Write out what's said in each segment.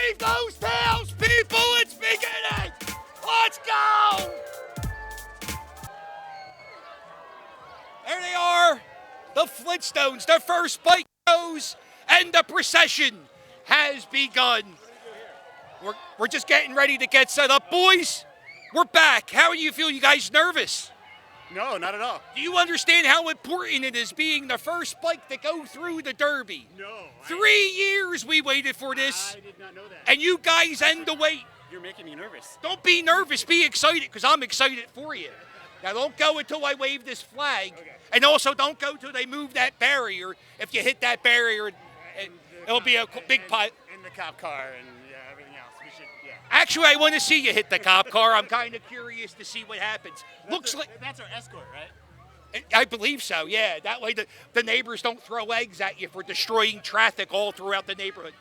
Wave those tails, people! It's beginning! Let's go! There they are, the Flintstones, the first bike shows, and the procession has begun. We're just getting ready to get set up. Boys, we're back. How do you feel? You guys nervous? No, not at all. Do you understand how important it is being the first bike to go through the Derby? No. 3 years we waited for this. I did not know that. And you guys end the wait. You're making me nervous. Don't be nervous. Be excited, because I'm excited for you. Now, don't go until I wave this flag. Okay. And also, don't go until they move that barrier. If you hit that barrier, it'll be a big pot. And the cop car and everything else. We should, Actually, I want to see you hit the cop car. I'm kind of curious to see what happens. That's our escort, right? I believe so, yeah. That way the neighbors don't throw eggs at you for destroying traffic all throughout the neighborhood.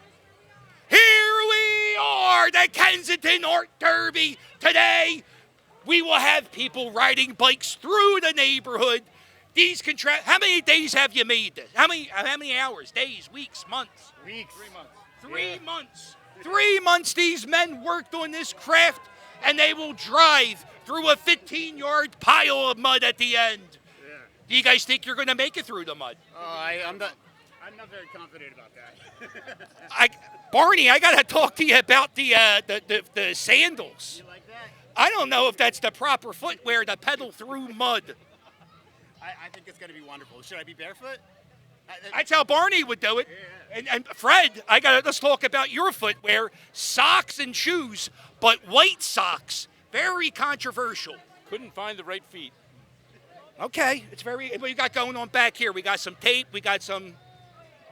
Here we are, the Kensington Art Derby. Today, we will have people riding bikes through the neighborhood. How many days have you made this? How many hours, days, weeks, months? Weeks. 3 months. 3 months. 3 months these men worked on this craft, and they will drive through a 15-yard pile of mud at the end. Yeah. Do you guys think you're going to make it through the mud? I'm not very confident about that. Barney, I got to talk to you about the sandals. You like that? I don't know if that's the proper footwear to pedal through mud. I think it's going to be wonderful. Should I be barefoot? That's how Barney would do it. Yeah. And Fred, let's talk about your footwear. Socks and shoes, but white socks. Very controversial. Couldn't find the right feet. Okay, what you got going on back here? We got some tape, we got some...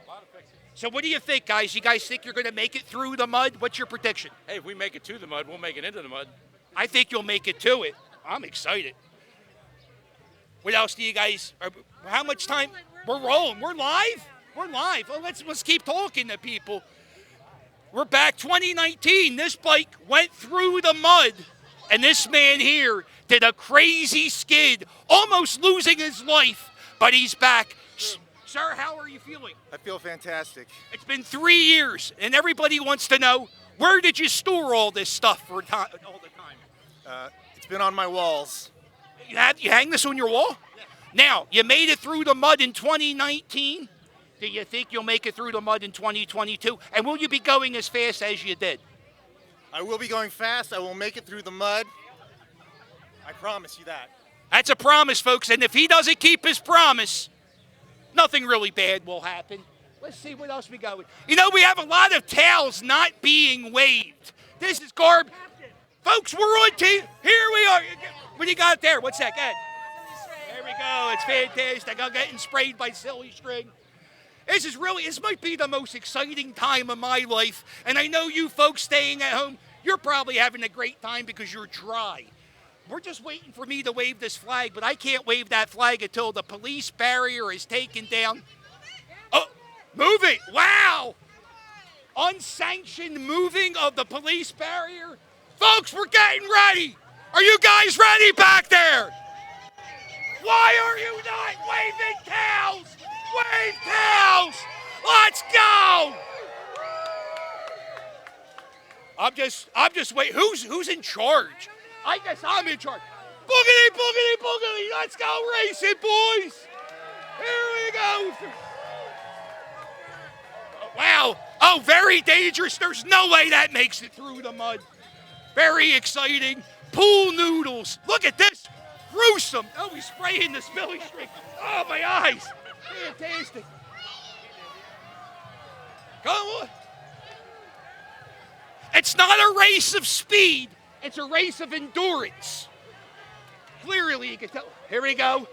A lot of fixing. So what do you think, guys? You guys think you're going to make it through the mud? What's your prediction? Hey, if we make it to the mud, we'll make it into the mud. I think you'll make it to it. I'm excited. What else do you guys... How much time... We're rolling. We're live? We're live. Well, let's keep talking to people. We're back 2019. This bike went through the mud, and this man here did a crazy skid, almost losing his life, but he's back. Sir, how are you feeling? I feel fantastic. It's been 3 years, and everybody wants to know, where did you store all this stuff for all the time? It's been on my walls. You hang this on your wall? Now, you made it through the mud in 2019. Do you think you'll make it through the mud in 2022? And will you be going as fast as you did? I will be going fast. I will make it through the mud. I promise you that. That's a promise, folks. And if he doesn't keep his promise, nothing really bad will happen. Let's see what else we got. You know, we have a lot of towels not being waved. This is garbage. Folks, we're on TV. Here we are. What do you got there? What's that? Go ahead. There we go. It's fantastic. I'm getting sprayed by silly string. This might be the most exciting time of my life. And I know you folks staying at home, you're probably having a great time because you're dry. We're just waiting for me to wave this flag, but I can't wave that flag until the police barrier is taken down. Oh, move it. Wow. Unsanctioned moving of the police barrier. Folks, we're getting ready. Are you guys ready back there? Why are you not waving towels? Wave towels! Let's go! I'm just waiting. Who's in charge? I guess I'm in charge. Boogity, boogity, boogity. Let's go racing, boys. Here we go. Wow. Oh, very dangerous. There's no way that makes it through the mud. Very exciting. Pool noodles. Look at this. Gruesome. Oh, he's spraying the spilly string. Oh, my eyes. Fantastic. Come on. It's not a race of speed. It's a race of endurance. Clearly, you can tell. Here we go.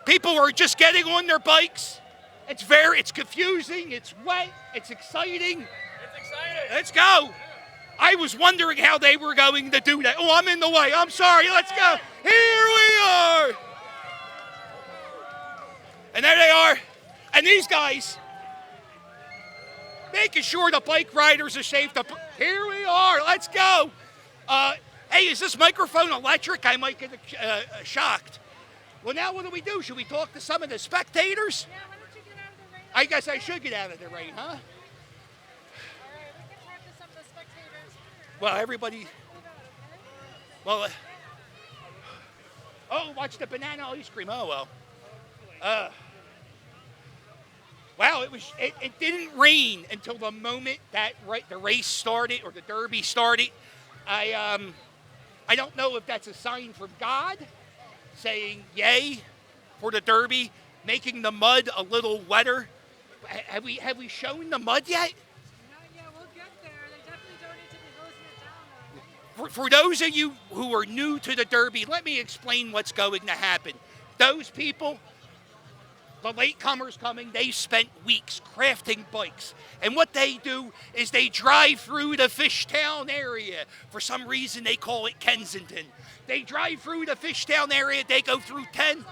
People are just getting on their bikes. It's confusing. It's wet. It's exciting. It's exciting. Let's go. I was wondering how they were going to do that. Oh, I'm in the way. I'm sorry. Let's go. Here we are. And there they are. And these guys, making sure the bike riders are safe. Here we are. Let's go. Hey, is this microphone electric? I might get shocked. Well, now what do we do? Should we talk to some of the spectators? Yeah, why don't you get out of the rain? I guess I should get out of the rain, huh? All right, we can talk to some of the spectators. Well, everybody. Well. Oh, watch the banana ice cream. Oh well. Wow, it didn't rain until the moment that the race started or the derby started. I don't know if that's a sign from God saying yay for the derby, making the mud a little wetter. Have we shown the mud yet? Not yet. We'll get there. They definitely don't need to be hosing it down. For those of you who are new to the derby, let me explain what's going to happen. Those people, the latecomers coming, they spent weeks crafting bikes. And what they do is they drive through the Fishtown area. For some reason, they call it Kensington. They drive through the Fishtown area. They go through 10.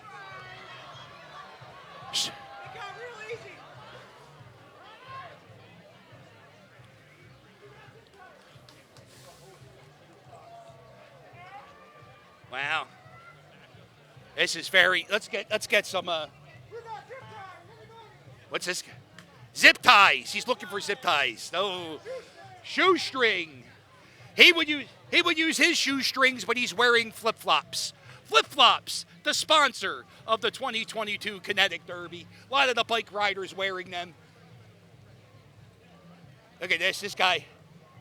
It got real easy. Wow. This is very. Let's get some. What's this? Zip ties. He's looking for zip ties. No, shoestring. He would use his shoestrings when he's wearing flip flops. Flip flops, the sponsor of the 2022 Kinetic Derby. A lot of the bike riders wearing them. Look at this. This guy.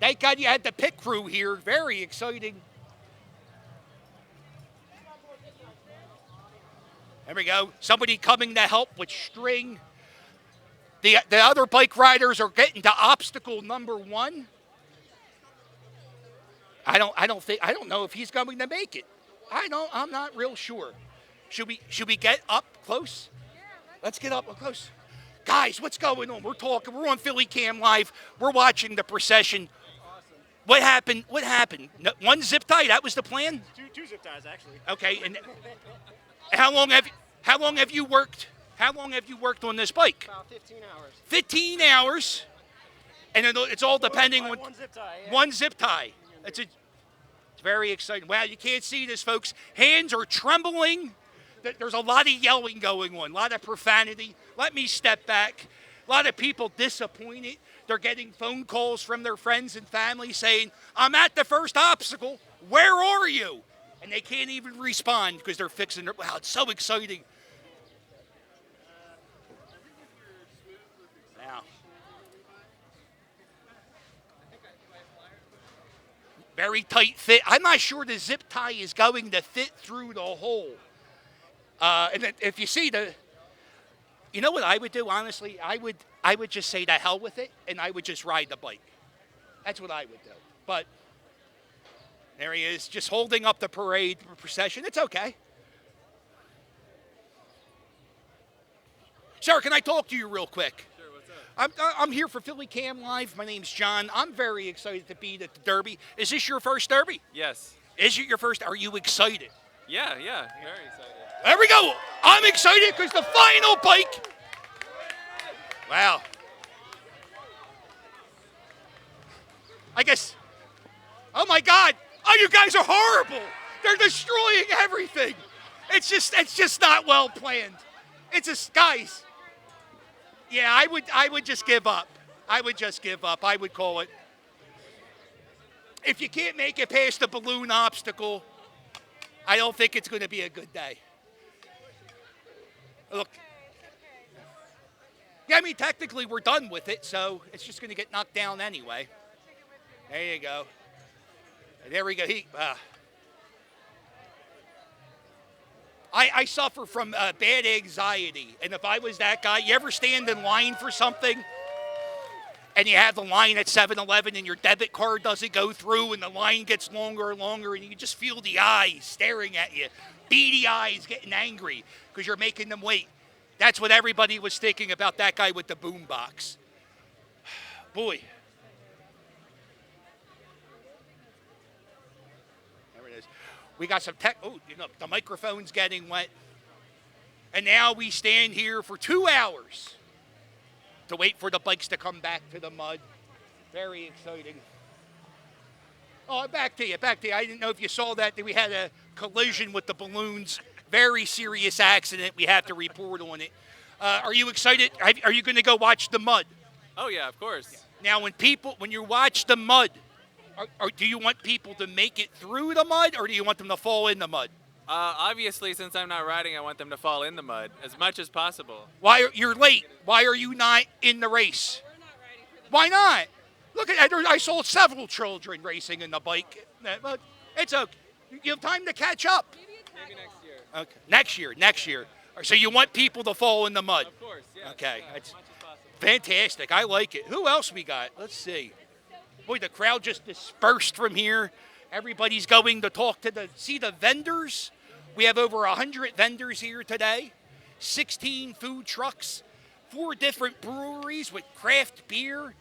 Thank God you had the pit crew here. Very exciting. There we go. Somebody coming to help with string. The other bike riders are getting to obstacle number 1. I don't know if he's going to make it. I'm not real sure. Should we get up close? Let's get up close. Guys, what's going on? We're talking. We're on Philly Cam Live. We're watching the procession. What happened? No, one zip tie. That was the plan. Two zip ties, actually. Okay. And how long have you worked? How long have you worked on this bike? About 15 hours. 15 hours. And it's all depending on one zip tie. Yeah. one zip tie. It's very exciting. Wow, you can't see this, folks. Hands are trembling. There's a lot of yelling going on, a lot of profanity. Let me step back. A lot of people disappointed. They're getting phone calls from their friends and family saying, I'm at the first obstacle. Where are you? And they can't even respond because they're fixing their... Wow, it's so exciting. Wow. Very tight fit. I'm not sure the zip tie is going to fit through the hole. And if you see you know what I would do, honestly? I would just say to hell with it, and I would just ride the bike. That's what I would do. But there he is, just holding up the procession. It's okay. Sir, can I talk to you real quick? Sure, what's up? I'm here for Philly Cam Live. My name's John. I'm very excited to be at the Derby. Is this your first Derby? Yes. Is it your first? Are you excited? Yeah, very excited. There we go. I'm excited because the final bike. Wow. I guess. Oh my God. Oh, you guys are horrible. They're destroying everything. It's just not well planned. It's just, guys. Yeah, I would just give up. I would just give up. I would call it. If you can't make it past the balloon obstacle, I don't think it's going to be a good day. Look. Yeah, I mean, technically we're done with it, so it's just going to get knocked down anyway. There you go. There we go. I suffer from bad anxiety, and if I was that guy, you ever stand in line for something, and you have the line at 7-Eleven, and your debit card doesn't go through, and the line gets longer and longer, and you just feel the eyes staring at you, beady eyes getting angry because you're making them wait. That's what everybody was thinking about that guy with the boombox. Boy. There it is. We got some tech. Oh, the microphone's getting wet. And now we stand here for 2 hours to wait for the bikes to come back to the mud. Very exciting. Oh, back to you. I didn't know if you saw that we had a collision with the balloons. Very serious accident. We have to report on it. Are you excited? Are you going to go watch the mud? Oh yeah, of course. Now, when you watch the mud, Or do you want people to make it through the mud, or do you want them to fall in the mud? Obviously, since I'm not riding, I want them to fall in the mud as much as possible. You're late? Why are you not in the race? We're not ready for the Why not? Look at I saw several children racing in the bike. But it's okay. You have time to catch up. Maybe next year. Okay. Next year. So you want people to fall in the mud? Of course, yeah. Okay. Yeah, That's as much as possible. fantastic. I like it. Who else we got? Let's see. Boy, the crowd just dispersed from here. Everybody's going to talk to see the vendors. We have over 100 vendors here today, 16 food trucks, 4 different breweries with craft beer.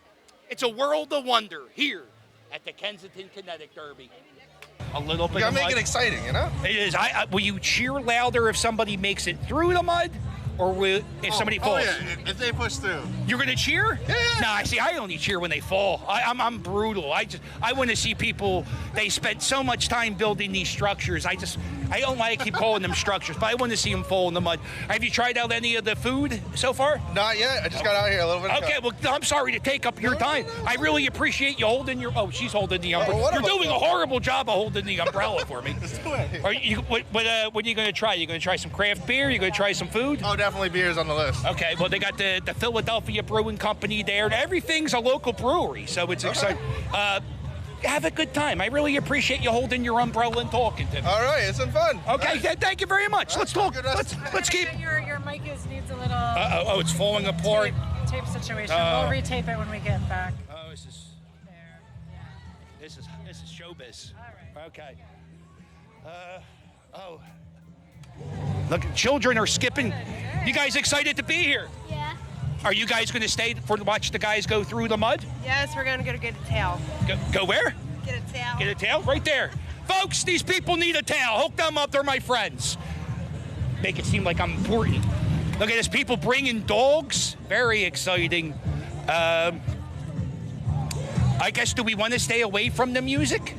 It's a world of wonder here at the Kensington Kinetic Derby. A little bit. You of gotta make mud. it exciting, you know? It is. Will you cheer louder if somebody makes it through the mud, or if somebody falls? Oh yeah, if they push through. You're gonna cheer? Yeah. No, see, I only cheer when they fall. I'm brutal. I want to see people. They spent so much time building these structures. I don't like to keep calling them structures, but I want to see them fall in the mud. Have you tried out any of the food so far? Not yet. I just got out here a little bit ago. Okay, well, I'm sorry to take up your time. I really appreciate you holding your. Oh, she's holding the umbrella. what You're about doing a horrible job of holding the umbrella for me. Let's do it. Are you? What are you going to try? You going to try some craft beer? You going to try some food? Oh, definitely beers on the list. Okay, well, they got the Philadelphia Brewing Company there. Everything's a local brewery, so it's exciting. Have a good time. I really appreciate you holding your umbrella and talking to me. All right, it's been fun. Okay, thank you very much. Let's talk. Good rest. Let's keep. Your mic needs a little Oh, it's falling apart. tape situation. We'll retape it when we get back. Oh, this is There. Yeah. this is showbiz. All right. Okay. Oh. Look, children are skipping. You guys excited to be here? Yeah. Are you guys going to stay to watch the guys go through the mud? Yes, we're gonna go to get a towel. Go where? Get a towel. Get a tail? Right there. Folks, these people need a tail. Hook them up. They're my friends. Make it seem like I'm important. Look at this. People bringing dogs. Very exciting. I guess, do we want to stay away from the music?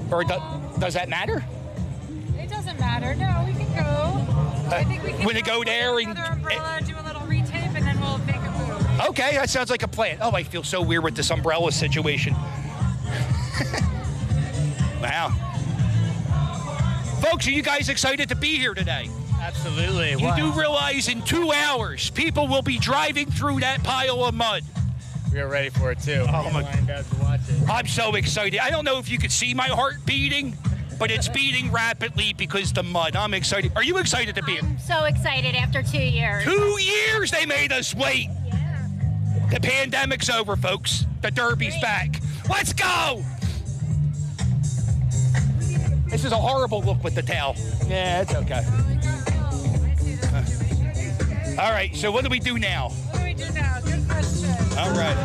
Or does that matter? It doesn't matter. No, we can go. I think we can When they go there and- another umbrella, do a little retape, and then we'll make a move. Okay, that sounds like a plan. Oh, I feel so weird with this umbrella situation. Wow. Folks, are you guys excited to be here today? Absolutely. You do realize in 2 hours, people will be driving through that pile of mud. We are ready for it too. Oh, my- Lined up to watch it. I'm so excited. I don't know if you could see my heart beating, but it's beating rapidly because the mud. I'm excited. Are you excited to be here? I'm so excited after 2 years. 2 years they made us wait. Yeah. The pandemic's over, folks. The Derby's back. Let's go! This is a horrible look with the towel. Yeah, it's okay. All right, so what do we do now? What do we do now? Good question. All right.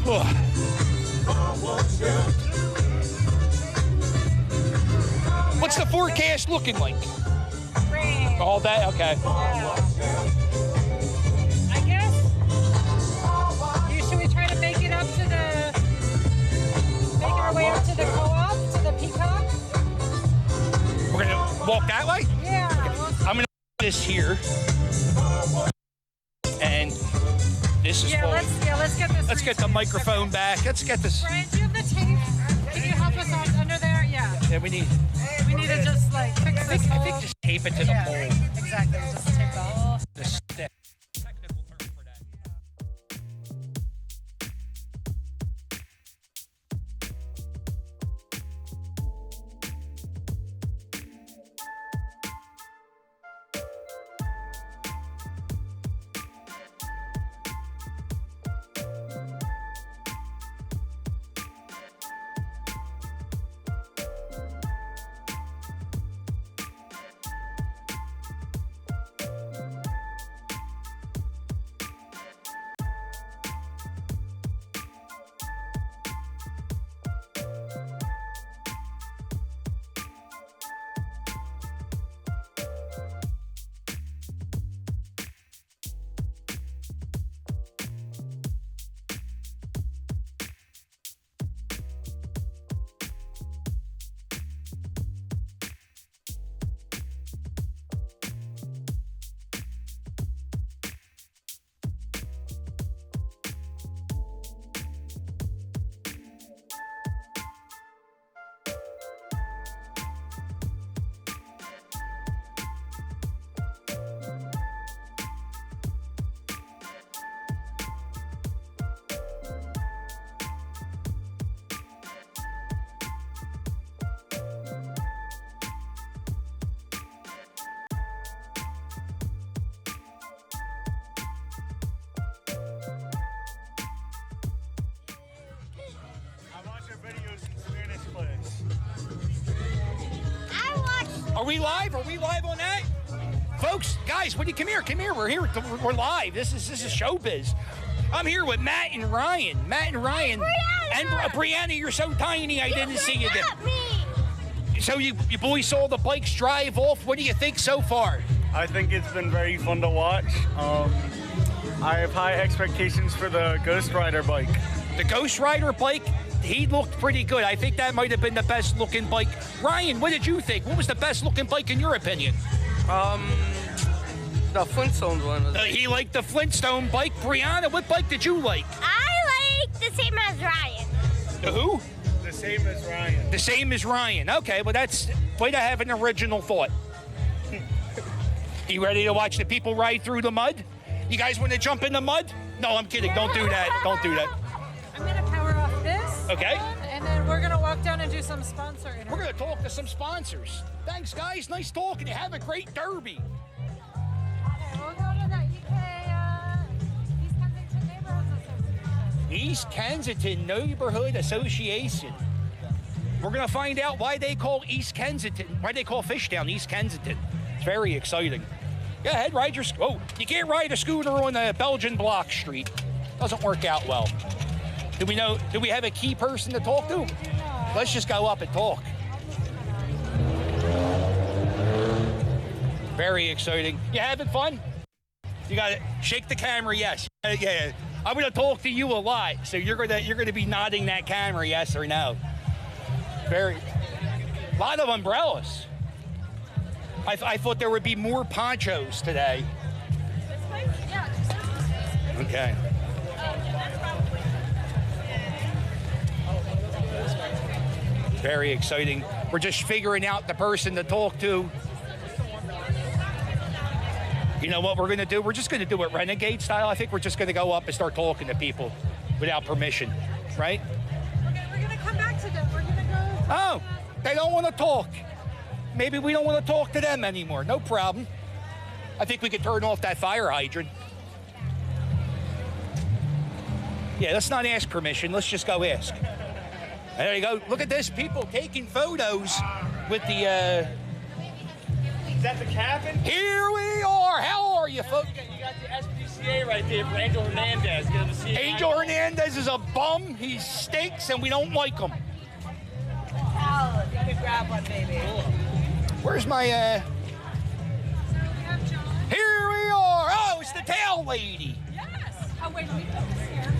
Ugh. What's the forecast looking like? Rain. All day? Okay. Yeah. I guess. Should we try to make it up to make our way up to the co-op, to the Peacock? We're going to walk that way? Yeah. I'm going to put this here. And this is falling. Let's get this. Let's get the retaped. microphone back. Let's get this. Brian, do you have the tape? Can you help us under there? Yeah. Yeah, we need to just like fix this I whole. think just tape it to the Yeah, pole. exactly. Just tape the whole. The stick. Technical term for that. Are we live? Are we live on that? Folks, guys, when you come here, We're here. We're live. This is showbiz. I'm here with Matt and Ryan. And Brianna, you're so tiny. I didn't see you there. So you boys saw the bikes drive off. What do you think so far? I think it's been very fun to watch. I have high expectations for the Ghost Rider bike. The Ghost Rider bike, he looked pretty good. I think that might have been the best looking bike. Ryan, what did you think? What was the best looking bike in your opinion? The Flintstones one was. He liked the Flintstone bike. Brianna, what bike did you like? I like the same as Ryan. The who? The same as Ryan. The same as Ryan. Okay, well that's way to have an original thought. You ready to watch the people ride through the mud? You guys want to jump in the mud? No, I'm kidding. Don't do that. Don't do that. I'm going to power off this. Okay. And then we're going to walk down and do some sponsor interviews. We're going to talk to some sponsors. Thanks, guys. Nice talking. You have a great derby. Okay, we'll go to the East Kensington Neighborhood Association. We're going to find out why they call Fishtown East Kensington. It's very exciting. Go ahead, ride your... Oh, you can't ride a scooter on the Belgian Block Street. Doesn't work out well. Do we have a key person to talk to? Let's just go up and talk. Very exciting. You having fun? You got to shake the camera, yes. Yeah. I'm going to talk to you a lot, so you're going to be nodding that camera, yes or no. A lot of umbrellas. I thought there would be more ponchos today. Okay. Very exciting. We're just figuring out the person to talk to. You know what we're going to do? We're just going to do it renegade style. I think we're just going to go up and start talking to people without permission, right? We're going to come back to them. We're going to go... Oh, they don't want to talk. Maybe we don't want to talk to them anymore. No problem. I think we could turn off that fire hydrant. Yeah, let's not ask permission. Let's just go ask. There you go. Look at this. People taking photos with the... Is that the cabin? Here we are. How are you, folks? You got the SPCA right there for Angel Hernandez. Angel Hernandez is a bum. He stinks, and we don't like him. Oh, let me grab one, baby. Where's my, Here we are. Oh, it's the tail lady. Yes. Oh, wait, let me put this here.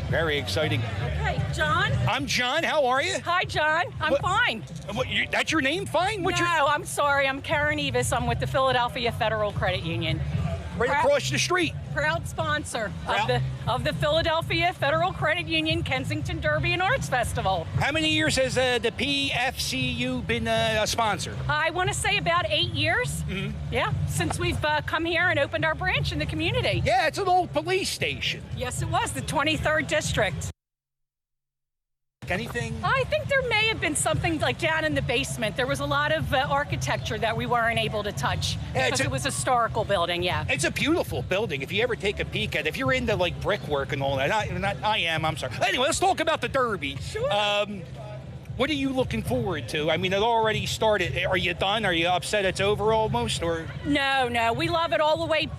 Very exciting. Okay, John. I'm John. How are you? Hi, John. I'm fine. That's your name? Fine? I'm sorry. I'm Karen Evis. I'm with the Philadelphia Federal Credit Union. Right across the street. Proud sponsor of the Philadelphia Federal Credit Union Kensington Derby and Arts Festival. How many years has the PFCU been a sponsor? I want to say about 8 years. Mm-hmm. Yeah, since we've come here and opened our branch in the community. Yeah, it's an old police station. Yes, it was, the 23rd District. Anything? I think there may have been something like down in the basement. There was a lot of architecture that we weren't able to touch because it was a historical building, yeah. It's a beautiful building. If you ever take a peek at it, if you're into like brickwork and all that, I'm sorry. Anyway, let's talk about the Derby. Sure. What are you looking forward to? I mean, it already started. Are you done? Are you upset it's over almost? Or No. We love it all the way.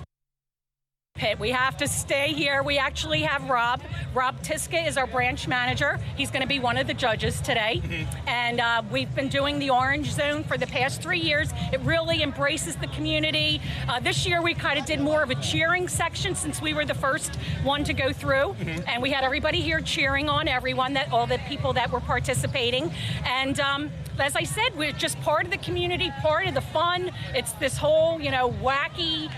We have to stay here. We actually have Rob. Rob Tiska is our branch manager. He's going to be one of the judges today. Mm-hmm. And we've been doing the Orange Zone for the past 3 years. It really embraces the community. This year we kind of did more of a cheering section since we were the first one to go through. Mm-hmm. And we had everybody here cheering on everyone, all the people that were participating. And as I said, we're just part of the community, part of the fun. It's this whole, wacky,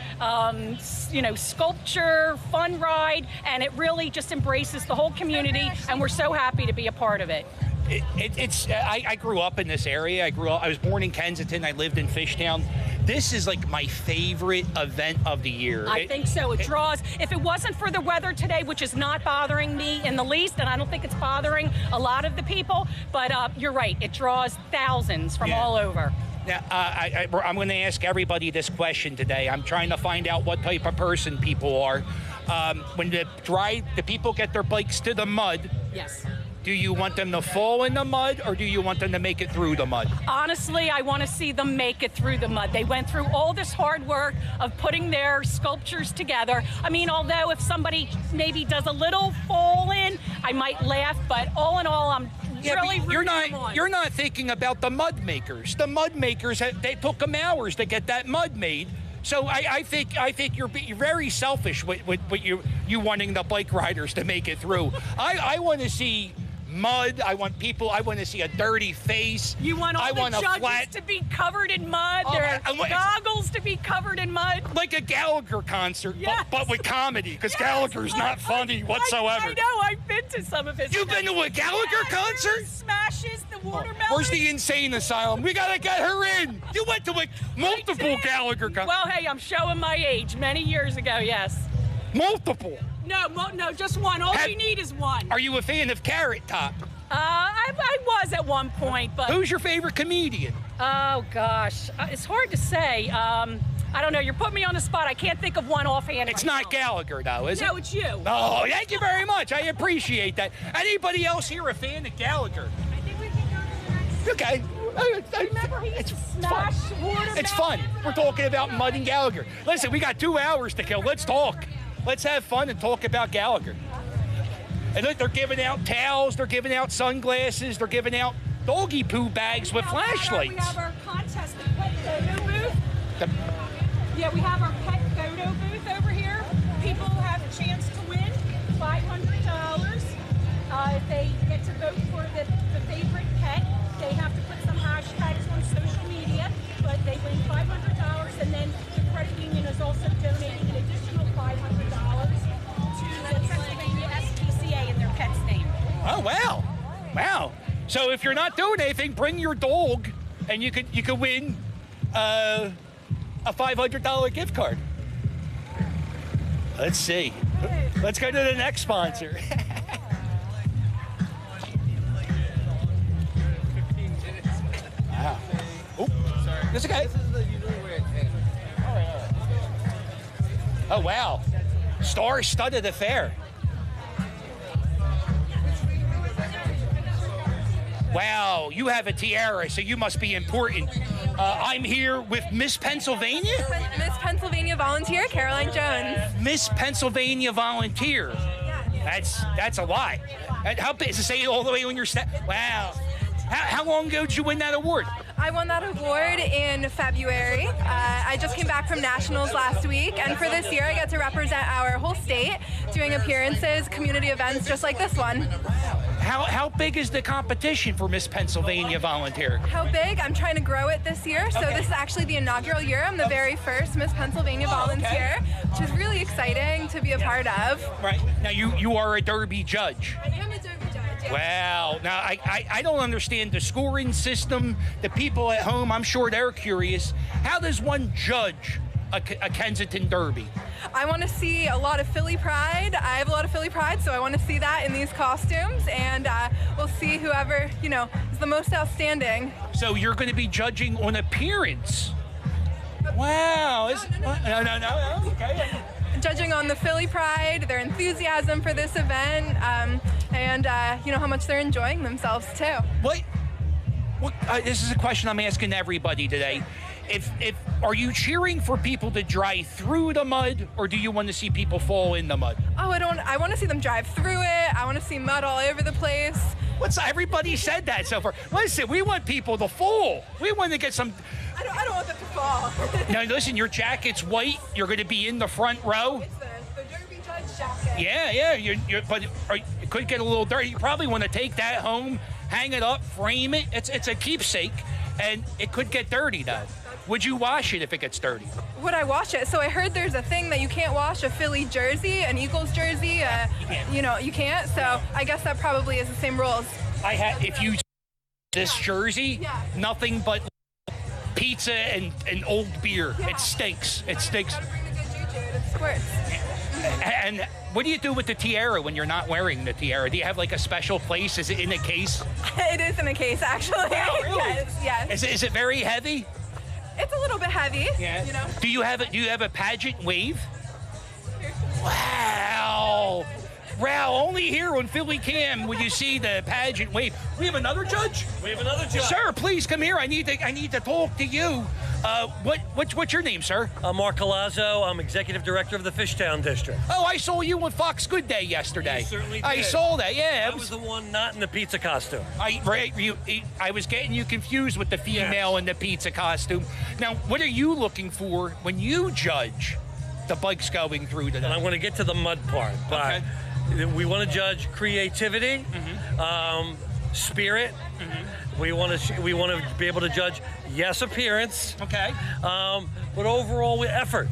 sculpture, fun ride, and it really just embraces the whole community, and we're so happy to be a part of it. I grew up in this area. I was born in Kensington. I lived in Fishtown. This is like my favorite event of the year. I think so. It draws. If it wasn't for the weather today, which is not bothering me in the least, and I don't think it's bothering a lot of the people, but you're right. It draws thousands from all over. Now, I'm going to ask everybody this question today. I'm trying to find out what type of person people are. When the people get their bikes to the mud, yes, Do you want them to fall in the mud, or do you want them to make it through the mud? Honestly, I want to see them make it through the mud. They went through all this hard work of putting their sculptures together. I mean, although if somebody maybe does a little fall in, I might laugh, but all in all, I'm really but you're not thinking about the mud makers. The mud makers, they took them hours to get that mud made. So I think you're very selfish with you wanting the bike riders to make it through. I want to see mud. I want to see a dirty face. You want all the judges to be covered in mud. Their goggles to be covered in mud. Like a Gallagher concert, yes. but with comedy, because Gallagher's not funny whatsoever. I know. I've been to some of his. You've been to a Gallagher concert? Smashes the watermelon. Where's the insane asylum? We gotta get her in. You went to multiple Gallagher concerts. Well, hey, I'm showing my age. Many years ago, yes. Multiple. No, just one. All we need is one. Are you a fan of Carrot Top? I was at one point, but... Who's your favorite comedian? Oh, gosh. It's hard to say. I don't know. You're putting me on the spot. I can't think of one offhand. It's not Gallagher, though, is it? No, it's you. Oh, thank you very much. I appreciate that. Anybody else here a fan of Gallagher? I think we can go to the next... Okay. Remember, he used to smash watermelon? It's fun. We're talking about Mud and Gallagher. Listen, we got 2 hours to kill. Let's talk. Let's have fun and talk about Gallagher. And look, they're giving out towels, they're giving out sunglasses, they're giving out doggy poo bags with flashlights. We have our contest, the pet photo booth. Yeah, we have our pet photo booth over here. People have a chance to win $500. If they get to vote for the favorite pet, they have to put some hashtags on social media, but they win $500, and then the credit union is also donating an additional $500 to the Pennsylvania SPCA in their pet's name. Oh, wow. So if you're not doing anything, bring your dog, and you could win a $500 gift card. Let's see. Let's go to the next sponsor. Wow. Oh, that's okay. Oh, wow. Star-studded affair. Wow, you have a tiara, so you must be important. I'm here with Miss Pennsylvania? Miss Pennsylvania Volunteer, Caroline Jones. Miss Pennsylvania Volunteer. That's a lot. How big is it? Say it all the way on your step? Wow. How long ago did you win that award? I won that award in February. I just came back from nationals last week, and for this year I get to represent our whole state, doing appearances, community events just like this one. How big is the competition for Miss Pennsylvania Volunteer? How big? I'm trying to grow it this year, so this is actually the inaugural year. I'm the very first Miss Pennsylvania Volunteer, which is really exciting to be a part of. Right. Now you are a Derby judge. I am a Derby judge. Yes. Wow. Now, I don't understand the scoring system. The people at home, I'm sure they're curious. How does one judge a Kensington Derby? I want to see a lot of Philly pride. I have a lot of Philly pride, so I want to see that in these costumes, and we'll see whoever, is the most outstanding. So you're going to be judging on appearance. Wow. No. Okay. Judging on the Philly pride, their enthusiasm for this event, and how much they're enjoying themselves too. What? This is a question I'm asking everybody today. If are you cheering for people to drive through the mud, or do you want to see people fall in the mud? Oh, I want to see them drive through it. I want to see mud all over the place. Everybody said that so far. Listen, we want people to fall. We want to get some. I don't want them to fall. Now listen, your jacket's white. You're going to be in the front row. It's the Derby judge jacket. Yeah. But it could get a little dirty. You probably want to take that home, hang it up, frame it. It's a keepsake, and it could get dirty though. Would you wash it if it gets dirty? Would I wash it? So I heard there's a thing that you can't wash a Philly jersey, an Eagles jersey. You can't. So I guess that probably is the same rules. If you this jersey, nothing but pizza and old beer. Yeah. It stinks. Gotta bring the good juju. It squirts. And what do you do with the tiara when you're not wearing the tiara? Do you have like a special place? Is it in a case? It is in a case, actually. Wow, really? Yes. Is it very heavy? It's a little bit heavy. Yeah. Do you have a pageant wave? Wow. Well, only here on Philly Cam will you see the pageant wave. We have another judge? We have another judge. Sir, please come here. I need to talk to you. What's your name, sir? I'm Mark Colazzo. I'm executive director of the Fishtown District. Oh, I saw you on Fox Good Day yesterday. You certainly did. I saw that. Yeah, I was the one not in the pizza costume. I was getting you confused with the female in the pizza costume. Now, what are you looking for when you judge the bikes going through today? And I'm going to get to the mud part, but we want to judge creativity, spirit. We want to be able to judge appearance. Okay. But overall, with effort.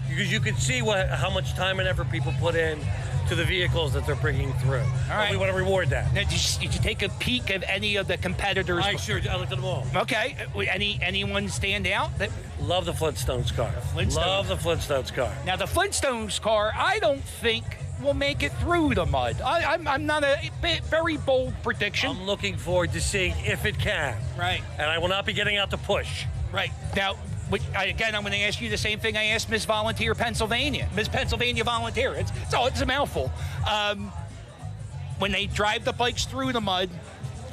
Because you can see how much time and effort people put in to the vehicles that they're bringing through. All right. We want to reward that. Now, did you take a peek of any of the competitors? I looked at them all. Okay. Anyone stand out? Love the Flintstones car. Love the Flintstones car. Now, the Flintstones car, I don't think will make it through the mud. I'm not a very bold prediction. I'm looking forward to seeing if it can. Right. And I will not be getting out to push. Right. Now, again, I'm going to ask you the same thing I asked Miss Volunteer Pennsylvania. Miss Pennsylvania Volunteer. It's a mouthful. When they drive the bikes through the mud,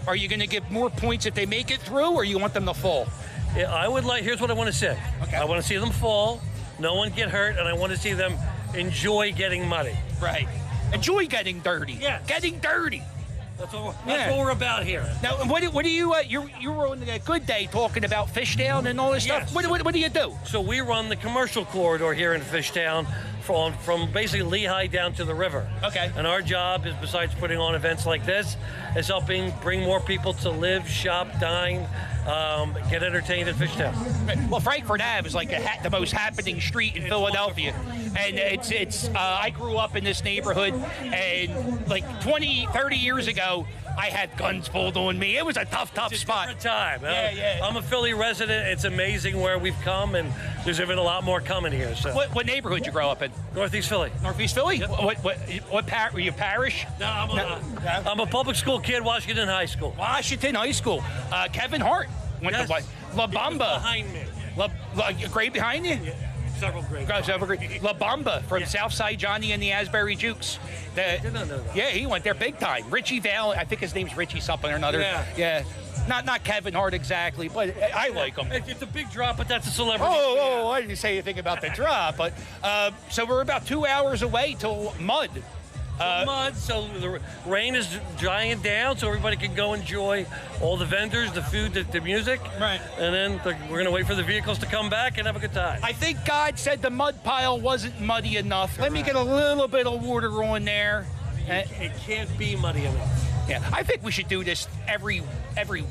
are you going to give more points if they make it through, or you want them to fall? Here's what I want to say. Okay. I want to see them fall, no one get hurt, and I want to see them enjoy getting muddy. Right. Enjoy getting dirty. Yes. Getting dirty. That's what we're about here. Now, what do you, you were on a Good Day talking about Fishtown and all this stuff. What do you do? So we run the commercial corridor here in Fishtown from basically Lehigh down to the river. Okay. And our job is, besides putting on events like this, is helping bring more people to live, shop, dine, get entertained at Fishtown. Well, Frankfurt Ave is like the most happening street in Philadelphia. And I grew up in this neighborhood, and like 20, 30 years ago, I had guns pulled on me. It was a tough spot. Different time. Yeah. I'm a Philly resident. It's amazing where we've come, and there's even a lot more coming here. So. What neighborhood you grow up in? Northeast Philly. Northeast Philly? Yep. Were you parish? No, I'm a public school kid, Washington High School. Washington High School. Kevin Hart went to La Bamba. Behind me. Grade behind you? Yeah. Several grades. La Bamba from Southside Johnny and the Asbury Jukes. I did not know that. Yeah, he went there big time. Richie Vale, I think his name's Richie something or another. Yeah. Not Kevin Hart exactly, but I like him. It's a big drop, but that's a celebrity. I didn't say anything about the drop. But so we're about 2 hours away till mud. So the rain is drying down, so everybody can go enjoy all the vendors, the food, the music. Right. And then we're going to wait for the vehicles to come back and have a good time. I think God said the mud pile wasn't muddy enough. Correct. Let me get a little bit of water on there. It can't be muddy enough. Yeah, I think we should do this every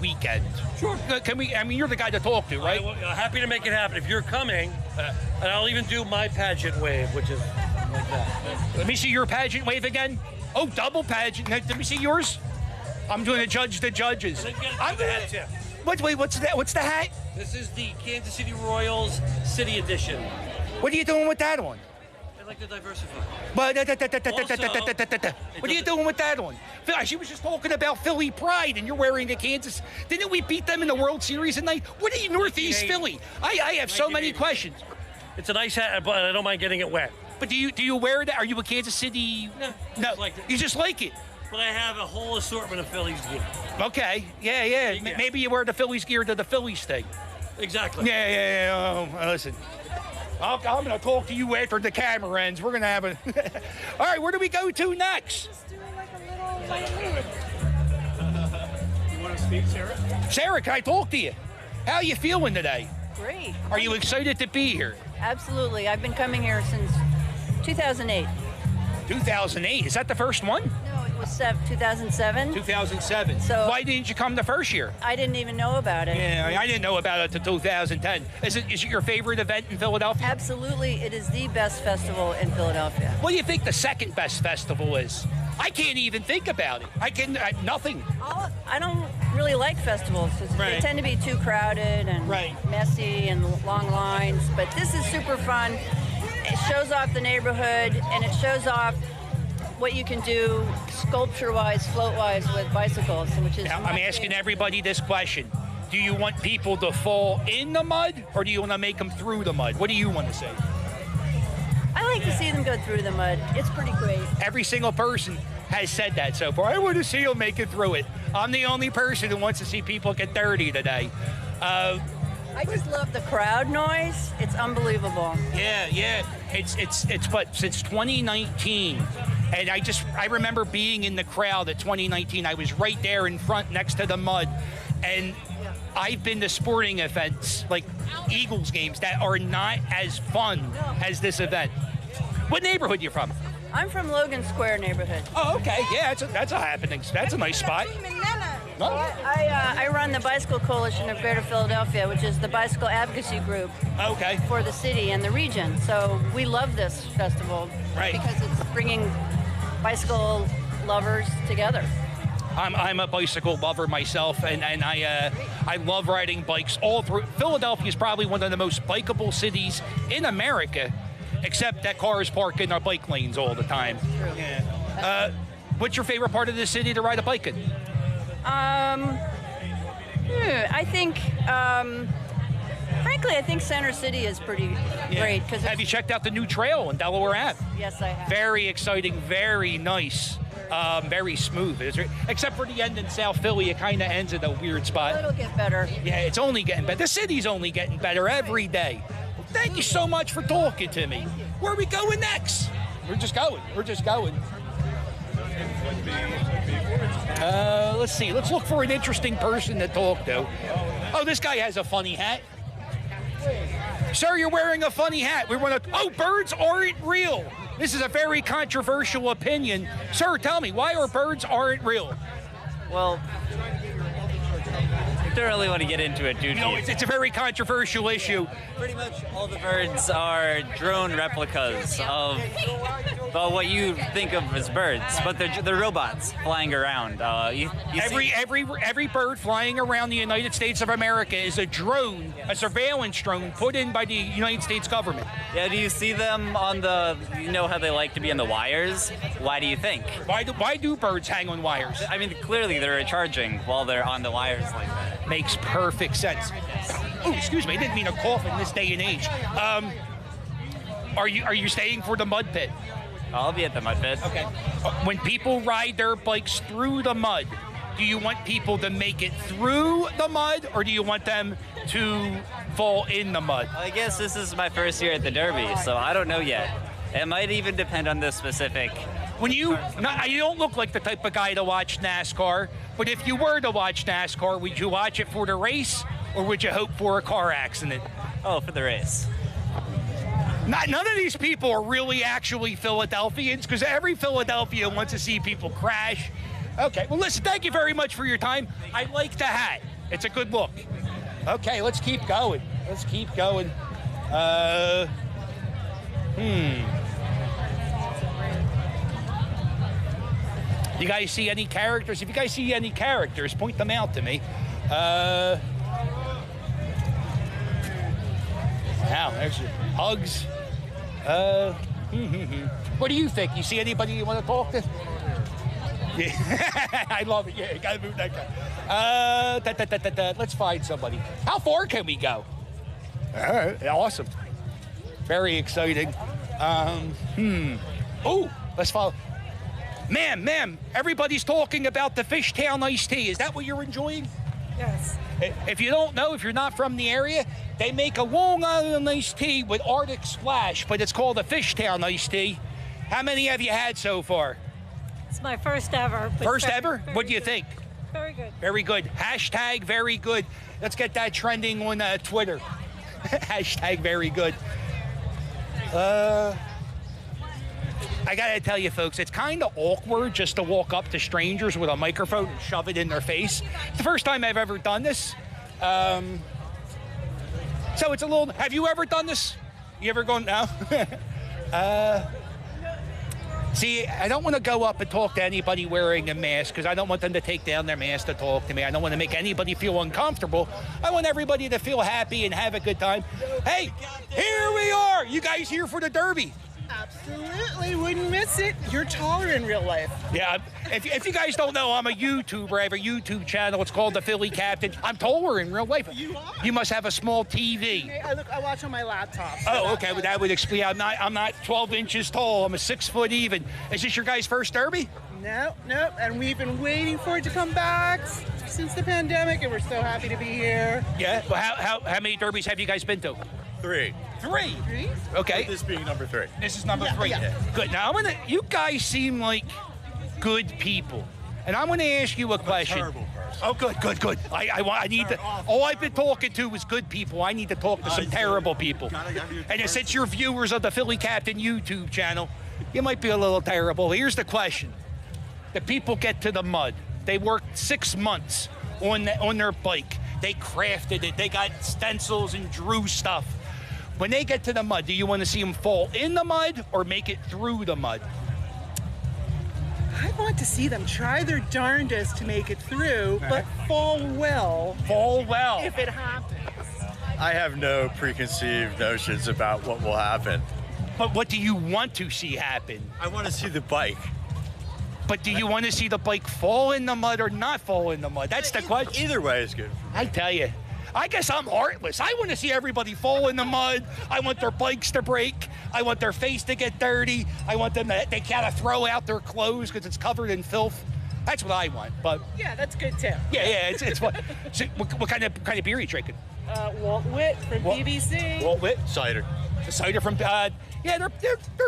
weekend. Sure. Can we? I mean, you're the guy to talk to, right? Happy to make it happen. If you're coming, and I'll even do my pageant wave, which is like that. Let me see your pageant wave again. Oh, double pageant. Let me see yours. I'm doing the judges. What's that? What's the hat? This is the Kansas City Royals City Edition. What are you doing with that on? I like to diversify. What are you doing with that on? She was just talking about Philly pride, and you're wearing a Kansas. Didn't we beat them in the World Series tonight? What are you, Northeast Philly? I have so many questions. It's a nice hat, but I don't mind getting it wet. But do you wear that? Are you a Kansas City? No. You just like it. But I have a whole assortment of Phillies gear. Okay. Yeah. Maybe you wear the Phillies gear to the Phillies thing. Exactly. Yeah. Listen. I'm going to talk to you after the camera ends. We're going to have a... All right, where do we go to next? Just doing like a little You want to speak, Sarah? Sarah, can I talk to you? How are you feeling today? Great. Are you excited to be here? Absolutely. I've been coming here since 2008. 2008? Is that the first one? No, it was 2007. 2007. So why didn't you come the first year? I didn't even know about it. Yeah, I didn't know about it until 2010. Is it your favorite event in Philadelphia? Absolutely. It is the best festival in Philadelphia. What do you think the second best festival is? I can't even think about it. Nothing. I don't really like festivals because they tend to be too crowded and messy and long lines. But this is super fun. It shows off the neighborhood, and it shows off what you can do sculpture-wise, float-wise with bicycles, which is. Now, I'm asking everybody this question. Do you want people to fall in the mud, or do you want to make them through the mud? What do you want to say? I like to see them go through the mud. It's pretty great. Every single person has said that so far. I want to see them make it through it. I'm the only person who wants to see people get dirty today. I just love the crowd noise. It's unbelievable. Yeah. It's but since 2019, and I remember being in the crowd at 2019. I was right there in front next to the mud, and I've been to sporting events like Eagles games that are not as fun as this event. What neighborhood you from? I'm from Logan Square neighborhood. Oh, okay. Yeah, that's a happening. That's a nice spot. No. I run the Bicycle Coalition of Greater Philadelphia, which is the bicycle advocacy group for the city and the region. So we love this festival because it's bringing bicycle lovers together. I'm a bicycle lover myself, and I love riding bikes all through. Philadelphia is probably one of the most bikeable cities in America, except that cars park in our bike lanes all the time. True. Yeah. What's your favorite part of the city to ride a bike in? I think, frankly, I think Center City is pretty great. Have you checked out the new trail in Delaware Ave? Yes, I have. Very exciting, very nice, very smooth. Except for the end in South Philly, it kind of ends at a weird spot. It'll get better. Yeah, it's only getting better. The city's only getting better every day. Well, thank you so much for talking to me. Where are we going next? We're just going. Let's see. Let's look for an interesting person to talk to. Oh, this guy has a funny hat. Sir, you're wearing a funny hat. We want to. Oh, birds aren't real. This is a very controversial opinion. Sir, tell me, why birds aren't real? Well, I don't really want to get into it, dude. No, it's a very controversial issue. Pretty much all the birds are drone replicas of what you think of as birds, but they're robots flying around. Every bird flying around the United States of America is a drone, a surveillance drone put in by the United States government. Yeah, do you see them on you know how they like to be on the wires? Why do you think? Why do birds hang on wires? I mean, clearly they're recharging while they're on the wires like that. Makes perfect sense. Oh, excuse me, I didn't mean to cough in this day and age. Are you staying for the mud pit? I'll be at the mud pit. Okay. When people ride their bikes through the mud, do you want people to make it through the mud, or do you want them to fall in the mud? I guess this is my first year at the Derby, so I don't know yet. It might even depend on the specific. You don't look like the type of guy to watch NASCAR, but if you were to watch NASCAR, would you watch it for the race, or would you hope for a car accident? Oh, for the race. None of these people are really actually Philadelphians, because every Philadelphia wants to see people crash. Okay, well, listen, thank you very much for your time. I like the hat. It's a good look. Okay, let's keep going. You guys see any characters? If you guys see any characters, point them out to me. Wow, there's your hugs. What do you think? You see anybody you want to talk to? Yeah, I love it. Yeah, you gotta move that guy. Let's find somebody. How far can we go? All right, awesome. Very exciting. Oh, let's follow. Ma'am, everybody's talking about the Fishtown iced tea. Is that what you're enjoying? Yes. If you don't know, if you're not from the area, they make a Long Island iced tea with Arctic Splash, but it's called a Fishtown iced tea. How many have you had so far? It's my first ever. First ever? What do you think? Very good. Very good. Hashtag very good. Let's get that trending on Twitter. Hashtag very good. I gotta tell you, folks, it's kind of awkward just to walk up to strangers with a microphone and shove it in their face. It's the first time I've ever done this. So it's a little. Have you ever done this? You ever gone now? See, I don't want to go up and talk to anybody wearing a mask because I don't want them to take down their mask to talk to me. I don't want to make anybody feel uncomfortable. I want everybody to feel happy and have a good time. Hey, here we are. You guys here for the Derby? Absolutely. Absolutely, wouldn't miss it. You're taller in real life. Yeah, if you guys don't know, I'm a YouTuber. I have a YouTube channel. It's called The Philly Captain. I'm taller in real life. You are? You must have a small TV. Hey, I watch on my laptop. So Oh, okay. Well, that would explain. I'm not 12 inches tall. I'm a 6 foot even. Is this your guys' first derby? No, and we've been waiting for it to come back since the pandemic, and we're so happy to be here. Yeah. Well, how many derbies have you guys been to? 3. 3. Okay. This being number 3. This is number 3. Yeah. Good. Now you guys seem like good people, and I'm gonna ask you a question. Terrible person. Oh, good. I need to. All I've been talking to is good people. I need to talk to some terrible people. And since you're viewers of the Philly Captain YouTube channel, you might be a little terrible. Here's the question: the people get to the mud. They worked 6 months on their bike. They crafted it. They got stencils and drew stuff. When they get to the mud, do you want to see them fall in the mud or make it through the mud? I want to see them try their darndest to make it through, but fall well. Fall well. If it happens. I have no preconceived notions about what will happen. But what do you want to see happen? I want to see the bike. But do you want to see the bike fall in the mud or not fall in the mud? That's the question. Either way is good. I tell you, I guess I'm heartless. I want to see everybody fall in the mud. I want their bikes to break. I want their face to get dirty. I want them to, they gotta throw out their clothes because it's covered in filth. That's what I want. But Yeah, that's good too. yeah, it's what. So what kind of beer are you drinking? Walt Whit from BBC. Walt Whit Cider. The cider from they're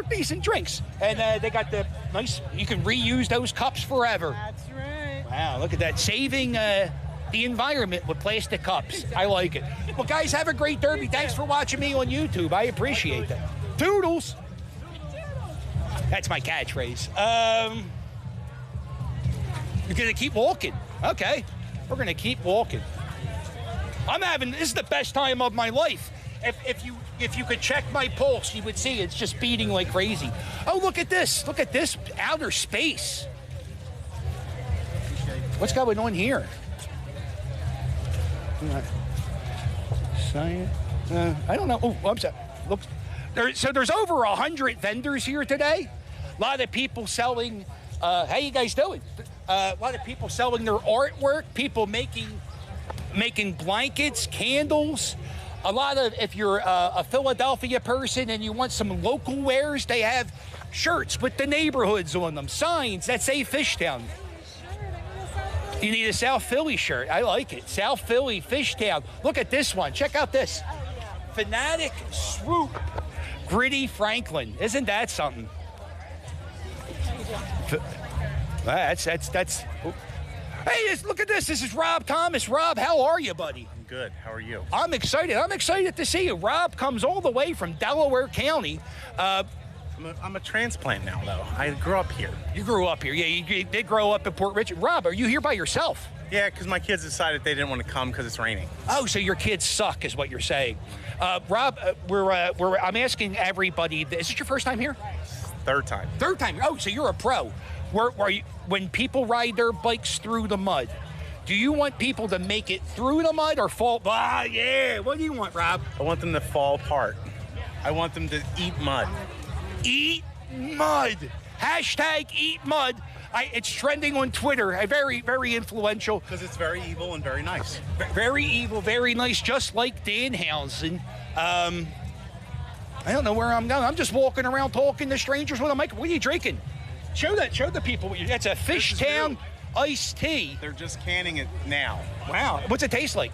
decent drinks, and they got the nice. You can reuse those cups forever. That's right. Wow, look at that, saving the environment with plastic cups. I like it. Well, guys, have a great derby. Thanks for watching me on YouTube. I appreciate that. Toodles. That's my catchphrase. You're gonna keep walking. Okay, we're gonna keep walking. This is the best time of my life. If you could check my pulse, you would see it's just beating like crazy. Oh, look at this. Look at this outer space. What's going on here? I don't know. Oh, I'm sorry. Look, there's over 100 vendors here today. A lot of people selling. How you guys doing? A lot of people selling their artwork. People making blankets, candles. A lot of, if you're a Philadelphia person and you want some local wares, they have shirts with the neighborhoods on them, signs that say Fishtown. You need a South Philly shirt. I like it. South Philly, Fishtown. Look at this one. Check out this. Fanatic Swoop. Gritty Franklin. Isn't that something? That's. Hey, look at this. This is Rob Thomas. Rob, how are you, buddy? I'm good. How are you? I'm excited. I'm excited to see you. Rob comes all the way from Delaware County. I'm a transplant now, though. I grew up here. You grew up here. Yeah, you did grow up in Port Richard. Rob, are you here by yourself? Yeah, because my kids decided they didn't want to come because it's raining. Oh, so your kids suck is what you're saying. Rob, I'm asking everybody, is it your first time here? Third time. Third time. Oh, so you're a pro. When people ride their bikes through the mud, do you want people to make it through the mud or fall? Ah, yeah. What do you want, Rob? I want them to fall apart. I want them to eat mud. Eat mud. Hashtag eat mud. It's trending on Twitter. Very, very influential. Because it's very evil and very nice. Very evil, very nice, just like Danhausen. I don't know where I'm going. I'm just walking around talking to strangers with a mic. What are you drinking? Show the people. That's a Fishtown iced tea. They're just canning it now. Wow. What's it taste like?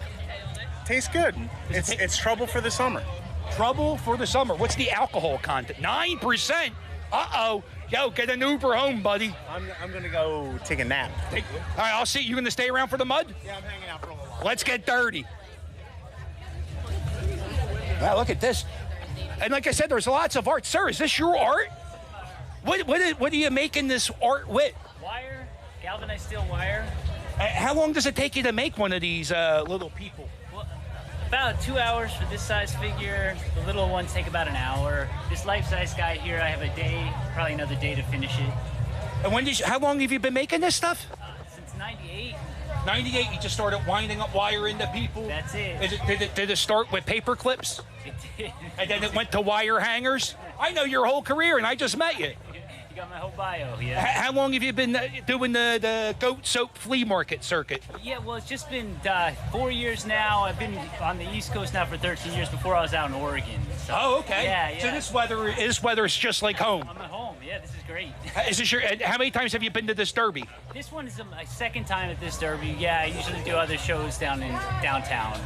Tastes good. It's trouble for the summer. Trouble for the summer. What's the alcohol content? 9%. Uh-oh. Yo, get an Uber home, buddy. I'm going to go take a nap. All right, I'll see. You going to stay around for the mud? Yeah, I'm hanging out for a little while. Let's get dirty. Wow, look at this. And like I said, there's lots of art. Sir, is this your art? What are you making this art with? Wire, galvanized steel wire. How long does it take you to make one of these little people? Well, about 2 hours for this size figure. The little ones take about an hour. This life-size guy here, I have a day, probably another day to finish it. And how long have you been making this stuff? Since '98. 98, you just started winding up wire into people? That's it. Did it start with paper clips? It did. And then it went to wire hangers? I know your whole career, and I just met you. You got my whole bio, yeah. How long have you been doing the goat soap flea market circuit? Yeah, well, it's just been 4 years now. I've been on the East Coast now for 13 years. Before I was out in Oregon. So, Oh, okay. Yeah. So this weather is just like home. I'm at home. Yeah, this is great. Is this how many times have you been to this derby? This one is my second time at this derby. Yeah, I usually do other shows down in downtown.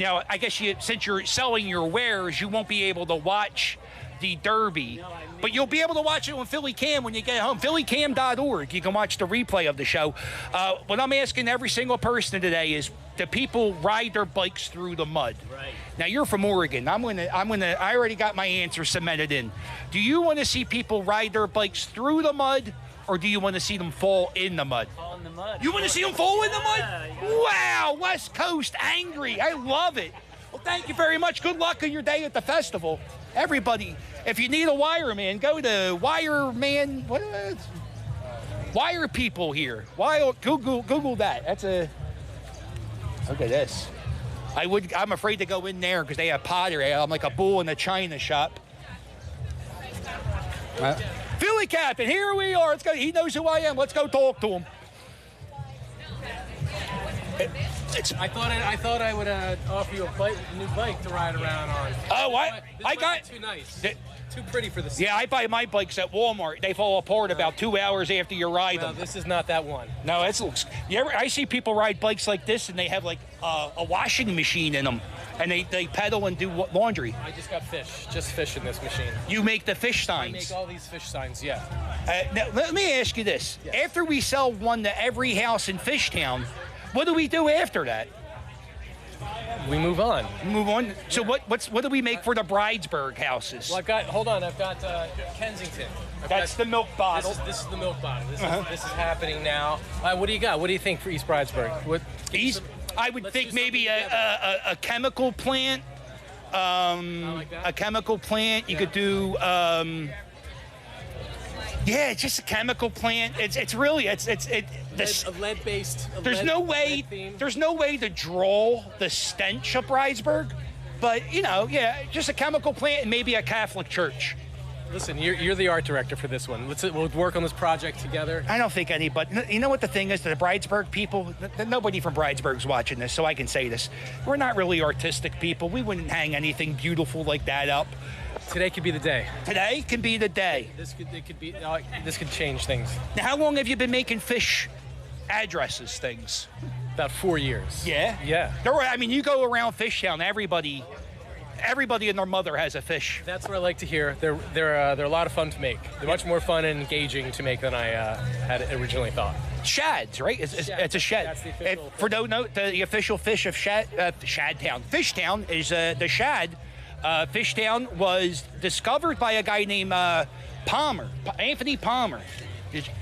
Now, I guess since you're selling your wares, you won't be able to watch the derby, but you'll be able to watch it on Philly Cam when you get home. PhillyCam.org. You can watch the replay of the show. What I'm asking every single person today is, do people ride their bikes through the mud? Right. Now you're from Oregon. I already got my answer cemented in. Do you want to see people ride their bikes through the mud, or do you want to see them fall in the mud? Fall in the mud. You want to see them fall in the mud? Yeah. Wow, West Coast angry. I love it. Well, thank you very much. Good luck on your day at the festival. Everybody, if you need a wireman, go to Wire People here. Google that. Look at this. I'm afraid to go in there because they have pottery. I'm like a bull in a china shop. Philly Captain, here we are. Let's go. He knows who I am. Let's go talk to him. I thought I would offer you a new bike to ride around on. Oh, what? I got too nice. Too pretty for the season. Yeah, I buy my bikes at Walmart. They fall apart about 2 hours after you ride them. This is not that one. No, it looks. I see people ride bikes like this, and they have like a washing machine in them, and they pedal and do laundry. I just got fish in this machine. You make the fish signs. I make all these fish signs, yeah. Now, let me ask you this: after we sell one to every house in Fishtown, what do we do after that? We move on. Move on. So what do we make for the Bridesburg houses? Well, I've got Kensington. That's the milk bottle. This is the milk bottle. This is happening now. What do you got? What do you think for East Bridesburg? I would think maybe a chemical plant. Like a chemical plant. You could do. Yeah, it's just a chemical plant. It's really a lead-based. There's no way to draw the stench of Bridesburg, but just a chemical plant and maybe a Catholic church. Listen, you're the art director for this one. We'll work on this project together. I don't think anybody. You know what the thing is? The Bridesburg people. Nobody from Bridesburg's watching this, so I can say this. We're not really artistic people. We wouldn't hang anything beautiful like that up. Today could be the day. Today can be the day. This could change things. Now, how long have you been making fish addresses things? About 4 years. Yeah? Yeah. You go around Fishtown, everybody and their mother has a fish. That's what I like to hear. They're a lot of fun to make. They're much more fun and engaging to make than I had originally thought. Shads, right? It's a shad. That's the official. For no note, the official fish of Shadtown. Fishtown is the shad. Fishtown was discovered by a guy named Anthony Palmer,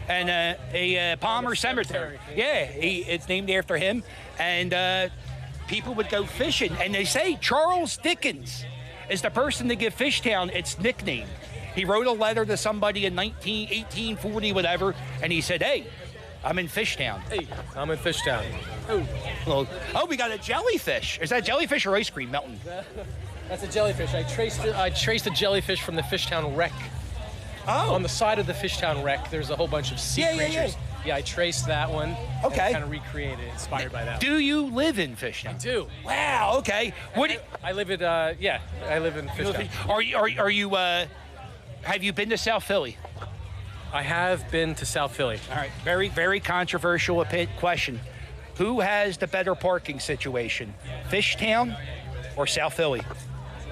and a Palmer Cemetery. Yeah, it's named after him, and people would go fishing, and they say Charles Dickens is the person to give Fishtown its nickname. He wrote a letter to somebody in 1840, whatever, and he said, "Hey, I'm in Fishtown." Hey, I'm in Fishtown. Oh, we got a jellyfish. Is that jellyfish or ice cream melting? That's a jellyfish. I traced a jellyfish from the Fishtown wreck. Oh. On the side of the Fishtown wreck, there's a whole bunch of sea creatures. Yeah, I traced that one. Okay. And kind of recreated it, inspired by that. Do you live in Fishtown? I do. Wow. Okay. I live in Fishtown. Are you? Have you been to South Philly? I have been to South Philly. All right. Very, very controversial question. Who has the better parking situation, Fishtown or South Philly?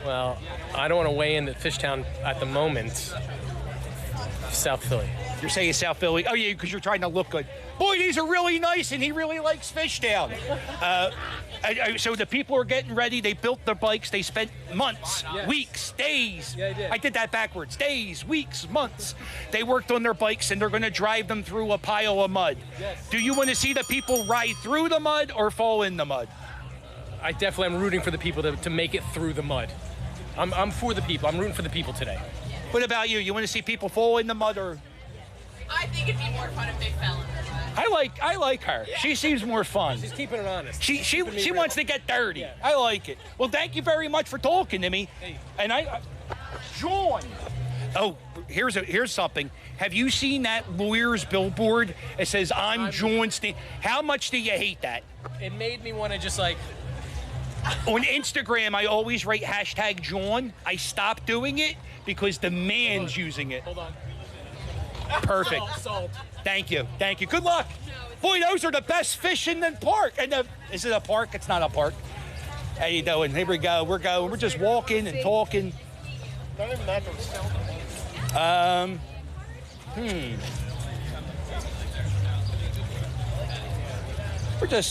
Well, I don't want to weigh in at Fishtown at the moment. South Philly. You're saying South Philly? Oh, yeah, because you're trying to look good. Boy, these are really nice, and he really likes Fishtown. So the people are getting ready. They built their bikes. They spent months, weeks, days. Yeah, I did. I did that backwards. Days, weeks, months. They worked on their bikes, and they're going to drive them through a pile of mud. Yes. Do you want to see the people ride through the mud or fall in the mud? I definitely am rooting for the people to make it through the mud. I'm for the people. I'm rooting for the people today. What about you? You want to see people fall in the mud or? I think it'd be more fun if they fell in the mud. I like her. She seems more fun. She's keeping it honest. She wants to get dirty. Yeah. I like it. Well, thank you very much for talking to me. Hey. And John. Oh, here's something. Have you seen that lawyer's billboard? It says, I'm John Steen. How much do you hate that? It made me want to just like... On Instagram, I always write hashtag John. I stopped doing it because the man's using it. Hold on. Perfect. Salt. Thank you. Good luck. Boy, those are the best fish in the park. And is it a park? It's not a park. How you doing? Here we go. We're going. We're just walking and talking. Not even that goes.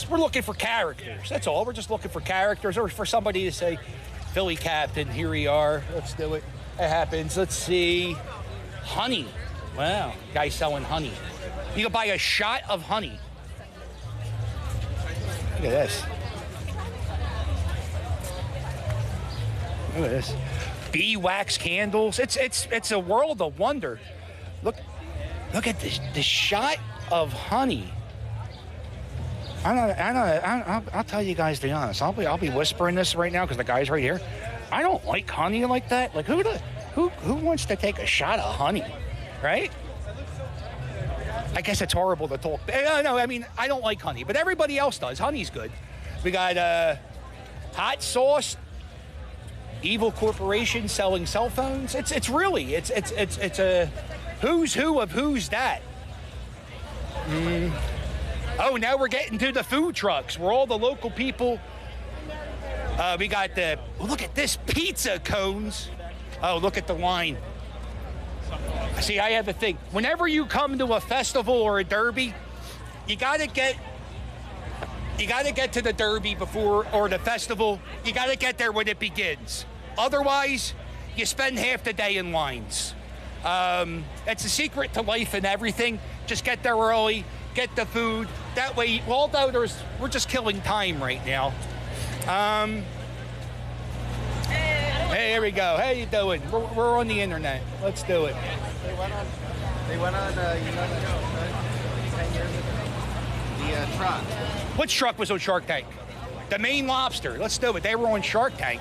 We're looking for characters. That's all. We're just looking for characters, or for somebody to say, Philly Captain, here we are. Let's do it. It happens. Let's see. Honey. Wow. Guy selling honey. You can buy a shot of honey. Look at this. Look at this. Bee wax candles. It's a world of wonder. Look at the shot of honey. I'll tell you guys the honest. I'll be whispering this right now because the guy's right here. I don't like honey like that. Like who wants to take a shot of honey, right? I guess it's horrible to talk. No, I mean I don't like honey, but everybody else does. Honey's good. We got hot sauce. Evil corporation selling cell phones. It's a who's who of who's that. Oh, now we're getting to the food trucks where all the local people. We got look at this, pizza cones. Oh, look at the line. See, I have a thing. Whenever you come to a festival or a derby, you gotta get to the derby before, or the festival. You gotta get there when it begins. Otherwise, you spend half the day in lines. It's a secret to life and everything. Just get there early, get the food. That way, although we're just killing time right now. Hey, here we go. How you doing? We're on the internet. Let's do it. They went on 10 years ago. The truck. Which truck was on Shark Tank? The Maine Lobster. Let's do it. They were on Shark Tank.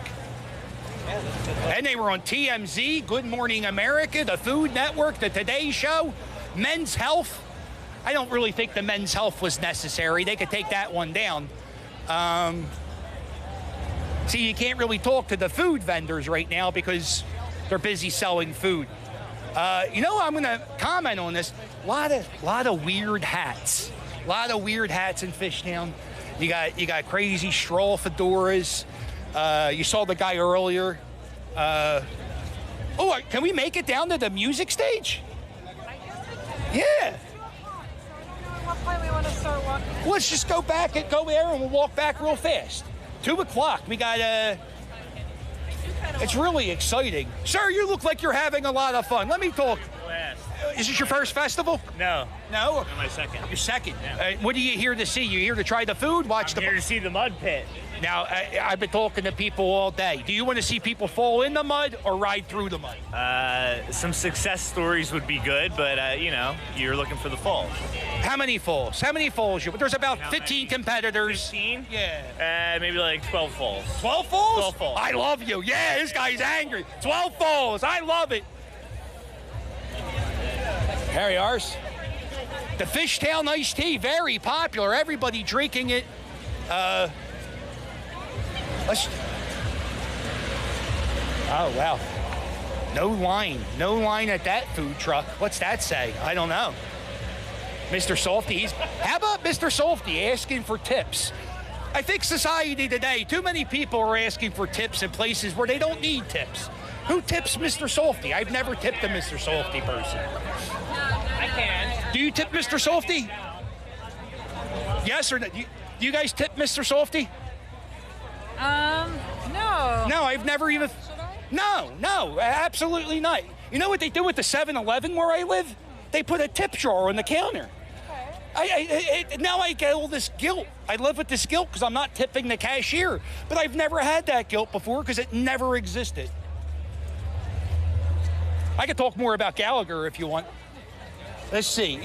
And they were on TMZ, Good Morning America, the Food Network, the Today Show, Men's Health. I don't really think the Men's Health was necessary. They could take that one down. See, you can't really talk to the food vendors right now because they're busy selling food. I'm going to comment on this. A lot of weird hats. A lot of weird hats in Fishtown. You got crazy straw fedoras. You saw the guy earlier. Can we make it down to the music stage? Yeah. What point we want to start walking? Let's just go back and go there, and we'll walk back real fast. 2:00. We got It's really exciting. Sir, you look like you're having a lot of fun. Let me talk. Is this your first festival? No. No? No, my second. Your second? Yeah. What are you here to see? You here to try the food? I'm here to see the mud pit. Now, I've been talking to people all day. Do you want to see people fall in the mud or ride through the mud? Some success stories would be good, but, you're looking for the falls. How many falls? There's about 15 competitors. 15? Yeah. Maybe like 12 falls. 12 falls? 12 falls. I love you. Yeah, this guy's angry. 12 falls. I love it. There you are. The Fishtown iced tea, very popular. Everybody drinking it. Oh, wow. No line at that food truck. What's that say? I don't know. Mr. Softy, how about Mr. Softy asking for tips? I think society today, too many people are asking for tips in places where they don't need tips. Who tips Mr. Softy? I've never tipped a Mr. Softy person. I can. Do you tip Mr. Softy? Yes or no? Do you guys tip Mr. Softy? No. No, I've never even... No, absolutely not. You know what they do with the 7-Eleven where I live? They put a tip jar on the counter. Now I get all this guilt. I live with this guilt because I'm not tipping the cashier. But I've never had that guilt before because it never existed. I could talk more about Gallagher if you want. Let's see.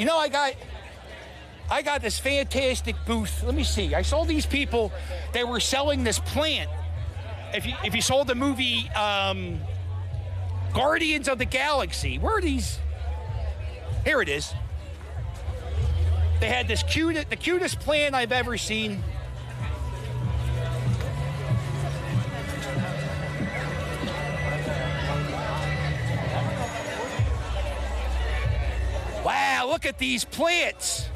I got this fantastic booth. Let me see. I saw these people. They were selling this plant. If you saw the movie Guardians of the Galaxy, where are these? Here it is. They had this the cutest plant I've ever seen. Wow, look at these plants.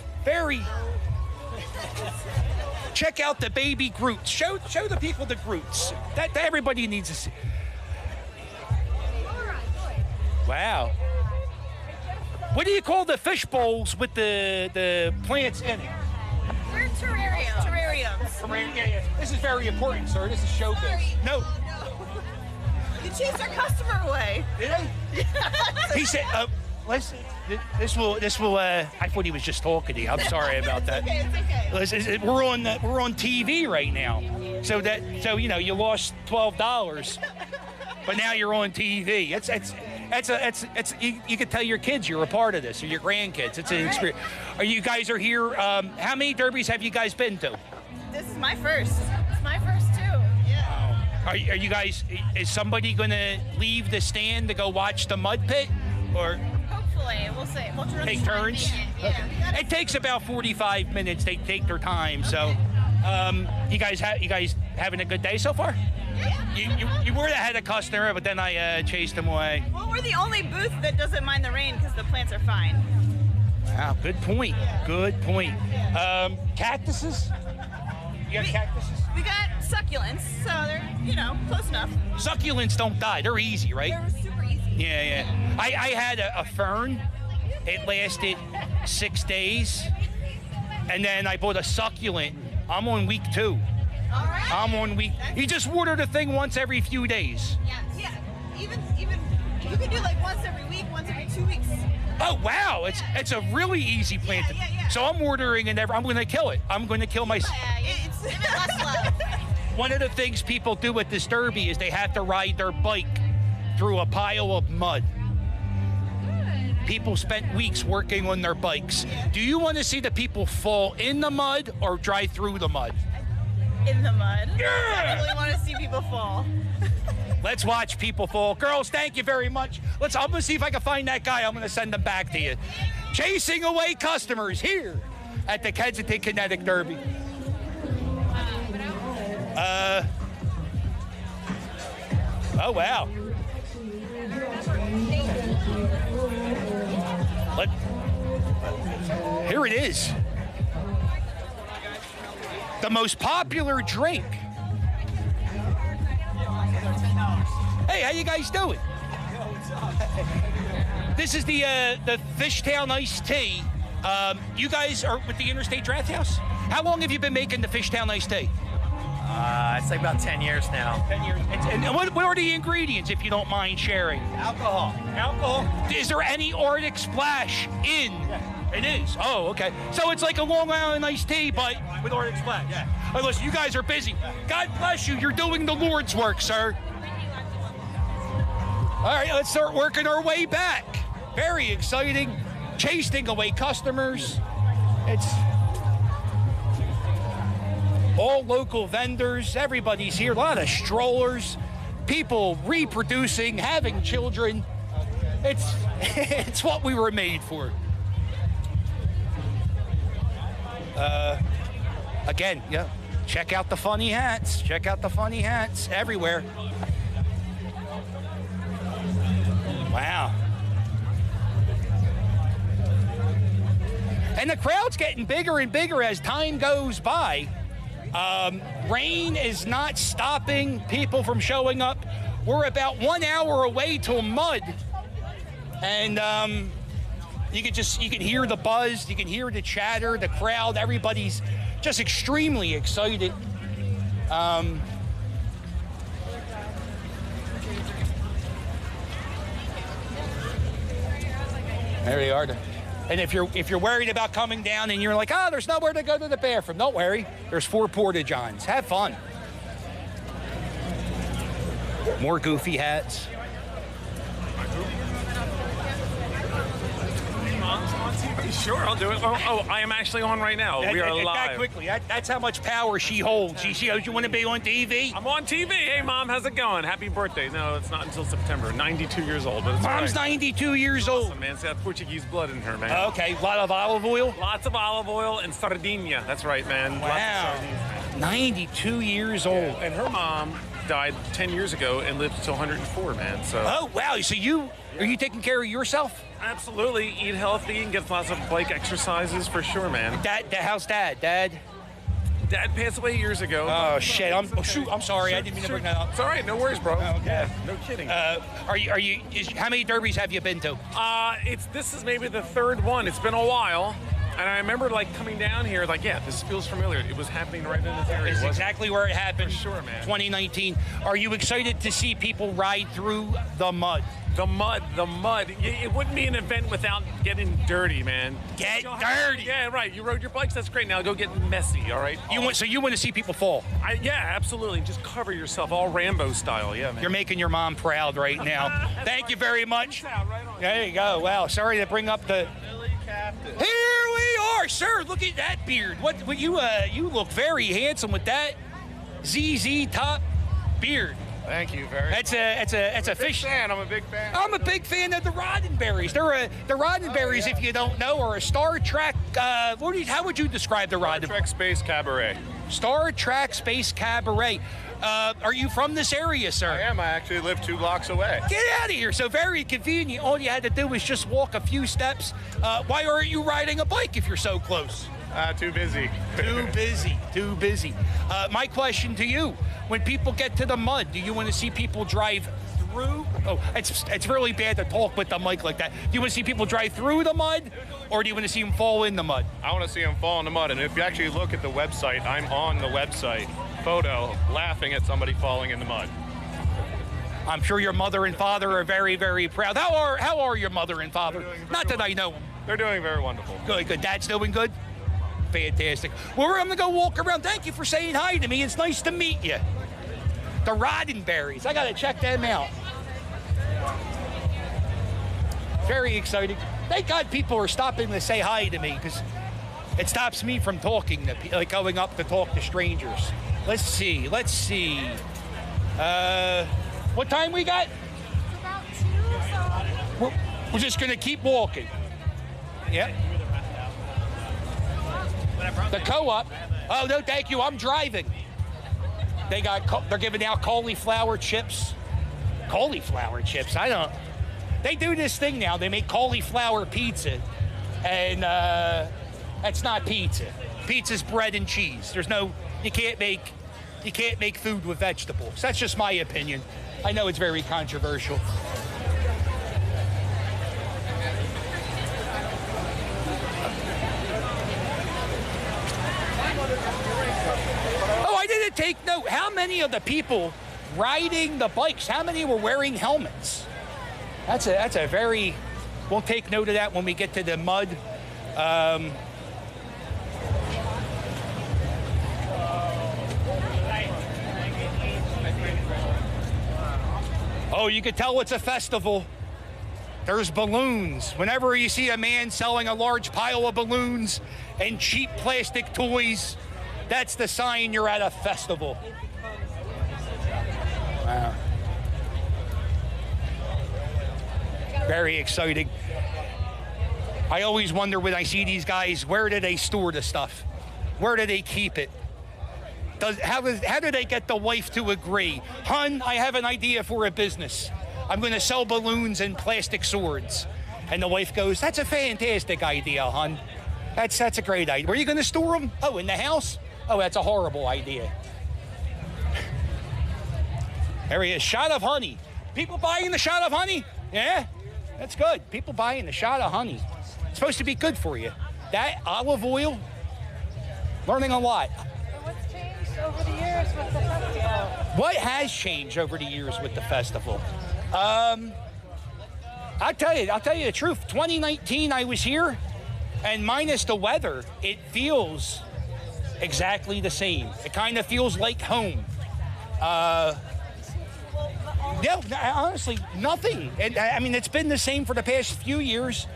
Check out the baby Groots. Show the people the Groots. That everybody needs to see. Wow. What do you call the fish bowls with the plants in it? We're terrariums. Yeah. This is very important, sir. This is showbiz. No. You chased our customer away. Did I? He said, listen, this will. I thought he was just talking to you. I'm sorry about that. It's okay. Listen, we're on TV right now, so you know you lost $12, but now you're on TV. You could tell your kids you're a part of this, or your grandkids. It's an experience. You guys are here. How many derbies have you guys been to? This is my first. It's my first too. Yeah. Are you guys? Is somebody going to leave the stand to go watch the mud pit, or? Hopefully, we'll see. We'll Take turns. Yeah. It takes about 45 minutes. They take their time. So, you guys having a good day so far? Yeah. You were ahead of customer, but then I chased them away. Well, we're the only booth that doesn't mind the rain because the plants are fine. Wow, good point. Good point. Cactuses? You got cactuses? We got succulents, so they're, close enough. Succulents don't die. They're easy, right? They're super easy. Yeah. I had a fern. It lasted 6 days. And then I bought a succulent. I'm on week 2. All right. I'm on week. You just water the thing once every few days. Yeah. Even you can do like once every week, once every 2 weeks. Oh wow, it's a really easy plant. Yeah. So I'm ordering and I'm going to kill it. I'm going to kill my. It's less love. One of the things people do at this derby is they have to ride their bike through a pile of mud. People spent weeks working on their bikes. Do you want to see the people fall in the mud or drive through the mud? In the mud. Yeah! I really want to see people fall. Let's watch people fall. Girls, thank you very much. I'm going to see if I can find that guy. I'm going to send him back to you. Chasing away customers here at the Kensington Kinetic Derby. Oh, wow. Here it is. The most popular drink. Hey, how you guys doing? This is the Fishtown iced tea. You guys are with the Interstate Draft House? How long have you been making the Fishtown iced tea? It's like about 10 years now. 10 years. And what are the ingredients, if you don't mind sharing? Alcohol. Is there any Arctic Splash in? It is. Oh, okay. So it's like a Long Island iced tea, but with Arctic Splash. Yeah. Oh, listen, you guys are busy. God bless you. You're doing the Lord's work, sir. All right, let's start working our way back. Very exciting. Chasing away customers. It's all local vendors. Everybody's here. A lot of strollers. People reproducing, having children. It's what we were made for. Again, yeah, check out the funny hats. Check out the funny hats everywhere. Wow. And the crowd's getting bigger and bigger as time goes by. Rain is not stopping people from showing up. We're about 1 hour away till mud. And you can hear the buzz, you can hear the chatter, the crowd, everybody's just extremely excited. There they are. And if you're worried about coming down and you're like, there's nowhere to go to the bathroom, don't worry. There's 4 porta-johns. Have fun. More goofy hats. Sure, I'll do it. Oh, I am actually on right now. We are That live. quickly. That's how much power she holds. She goes, you want to be on TV? I'm on TV. Hey, Mom, how's it going? Happy birthday. No, it's not until September. 92 years old. But it's Mom's all right. 92 years old. Awesome, man. It's got Portuguese blood in her, man. Okay, a lot of olive oil? Lots of olive oil and sardinia. That's right, man. Wow. Lots of sardines, man. 92 years old. Yeah. And her mom died 10 years ago and lived until 104, man. So. Oh, wow. So are you taking care of yourself? Absolutely. Eat healthy and get lots of bike exercises for sure, man. How's Dad? Dad passed away years ago. Oh, shit. I'm sorry. I didn't mean to bring that up. It's all right. No worries, bro. Okay. Yeah, no kidding. How many derbies have you been to? This is maybe the third one. It's been a while. And I remember coming down here, this feels familiar. It was happening right in this area. It's exactly where it happened. For sure, man. 2019. Are you excited to see people ride through the mud? The mud. It wouldn't be an event without getting dirty, man. Get dirty. Yeah, right. You rode your bikes. That's great. Now go get messy. All right. You want to see people fall? Yeah, absolutely. Just cover yourself, all Rambo style. Yeah, man. You're making your mom proud right now. Thank you very much. There you go. Wow. Sorry to bring up the. Here we are, sir. Look at that beard. What you look very handsome with that ZZ Top beard. Thank you very much. That's a fish. I'm a big fan. I'm a big fan of the Roddenberries. The Roddenberries, if you don't know, are a Star Trek. How would you describe the Roddenberries? Star Trek Space Cabaret. Star Trek Space Cabaret. Are you from this area, sir? I am. I actually live 2 blocks away. Get out of here. So very convenient. All you had to do was just walk a few steps. Why aren't you riding a bike if you're so close? Too busy. Too busy. My question to you, when people get to the mud, do you want to see people drive through? Oh, it's really bad to talk with the mic like that. Do you want to see people drive through the mud, or do you want to see them fall in the mud? I want to see them fall in the mud. And if you actually look at the website, I'm on the website. Photo laughing at somebody falling in the mud. I'm sure your mother and father are very, very proud. How are your mother and father? Not that I know them. They're doing very wonderful. Good. Dad's doing good? Fantastic. Well, I'm going to go walk around. Thank you for saying hi to me. It's nice to meet you. The Roddenberries. I got to check them out. Very exciting. Thank God people are stopping to say hi to me, because it stops me from talking to going up to talk to strangers. Let's see. What time we got? It's about 2, so... We're just going to keep walking. Yep. The co-op. Oh, no, thank you. I'm driving. They're giving out cauliflower chips. Cauliflower chips? They do this thing now. They make cauliflower pizza. And that's not pizza. Pizza's bread and cheese. You can't make food with vegetables. That's just my opinion. I know it's very controversial. Oh, I didn't take note. How many of the people riding the bikes, how many were wearing helmets? That's a very, we'll take note of that when we get to the mud. Oh, you can tell it's a festival. There's balloons. Whenever you see a man selling a large pile of balloons and cheap plastic toys, that's the sign you're at a festival. Wow. Very exciting. I always wonder when I see these guys, where do they store the stuff? Where do they keep it? How do they get the wife to agree? Hun, I have an idea for a business. I'm going to sell balloons and plastic swords. And the wife goes, that's a fantastic idea, hun. That's a great idea. Where are you going to store them? Oh, in the house? Oh, that's a horrible idea. There he is, shot of honey. People buying the shot of honey? Yeah, that's good. People buying the shot of honey. It's supposed to be good for you. That olive oil, learning a lot. What's changed over the years with the festival? What has changed over the years with the festival? I'll tell you the truth. 2019, I was here, and minus the weather, it feels exactly the same. It kind of feels like home. Yeah, honestly, nothing. And I mean, it's been the same for the past few years.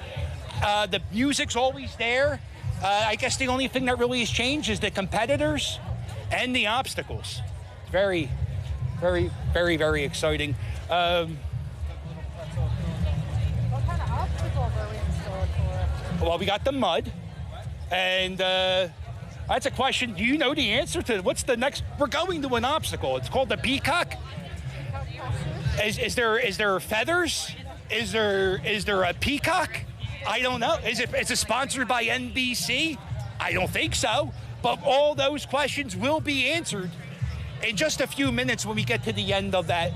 The music's always there. I guess the only thing that really has changed is the competitors and the obstacles. Very, very, very, very exciting. What kind of obstacles are we in store for? Well, we got the mud, and that's a question. Do you know the answer to what's the next? We're going to an obstacle. It's called the peacock. Is there feathers? Is there a peacock? I don't know. Is it sponsored by NBC? I don't think so. But all those questions will be answered in just a few minutes when we get to the end of that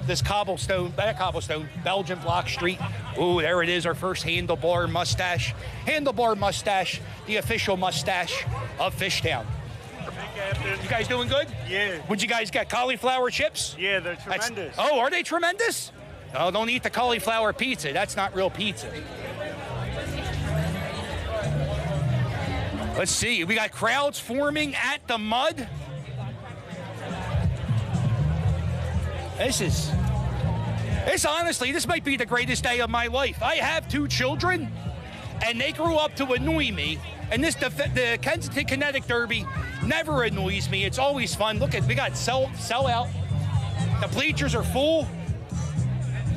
this cobblestone Belgian block street. Ooh, there it is, our first handlebar mustache. Handlebar mustache, the official mustache of Fishtown. You guys doing good? Yeah. Would you guys get cauliflower chips? Yeah, they're tremendous. Oh, are they tremendous? Oh, don't eat the cauliflower pizza. That's not real pizza. Let's see. We got crowds forming at the mud. This honestly, this might be the greatest day of my life. I have 2 children, and they grew up to annoy me. And the Kensington Kinetic Derby never annoys me. It's always fun. Look we got sell out. The bleachers are full.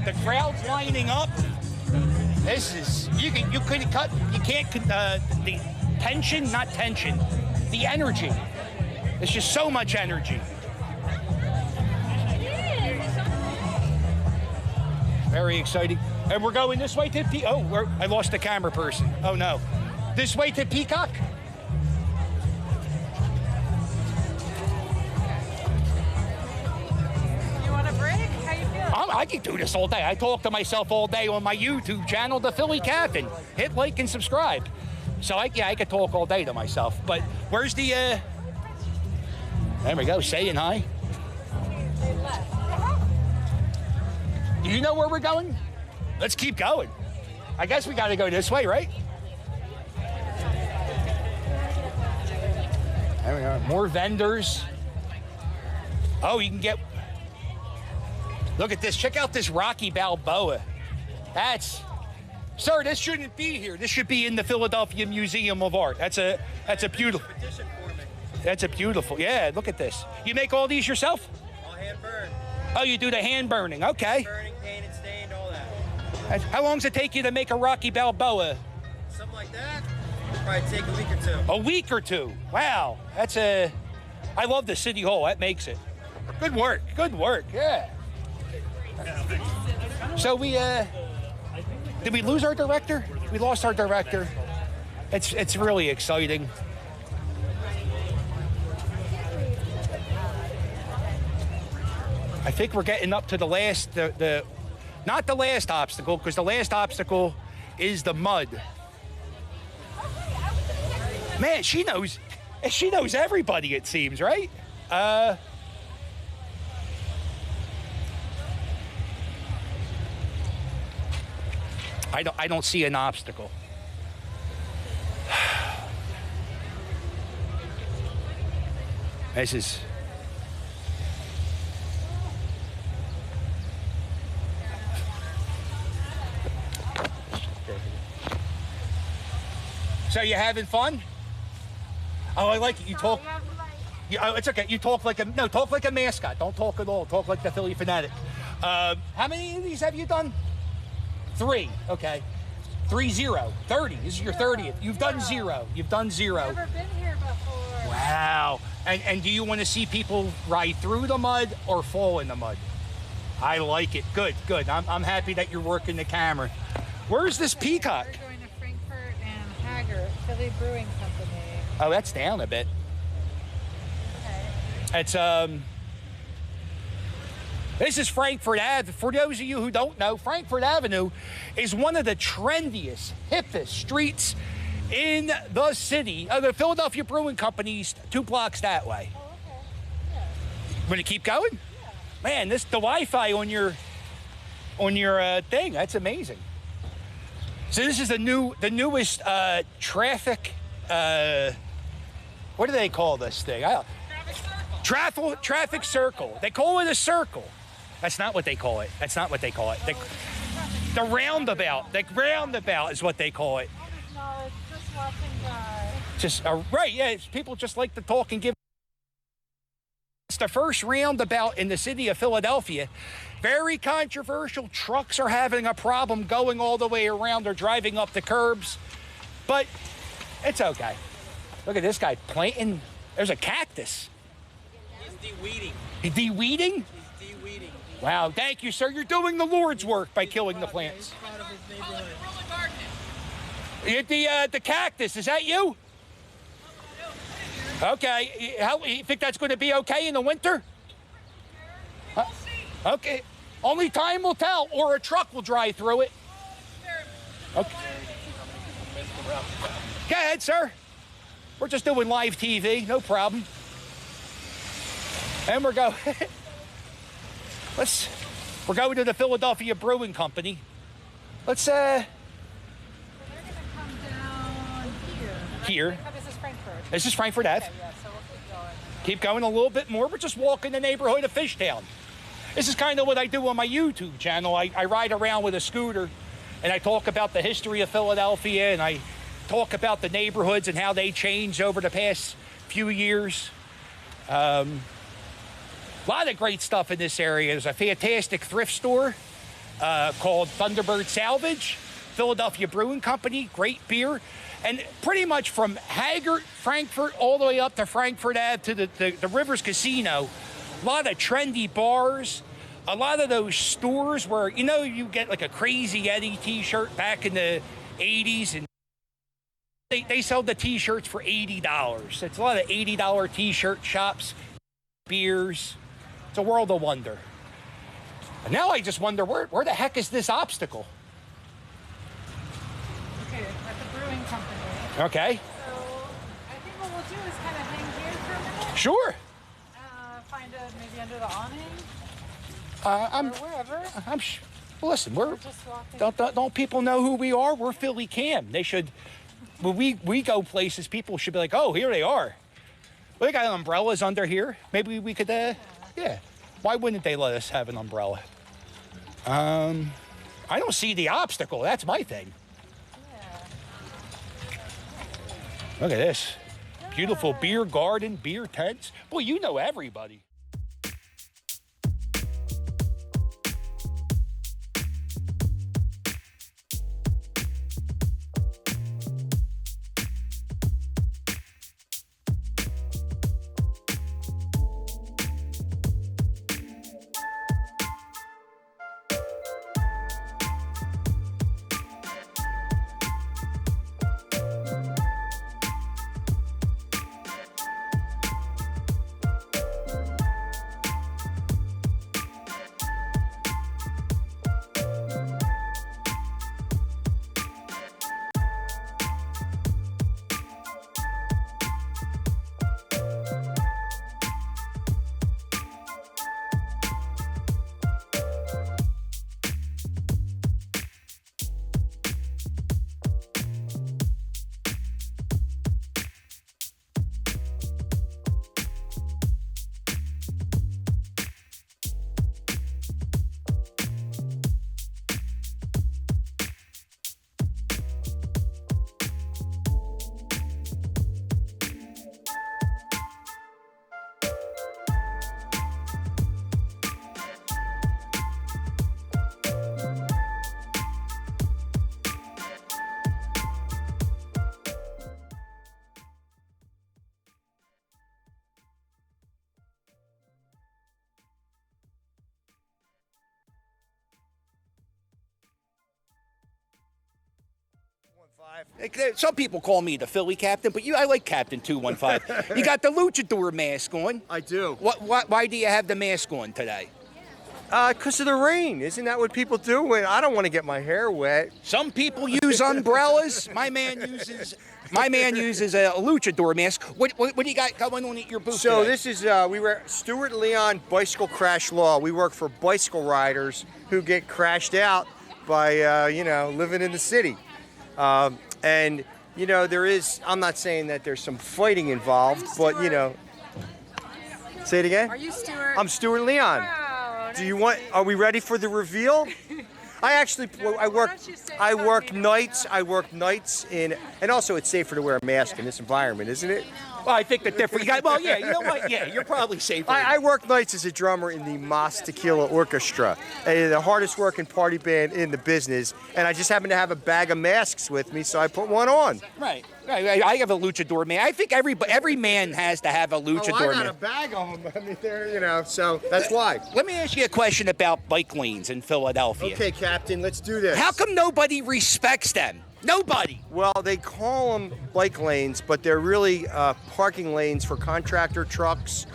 The crowd's lining up. You can't the tension, not tension, the energy. There's just so much energy. Very exciting. And we're going this way to I lost the camera person. Oh no. This way to Peacock? You want a break? How you feeling? I can do this all day. I talk to myself all day on my YouTube channel, The Philly Captain. Hit like and subscribe. So I could talk all day to myself. But where's the there we go, saying hi. Do you know where we're going? Let's keep going. I guess we got to go this way, right? There we are. More vendors. Oh, you can get... Look at this. Check out this Rocky Balboa. Sir, this shouldn't be here. This should be in the Philadelphia Museum of Art. That's a beautiful... That's a beautiful... Yeah, look at this. You make all these yourself? All hand burned. Oh, you do the hand burning. Okay. Burning, painted, stained, all that. How long does it take you to make a Rocky Balboa? Something like that. Probably take a week or two. A week or two. Wow. I love the City Hall. That makes it. Good work. Good work. Yeah. So did we lose our director? We lost our director. It's really exciting. I think we're getting up to the last, not the last obstacle, because the last obstacle is the mud. Man, she knows everybody, it seems, right? I don't see an obstacle. This is... So you having fun? Oh, I like it. You talk. Oh, it's okay. You talk like a mascot. Don't talk at all. Talk like the Philly fanatic. How many of these have you done? 3. Okay. 3-0. 30. This is your 30th. You've done 0. You've done 0. Never been here before. Wow. And do you want to see people ride through the mud or fall in the mud? I like it. Good. Good. I'm happy that you're working the camera. Where's this peacock? We're going to Frankfurt and Haggart, Philly Brewing Company. Oh, that's down a bit. Okay. It's This is Frankfurt Ave. For those of you who don't know, Frankfurt Avenue is one of the trendiest, hippest streets in the city. The Philadelphia Brewing Company's 2 blocks that way. Oh, okay. Yeah. Want to keep going? Yeah. Man, the Wi-Fi on your thing, that's amazing. So this is the newest traffic. What do they call this thing? Traffic circle. They call it a circle. That's not what they call it. The roundabout is what they call it. No, it's just watching guys. Just right, yeah. People just like to talk and give. It's the first roundabout in the city of Philadelphia. Very controversial. Trucks are having a problem going all the way around or driving up the curbs, but it's okay. Look at this guy planting. There's a cactus. He's de-weeding. He's de-weeding? He's de-weeding. Wow, thank you, sir. You're doing the Lord's work by killing the plants. The cactus, is that you? Okay, how you think that's going to be okay in the winter? Okay, only time will tell, or a truck will drive through it. Okay. Go ahead, sir. We're just doing live TV, no problem. And we're going to the Philadelphia Brewing Company. Let's They're gonna come down here. Here. This is Frankfurt. This is Frankfurt Ave. Okay, yeah, so we'll keep going. Keep going a little bit more. We're just walking the neighborhood of Fishtown. This is kind of what I do on my YouTube channel. I ride around with a scooter and I talk about the history of Philadelphia and I talk about the neighborhoods and how they changed over the past few years. A lot of great stuff in this area. There's a fantastic thrift store called Thunderbird Salvage, Philadelphia Brewing Company, great beer. And pretty much from Haggart, Frankfurt, all the way up to Frankfurt Ave to the Rivers Casino, a lot of trendy bars, a lot of those stores where, you know, you get like a Crazy Eddie t-shirt back in the 80s and they sell the t-shirts for $80. It's a lot of $80 t-shirt shops, beers. It's a world of wonder. And now I just wonder, where the heck is this obstacle? Okay, at the brewing company. Okay. So I think what we'll do is kind of hang here for a minute. Sure. Find it maybe under the awning. Or wherever. Listen, don't people know who we are? We're Philly Cam. They should, when we go places, people should be like, oh, here they are. Well, they got umbrellas under here. Maybe we could, yeah. Why wouldn't they let us have an umbrella? I don't see the obstacle. That's my thing. Look at this. Beautiful beer garden, beer tents. Boy, you know everybody. Some people call me the Philly captain, but I like Captain 215. You got the luchador mask on. I do. Why do you have the mask on today? Because of the rain. Isn't that what people do? When I don't want to get my hair wet. Some people use umbrellas. My man uses a luchador mask. What do you got going on at your booth So today? this is we were Stuart Leon Bicycle Crash Law. We work for bicycle riders who get crashed out by living in the city. And there is. I'm not saying that there's some fighting involved, but Say it again. Are you Stuart? I'm Stuart Leon. Wow. Do you want? Are we ready for the reveal? I work nights. I work nights and also it's safer to wear a mask in this environment, isn't it? Well, I think the difference. Well, yeah, you know what? Yeah, you're probably safer. I work nights as a drummer in the Mas Tequila Orchestra, the hardest working party band in the business, and I just happen to have a bag of masks with me, so I put one on. Right. I have a luchador man. I think every man has to have a luchador man. I got a bag of them. I mean, they're, so that's why. Let me ask you a question about bike lanes in Philadelphia. Okay, Captain, let's do this. How come nobody respects them? Nobody. Well, they call them bike lanes, but they're really parking lanes for contractor trucks,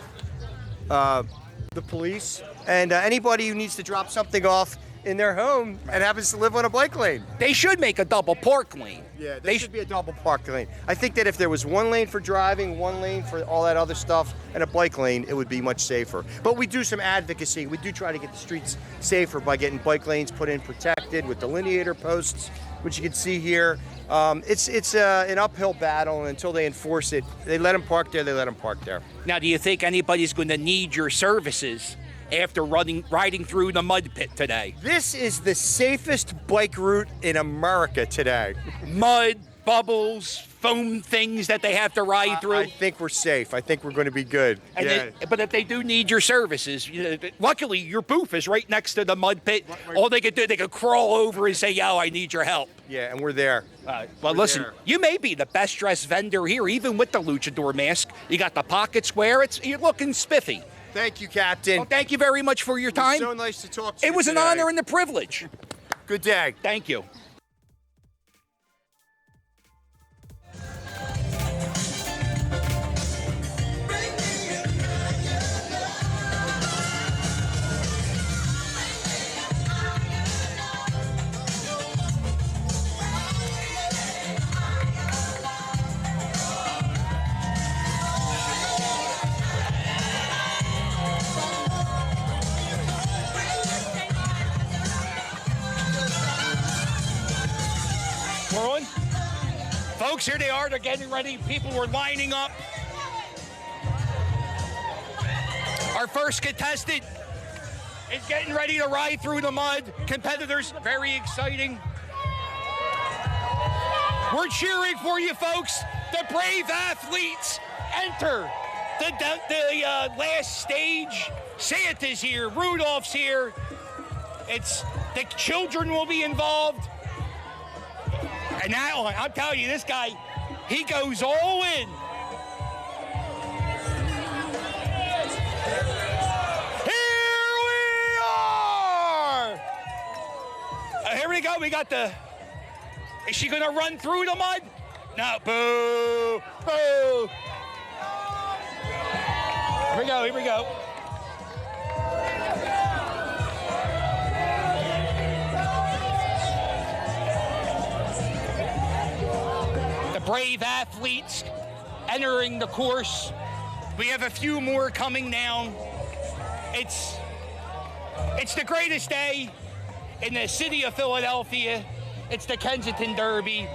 the police, and anybody who needs to drop something off in their home and happens to live on a bike lane. They should make a double park lane. Yeah, they should be a double park lane. I think that if there was one lane for driving, one lane for all that other stuff, and a bike lane, it would be much safer. But we do some advocacy. We do try to get the streets safer by getting bike lanes put in protected with delineator posts, which you can see here. It's an uphill battle, and until they enforce it, they let them park there, they let them park there. Now, do you think anybody's going to need your services after riding through the mud pit today? This is the safest bike route in America today. Mud, bubbles, foam things that they have to ride through. I think we're safe. I think we're going to be good. But if they do need your services, luckily your booth is right next to the mud pit. All they could do, they could crawl over and say, yo, I need your help. Yeah, and we're there. Well, listen, you may be the best dressed vendor here, even with the luchador mask. You got the pocket square. You're looking spiffy. Thank you, Captain. Well, thank you very much for your time. It was so nice to talk to you. It was an honor and a privilege. Good day. Thank you. We're on. Folks, here they are. They're getting ready. People were lining up. Our first contestant is getting ready to ride through the mud. Competitors, very exciting. We're cheering for you, folks. The brave athletes enter the last stage. Santa's here. Rudolph's here. The children will be involved. And now, I'm telling you, this guy, he goes all in. Here we are! Here we go. We got is she going to run through the mud? No. Boo! Boo! Here we go. Brave athletes entering the course. We have a few more coming down. It's the greatest day in the city of Philadelphia. It's the Kensington Derby.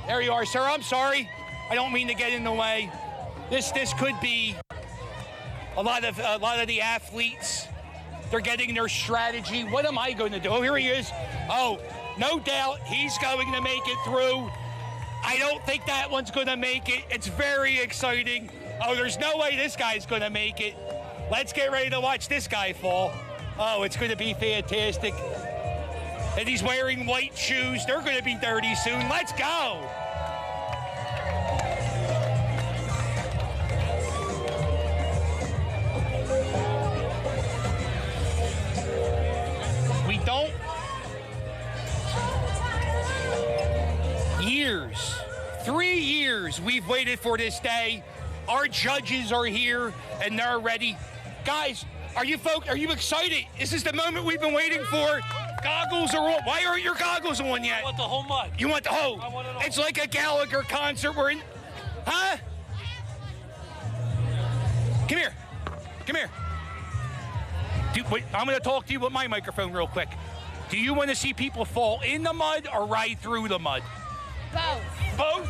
There you are, sir. I'm sorry. I don't mean to get in the way. This could be a lot of the athletes. They're getting their strategy. What am I going to do? Oh, here he is. Oh, no doubt he's going to make it through. I don't think that one's going to make it. It's very exciting. Oh, there's no way this guy's going to make it. Let's get ready to watch this guy fall. Oh, it's going to be fantastic. And he's wearing white shoes. They're going to be dirty soon. Let's go. We don't. 3 years we've waited for this day. Our judges are here and they're ready. Guys, are you excited? This is the moment we've been waiting for. Goggles are on. Why aren't your goggles on yet? I want the whole mud. You want the whole? I want it all. It's like a Gallagher concert. We're in. Huh? Come here. Wait, I'm going to talk to you with my microphone real quick. Do you want to see people fall in the mud or ride through the mud? Both. Both?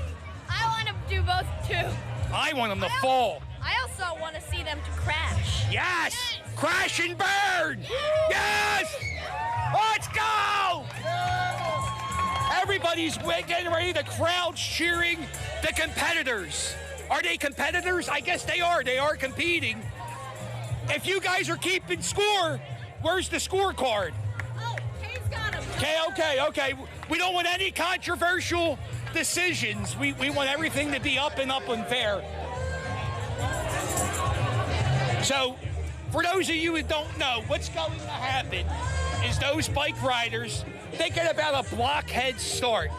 I want to do both too. I want them to fall. I also want to see them to crash. Yes! Crash and burn! Yes! Let's go! Everybody's getting ready. The crowd's cheering the competitors. Are they competitors? I guess they are. They are competing. If you guys are keeping score, where's the scorecard? Oh, Kay's got him. Okay. We don't want any controversial decisions. We want everything to be up and fair. So, for those of you who don't know, what's going to happen is those bike riders, they get about a block head start,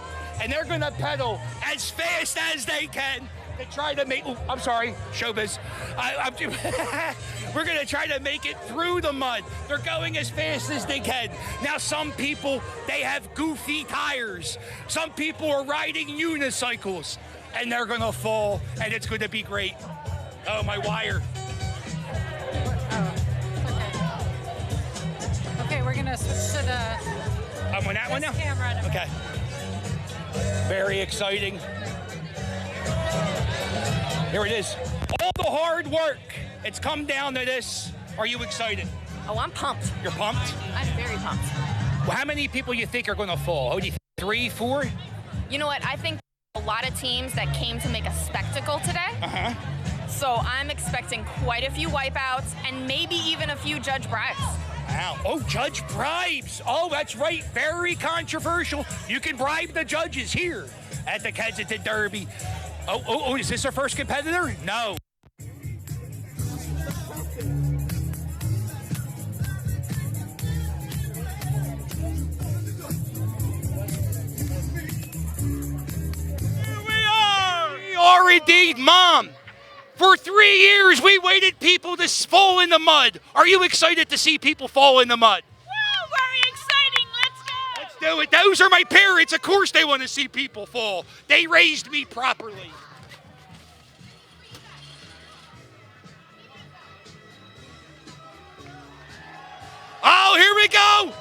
and they're going to pedal as fast as they can to try to make, I'm sorry, showbiz. We're going to try to make it through the mud. They're going as fast as they can. Now, some people, they have goofy tires. Some people are riding unicycles, and they're going to fall, and it's going to be great. Oh, my wire. Okay, we're going to switch to the... I'm on that one now? Camera. Okay. Very exciting. Here it is. All the hard work. It's come down to this. Are you excited? Oh, I'm pumped. You're pumped? I'm very pumped. Well, how many people you think are going to fall? Who do you think? 3, 4? You know what? I think a lot of teams that came to make a spectacle today. Uh-huh. So I'm expecting quite a few wipeouts and maybe even a few judge bribes. Wow. Oh, judge bribes. Oh, that's right. Very controversial. You can bribe the judges here at the Kensington Derby. Oh, is this our first competitor? No. We are indeed, Mom. For 3 years, we waited people to fall in the mud. Are you excited to see people fall in the mud? Wow, very exciting. Let's go. Let's do it. Those are my parents. Of course they want to see people fall. They raised me properly. Oh, here we go.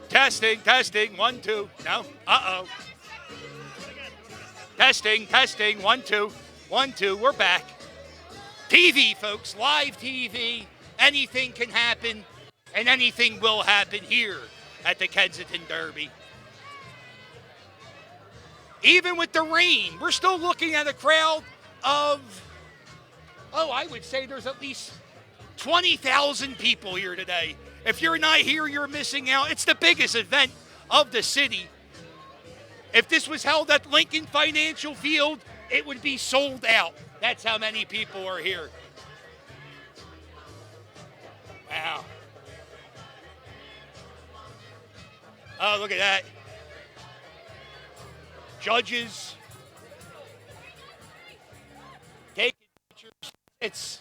Testing, 1, 2. No, uh-oh. Testing, 1, 2. 1, 2, we're back. TV, folks, live TV. Anything can happen, and anything will happen here at the Kensington Derby. Even with the rain, we're still looking at a crowd of, I would say there's at least 20,000 people here today. If you're not here, you're missing out. It's the biggest event of the city. If this was held at Lincoln Financial Field, it would be sold out. That's how many people are here. Wow. Oh, look at that. Judges taking pictures.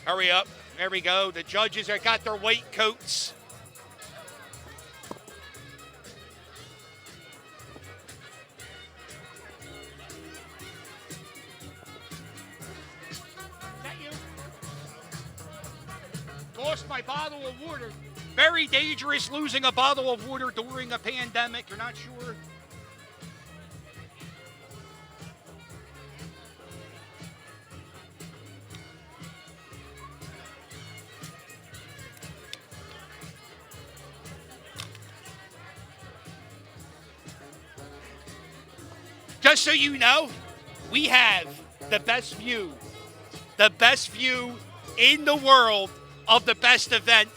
Hurry up. There we go. The judges have got their white coats. lost my bottle of water. Very dangerous losing a bottle of water during a pandemic. You're not sure. Just so you know, we have the best view in the world of the best event.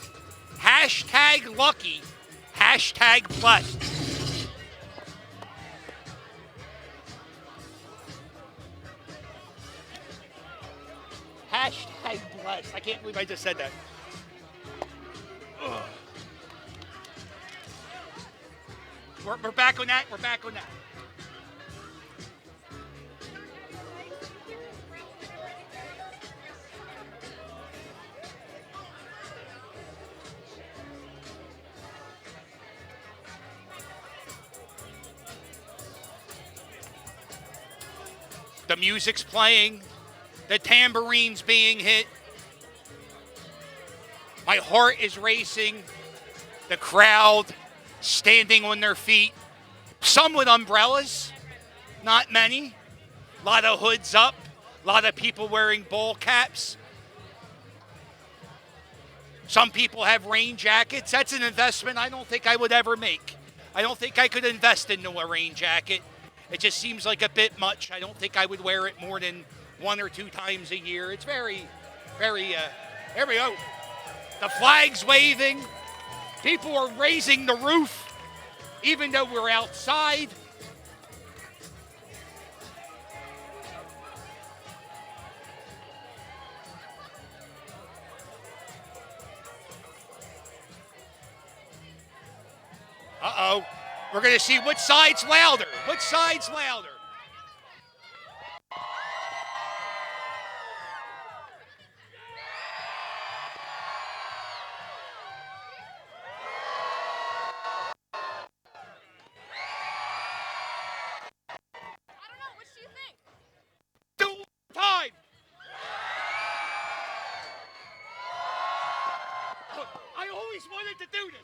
Hashtag lucky, hashtag blessed. Hashtag blessed. I can't believe I just said that. Ugh. We're back on that. We're back on that. The music's playing, the tambourine's being hit. My heart is racing. The crowd standing on their feet. Some with umbrellas, not many. A lot of hoods up, a lot of people wearing ball caps. Some people have rain jackets. That's an investment I don't think I would ever make. I don't think I could invest into a rain jacket. It just seems like a bit much. I don't think I would wear it more than 1 or 2 times a year. It's very, there we go. The flag's waving. People are raising the roof, even though we're outside. Uh-oh. We're going to see which side's louder. Which side's louder? Time. I always wanted to do this.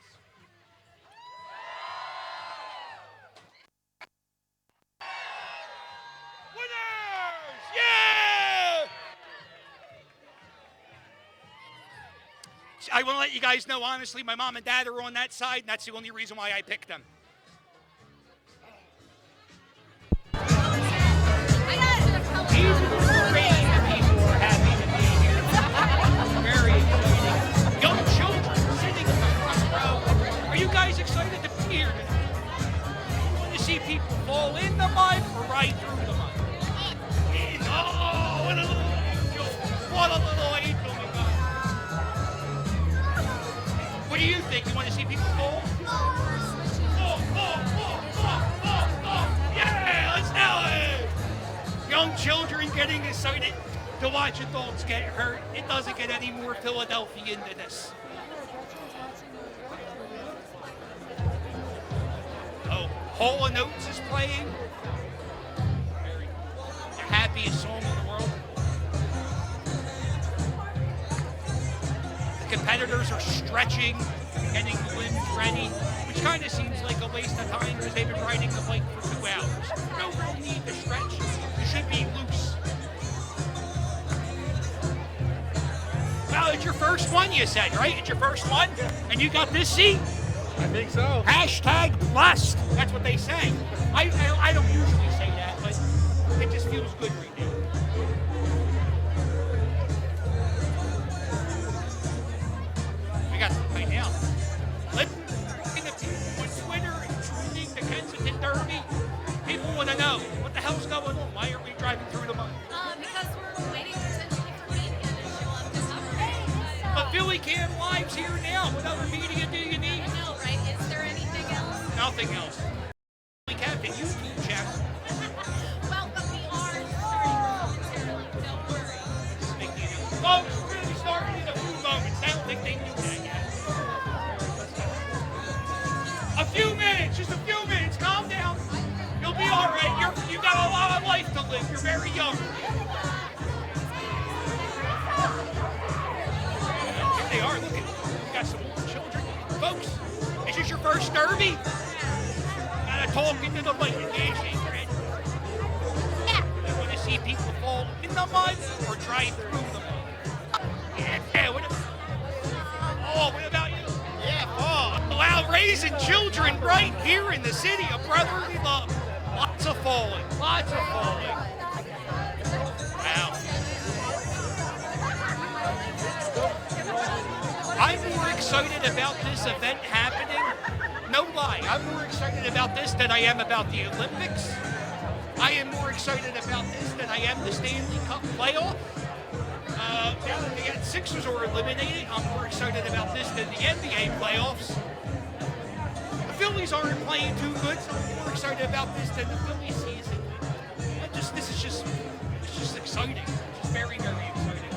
I want to let you guys know, honestly, my mom and dad are on that side, and that's the only reason why I picked them. Even the rain, people are happy to be here. Very exciting. Young children sitting in the front row. Are you guys excited to be here tonight? You want to see people fall in the mud or ride through the mud? Oh, what a little angel. What a little angel. What do you think? You want to see people fall? Yeah, let's do it! Young children getting excited to watch adults get hurt. It doesn't get any more Philadelphian than this. Oh, Hall & Oates is playing. The happiest song in the world. Competitors are stretching, getting limbs ready, which kind of seems like a waste of time because they've been riding the bike for 2 hours. No real need to stretch. You should be loose. Well, it's your first one, you said, right? It's your first one? And you got this seat? I think so. Hashtag blessed. That's what they say. I don't usually say that, but it just feels good right now. Right now. Looking at people on Twitter and tweeting the Kensington Derby, people want to know, what the hell's going on? Why are we driving through the mud? Because we're waiting potentially for Philly Cam to show up to cover. But Philly Cam Live's here now. What other media do you need? I know, right? Is there anything else? Nothing else. Philly Cam can YouTube channel. Well, but we are starting momentarily. Don't worry. Oh, we're going to be starting in a few moments. I don't think they knew that yet. A few minutes, just a few minutes. Calm down. You'll be all right. You got a lot of life to live. You're very young. Here they are. Look at ready? Gotta talk into the mic. Yeah. You want to see people fall in the mud or drive through the mud? Yeah. What about you? Yeah, fall. Wow, raising children right here in the city of brotherly love. Lots of falling. Lots of falling. Wow. I'm more excited about this event happening. No lie, I'm more excited about this than I am about the Olympics. I am more excited about this than I am the Stanley Cup playoff. Now that the Sixers are eliminated, I'm more excited about this than the NBA playoffs. The Phillies aren't playing too good, so I'm more excited about this than the Phillies season. It's just exciting. It's just very, very exciting.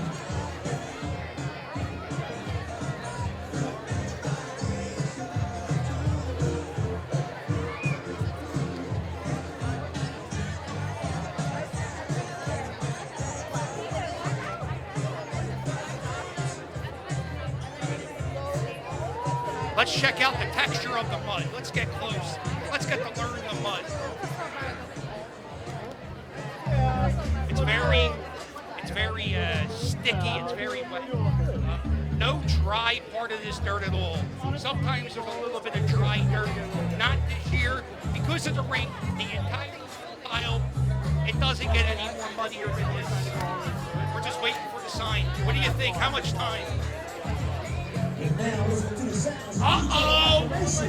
Let's check out the texture of the mud. Let's get close. Let's get to learn the mud. It's very sticky. It's very wet. No dry part of this dirt at all. Sometimes there's a little bit of dry dirt. Not this year because of the rain. The entire pile, it doesn't get any more muddier than this. We're just waiting for the sign. What do you think? How much time? Uh-oh! This is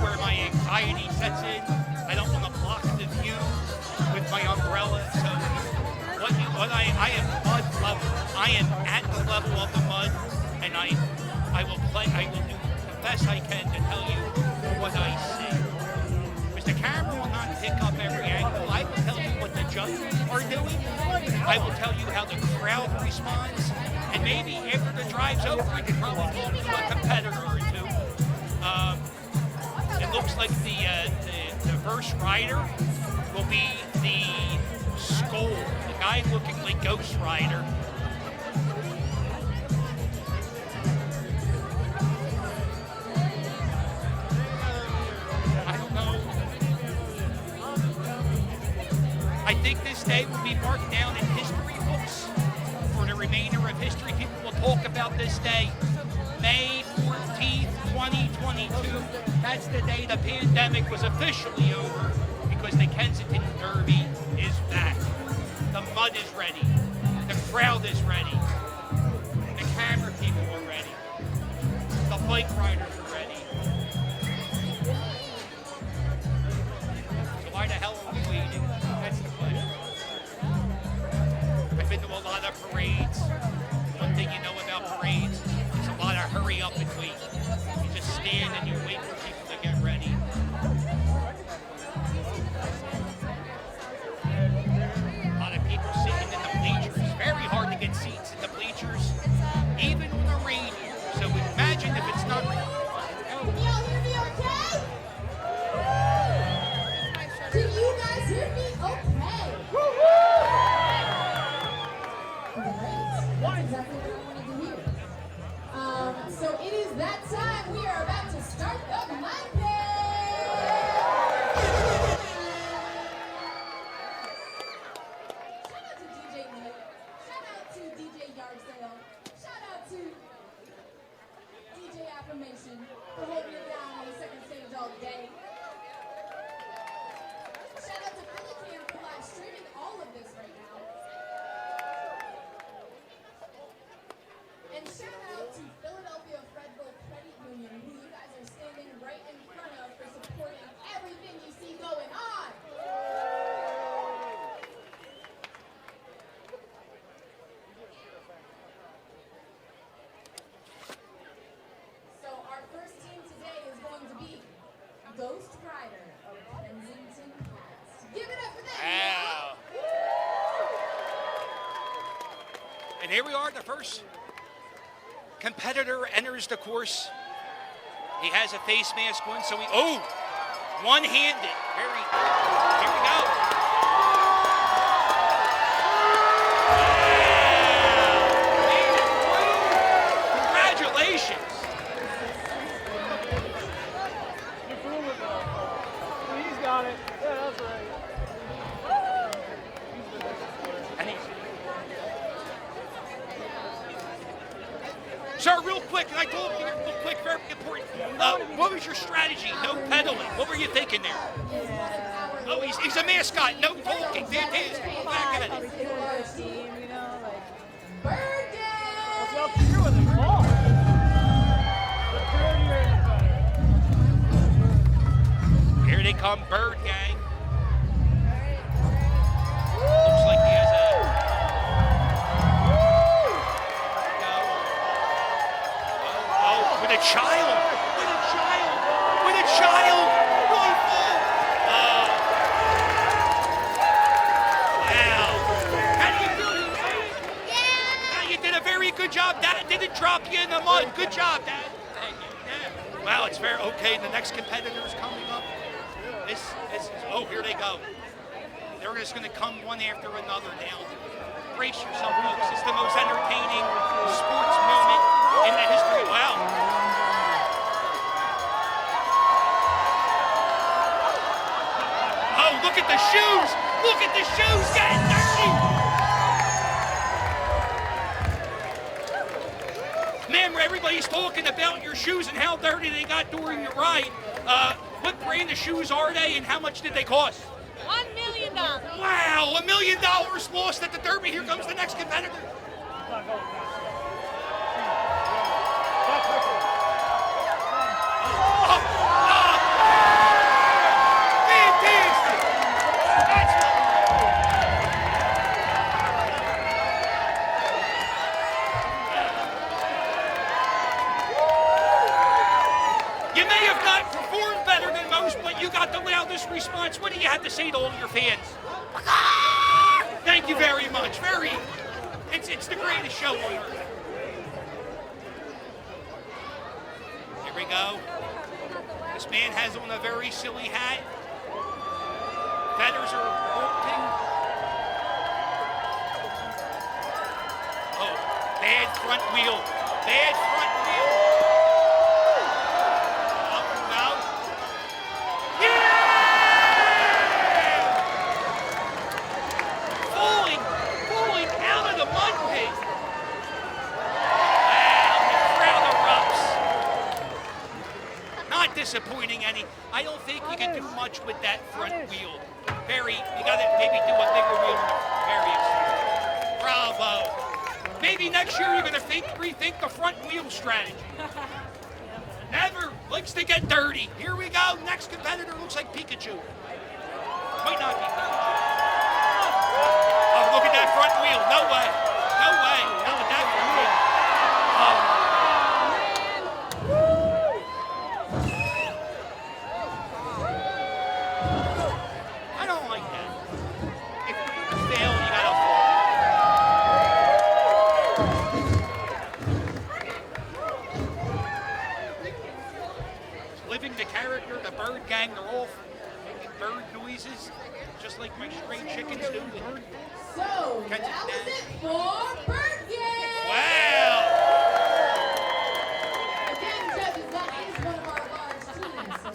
where my anxiety sets in. I don't want to block the view with my umbrella, so I am mud level. I am at the level of the mud, and I will do the best I can to tell you what I see. Because the camera will not pick up every angle. I will tell you what the judges are doing. I will tell you how the crowd responds, and maybe after the drive's over, I can probably talk to a competitor or two. It looks like the first rider will be the Skull, the guy looking like Ghost Rider. I don't know. I think this day will be marked down in history books for the remainder of history. People will talk about this day. May 14th, 2022. That's the day the pandemic was officially over because the Kensington Derby is back. The mud is ready. The crowd is ready. The camera people are ready. The bike riders are ready. So why the hell are we waiting? That's the question. I've been to a lot of parades. One thing you know about parades, there's a lot of hurry up and wait. You just stand and you wait for people to get ready. A lot of people sitting in the bleachers. Very hard to get seats in the bleachers, even with a rain year. So imagine if it's not raining. Can y'all hear me okay? Can you guys hear me okay? Great. That's exactly what I wanted to hear. So it is that time. We are about to start the Mud Pit. Shout out to DJ Nick. Shout out to DJ Yard Sale. Shout out to DJ Affirmation for holding it down on the second stage all day. Shout out to Philly Cam for live streaming all of this right now. And shout out to Philadelphia Fredville Credit Union, who you guys are standing right in front of for supporting everything you see going on. So our first team today is going to be Ghost Rider of Kensington Past. Give it up for them. Wow. And here we are, the first competitor enters the course. He has a face mask on, so one-handed. Here we go. Congratulations. He's got it. Yeah, that's right. Sir, real quick, I told you real quick, very important. What was your strategy? No pedaling. What were you thinking there? Oh, he's a mascot. No talking. Fantastic. Back at it. What's up here with him? Ball. Here they come, Bird Gang. Looks like he has with a child. Really full. Wow. How do you do? Yeah. You did a very good job. Dad didn't drop you in the mud. Good job, Dad. Thank you. Yeah. Wow, it's very okay. The next competitor is coming up. Here they go. They're just going to come one after another now. Brace yourself, folks. It's the most entertaining sports moment in the history. Wow. Oh, look at the shoes. Look at the shoes getting dirty. Man, everybody's talking about your shoes and how dirty they got during the ride. What brand of shoes are they and how much did they cost? $1 million. Wow, $1 million lost at the Derby. Here comes the next competitor. You may have not performed better than most, but you got the loudest response. What do you have to say to all your fans? Thank you very much. It's the greatest show on earth. Here we go. This man has on a very silly hat. Feathers are bolting. Oh, bad front wheel. Bad front wheel. Disappointing, Annie. I don't think you can do much with that front wheel. You gotta maybe do a bigger wheel. Bravo. Maybe next year you're gonna rethink the front wheel strategy. Never likes to get dirty. Here we go. Next competitor looks like Pikachu. Might not be Pikachu. Oh, look at that front wheel. No way. Not with that front wheel. Oh. The Bird Gang, they're all making bird noises, just like my stray chickens do. So, that was it for Bird Gang! Wow! Again, judges, that is one of our large teams. So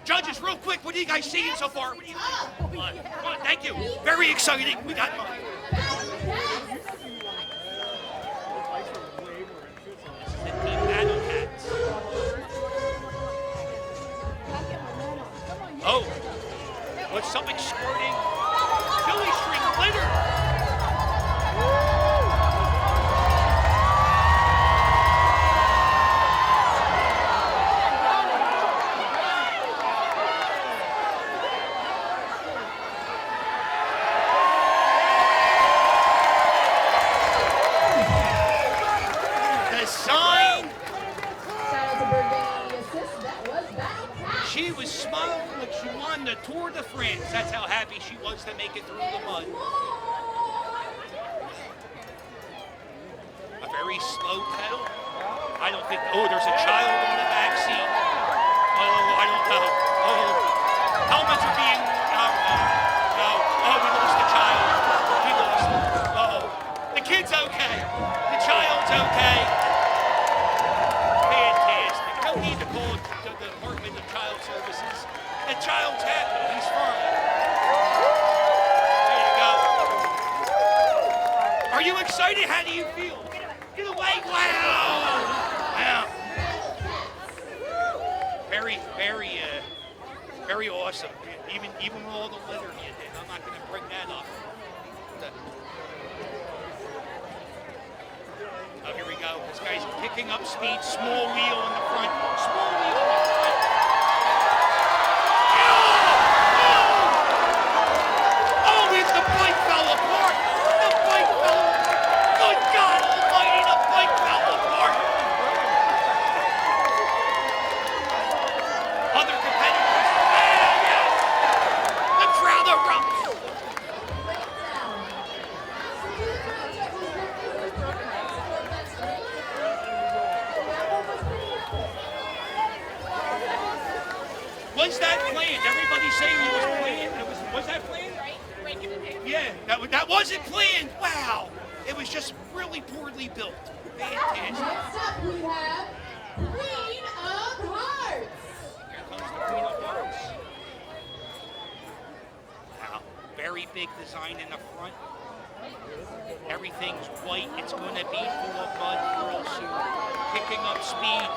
judges, real quick, what are you guys seeing so far? What do you think? Come on, thank you. Very exciting. We got money. Oh, what's something squirting? Silly string glitter. The sign. She was smiling like she won the Tour de France. That's how happy she was to make it through the mud. A very slow pedal. I don't think, oh, there's a child on the back seat. Oh, I don't know. Oh, helmets are being, no. Oh, we lost the child. We lost him. Oh, the kid's okay. The child's okay. Fantastic. No need to call the Department of Child Services. The child's happy. He's fine. There you go. Are you excited? How do you feel? Get away. Wow. Wow. Very awesome. Even with all the litter you did. I'm not going to bring that up. Oh, here we go. This guy's picking up speed. Small wheel in the front. Small wheel in the front. Oh, the bike fell apart. The bike fell apart. Good God almighty, the bike fell apart. Other competitors. Yes. The crowd erupts. Was that planned? Everybody's saying it was planned. Was that planned? Yeah, that wasn't planned. Wow. It was just really poorly built. Fantastic. Next up we have Queen of Hearts. Here comes the Queen of Hearts. Wow. Very big design in the front. Everything's white. It's going to be full of mud real soon. Picking up speed.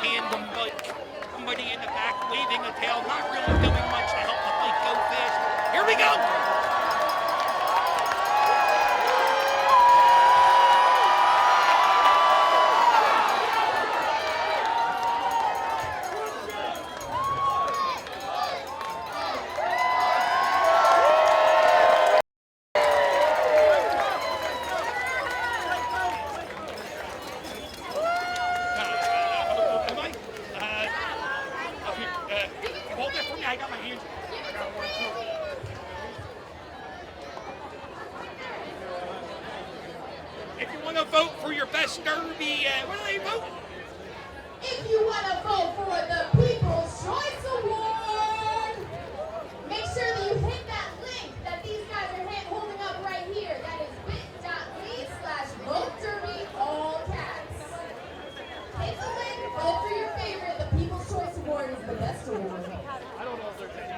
Tandem bike. Somebody in the back waving a tail. Not really doing much to help the bike go fast. Here we go. Hold it for me. I got my hands. If you want to vote for your best derby, what do they vote? If you want to vote for the People's Choice Award, make sure that you hit that link that these guys are holding up right here. That is bit.ly/vote-derby, all caps. Hit the link, vote for your favorite. The People's Choice Award is the best award. I don't know if there's any.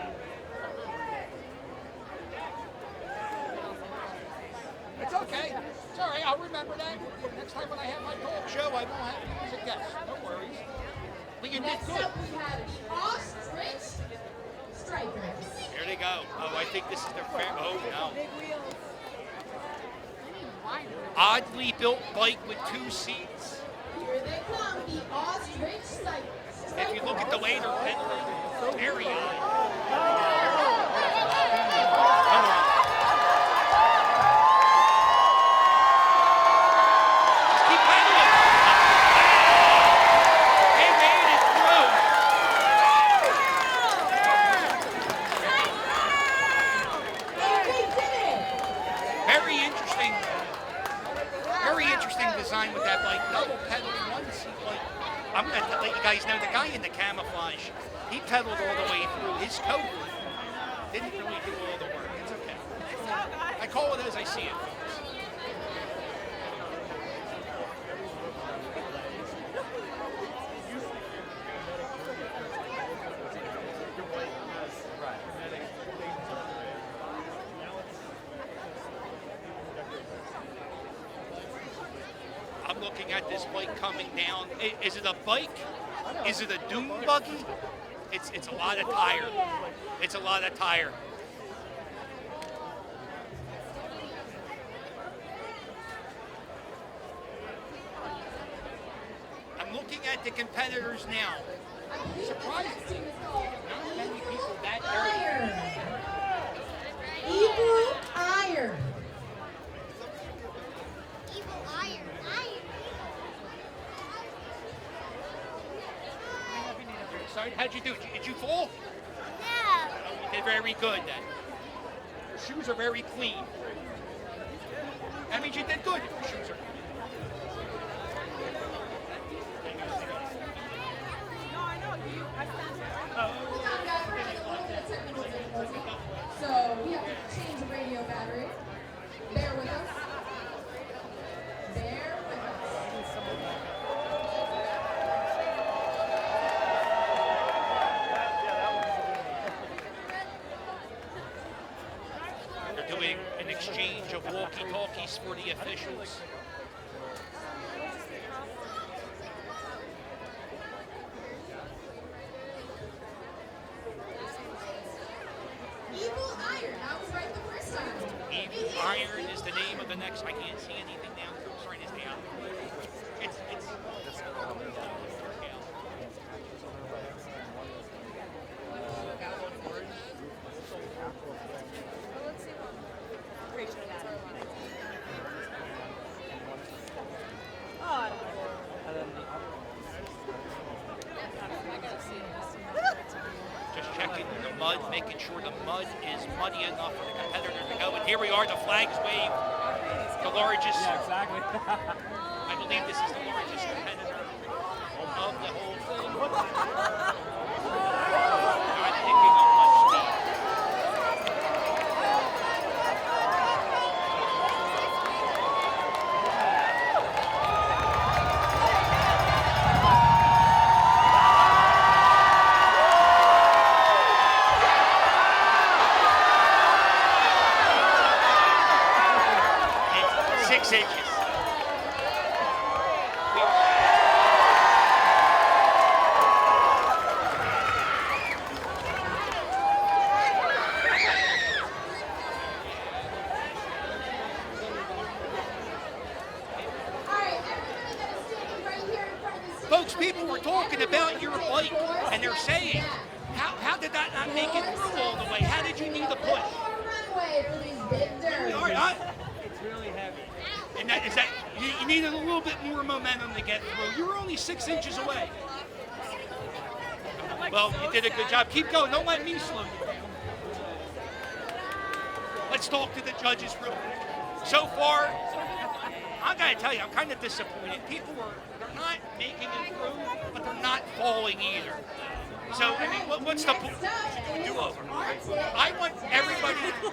It's okay. It's all right. I'll remember that. Next time when I have my talk show, I won't have to use a guest. No worries. But you did Next good. up, we have the Ostrich Strikers. There they go. Oh, I think this is their fair. Oh, no. Oddly built bike with 2 seats. Here they come, the Ostrich Strikers. If you look at the way they're pedaling, very odd. Come on. Just keep pedaling. They made it through. Very interesting. Very interesting design with that bike. Double pedaling, 1 seat bike. I'm going to let you guys know the guy in the camouflage, he pedaled all the way through. His coat didn't really do all the work. It's okay. I call it as I see it. I'm looking at this bike coming down. Is it a bike? Is it a dune buggy? It's a lot of tire. It's a lot of tire. I'm looking at the competitors now. Surprising. Not many people that Iron. Evil Iron. How'd you do? Did you fall? Yeah. You did very good then. Your shoes are very clean. That means you did good if your shoes are clean. So we have to change the radio battery. Bear with us. Bear with us. They're doing an exchange of walkie-talkies for the officials. Evil Iron. That was right the first time. Evil Iron is the name of the next. I can't see anything down. Sorry, it's down. It's. Just checking the mud, making sure the mud is muddy enough for the competitor to go. And here we are, the flags wave. The largest. Yeah, exactly. I believe this is the largest competitor of the whole thing. Not picking up much speed. It's 6 inches. Folks, people were talking about your bike, and they're saying, how did that not make it through all the way? How did you need a push? It's really heavy. And that is that you needed a little bit more momentum to get through. You were only 6 inches away. Well, you did a good job. Keep going. Don't let me slow you down. Let's talk to the judges real quick. So far, I gotta tell you, I'm kind of disappointed. They're not making it through, but they're not falling either. So, I mean, what's the point? Do-over. I want everybody to...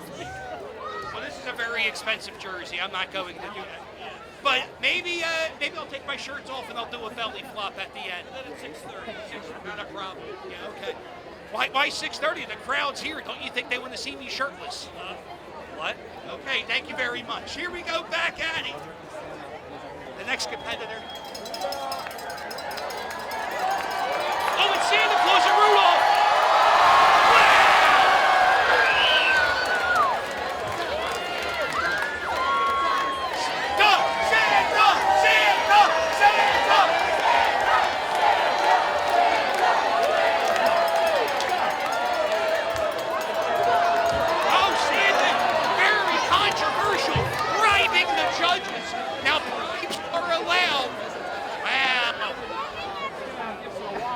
Well, this is a very expensive jersey. I'm not going to do that. But maybe I'll take my shirts off and I'll do a belly flop at the end. Then at 6:30. Not a problem. Yeah, okay. Why 6:30? The crowd's here. Don't you think they want to see me shirtless? What? Okay, thank you very much. Here we go, back at it. The next competitor. Oh, it's Santa Claus and Rudolph.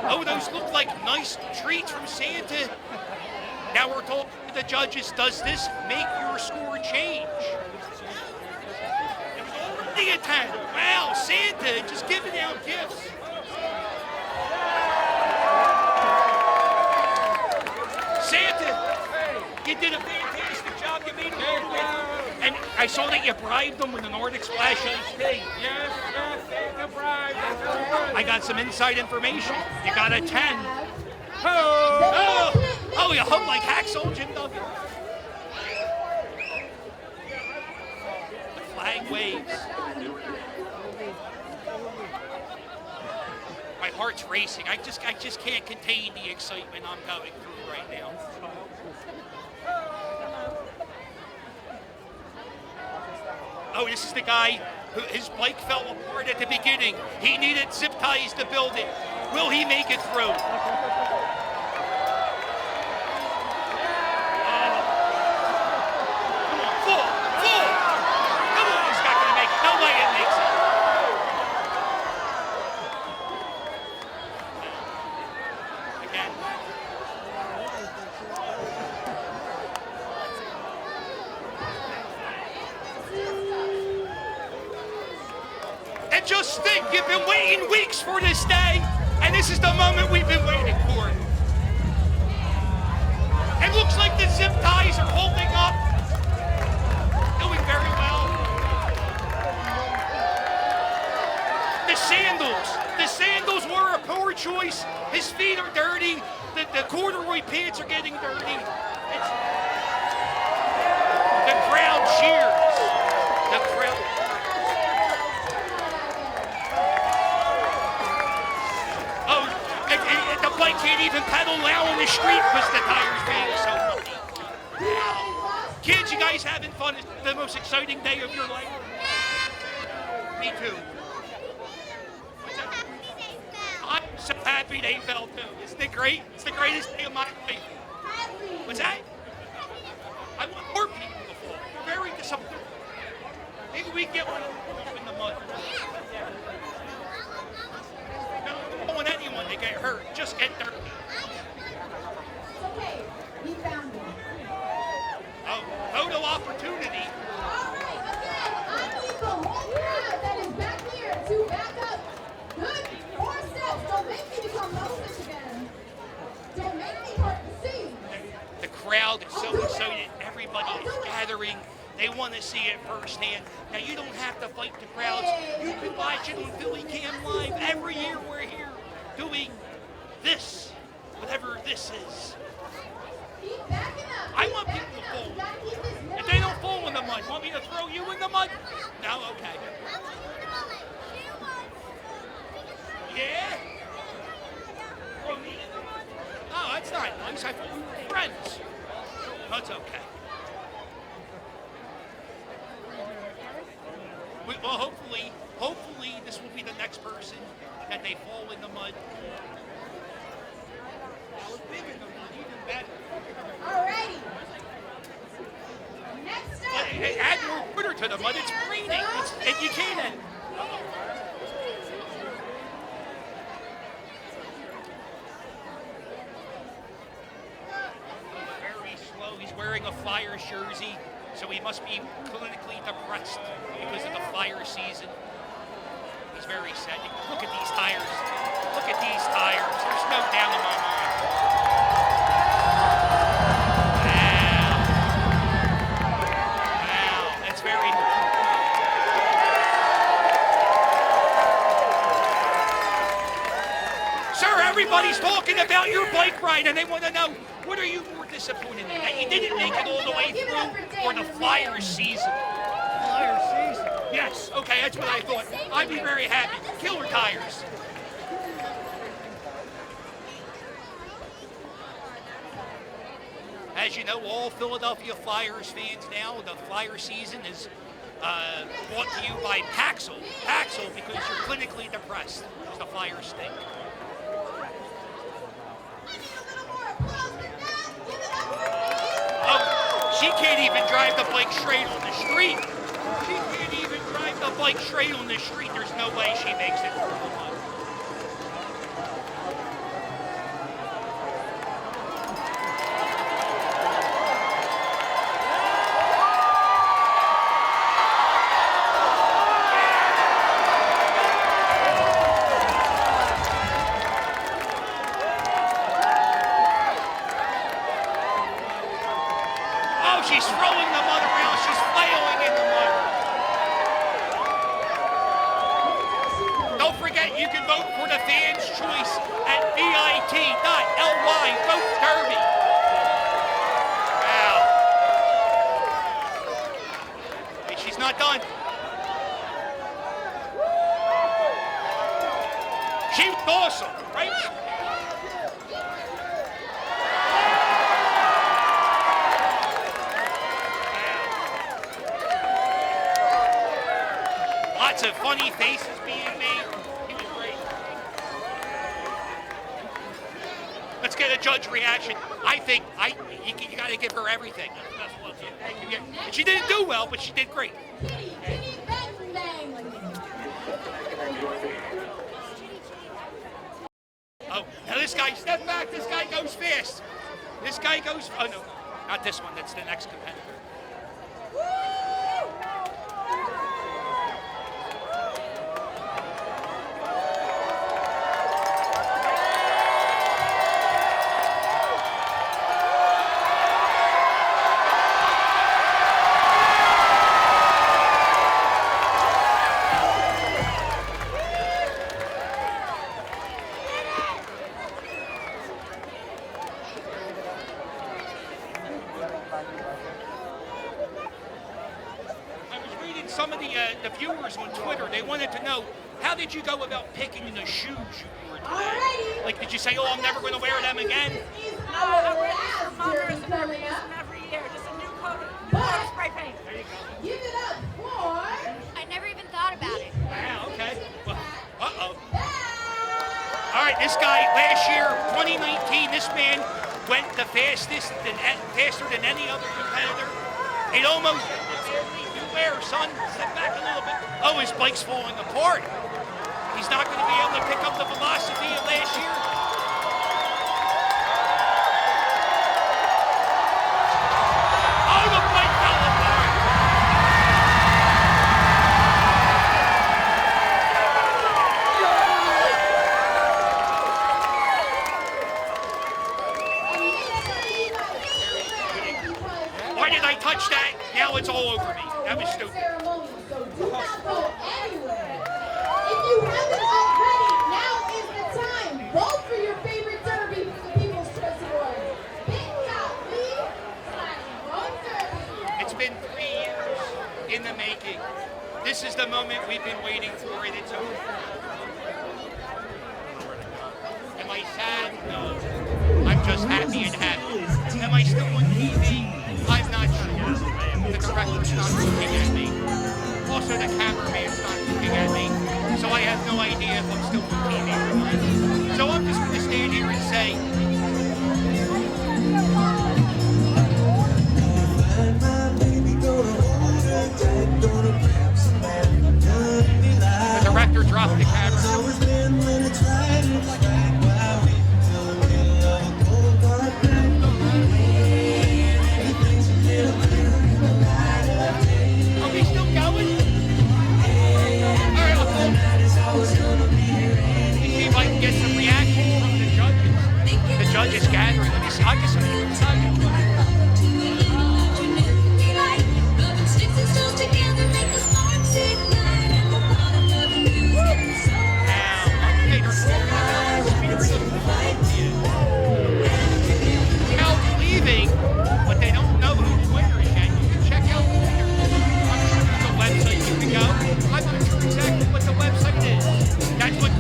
Oh, those look like nice treats from Santa. Now we're told the judges, does this make your score change? It was already a 10. Wow, Santa just giving out gifts. Santa, you did a fantastic job. You made it all the way through. And I saw that you bribed them with an Nordic Splash iced tea. Yes, Santa bribed. I got some inside information. You got a 10. Oh, you hung like Hacksaw Jim Duggan. The flag waves. My heart's racing. I just can't contain the excitement I'm going through right now. Oh, this is the guy who his bike fell apart at the beginning. He needed zip ties to build it. Will he make it through? Full. Come on, he's not going to make it. No way it makes it. Again. And just think, you've been waiting weeks for this day, and this is the moment we've been waiting for. It looks like the zip ties are holding up. Doing very well. The sandals were a poor choice. His feet are dirty. The corduroy pants are getting dirty. The crowd cheers. The crowd. Oh, the bike can't even pedal now on the street because the tires being so muddy. Kids, you guys having fun? It's the most exciting day of your life. Me too. I'm so happy they fell too. Isn't it great? It's the greatest day of my life. What's that? I want more people to fall. They're very disappointed. Maybe we can get one of them in the mud. No, I don't want anyone to get hurt. Just get dirty. Okay, we found it. Oh, photo opportunity. I need the whole crowd that is back here to back up. Good. 4 steps. Don't make me become Moses again. Don't make me part the scene. The crowd is so excited. Everybody is gathering. They want to see it firsthand. Now, you don't have to fight the crowds. You can watch it on Philly Cam Live. Every year we're here doing this, whatever this is. Keep backing up. I want people to fall. If they don't fall in the mud, want me to throw you in the mud? No? Okay. Yeah? Throw me in the mud? Oh, that's not nice. I thought we were friends. That's okay. Well, hopefully this will be the next person that they fall in the mud. Now, it's big in the mud, even better. Alrighty. Next up. Hey, add more water to the mud. It's raining. You can't. Very slow. He's wearing a Flyers jersey, so he must be clinically depressed because of the Flyer season. He's very sad. Look at these tires. Look at these tires. There's no doubt in my mind. Everybody's talking about your bike ride, and they want to know, what are you more disappointed in? That you didn't make it all the way through, or the Flyer season? Flyer season? Yes. Okay, that's what I thought. I'd be very happy. Killer tires. As you know, all Philadelphia Flyers fans now, the Flyer season is brought to you by Paxil. Paxil, because you're clinically depressed, because the Flyers stink. Oh, she can't even drive the bike straight on the street. She can't even drive the bike straight on the street. There's no way she makes it through the mud. She's throwing the mud around. She's flailing in the mud. Don't forget, you can vote for the fans' choice at bit.ly. Vote Derby. Wow. Hey, she's not done. She was awesome, right? Lots of funny faces being made. He was great. Let's get a judge reaction. I think you got to give her everything. And she didn't do well, but she did great. Oh, now this guy, step back. This guy goes fast. This guy goes. Oh no, not this one. That's the next competitor. some of the viewers on Twitter, they wanted to know, how did you go about picking the shoes you wore today? Like, did you say, oh, I'm never going to wear them again? No, I wear these for mothers and I reuse them every year. Just a new coat of spray paint. There you go. Give it up for... I never even thought about it. Wow, okay. Well, uh-oh. All right, this guy, last year, 2019, this man went the faster than any other competitor. It almost beware, son. Step back a little bit. Oh, his bike's falling apart. He's not going to be able to pick up the velocity of last year. Oh, the bike fell apart. Why did I touch that? Now it's all over me. That was stupid. Do not go anywhere. If you haven't already, now is the time. Vote for your favorite derby for the People's Choice Awards. Bit.ly/Vote Derby. It's been 3 years in the making. This is the moment we've been waiting for, and it's over. Am I sad? No. I'm just happy and happy. Am I still on TV? I'm not sure. The director's not looking at me. Also, the cameraman's not looking at me. So I have no idea if I'm still on TV or not. So I'm just going to stand here and say, the director dropped the camera. Are we still going? Alright, let me see if I can get some reactions from the judges. The judges gathering. Let me see. I guess I'm leaving, but they don't know who the winner is yet. You can check out the winner. I'm sure there's a website you can go. I'm not sure exactly what the website is. That's what.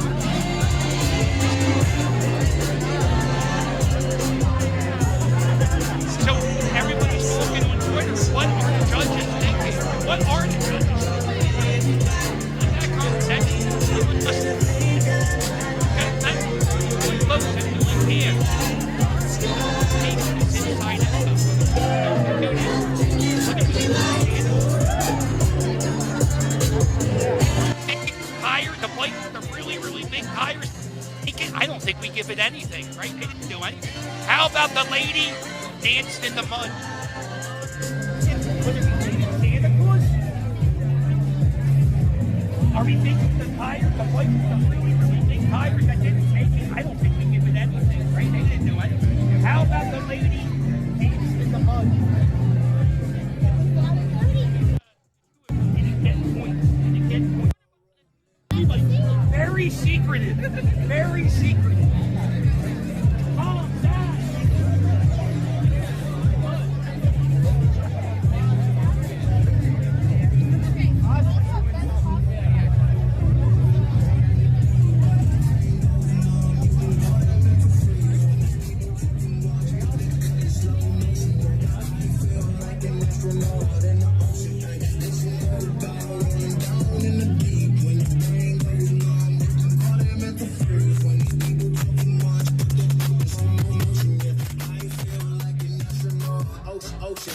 So everybody's talking on Twitter. What are the judges thinking? What are the judges thinking? That conversation. Tires, the bike, the really, really big tires. I don't think we give it anything, right? They didn't do anything. How about the lady danced in the mud? Santa Claus? Are we thinking the tires, the bike, the really, really big tires that didn't make it? I don't think we give it anything, right? They didn't do anything. How about the lady danced in the mud? Very secretive. Very secretive. Calm down.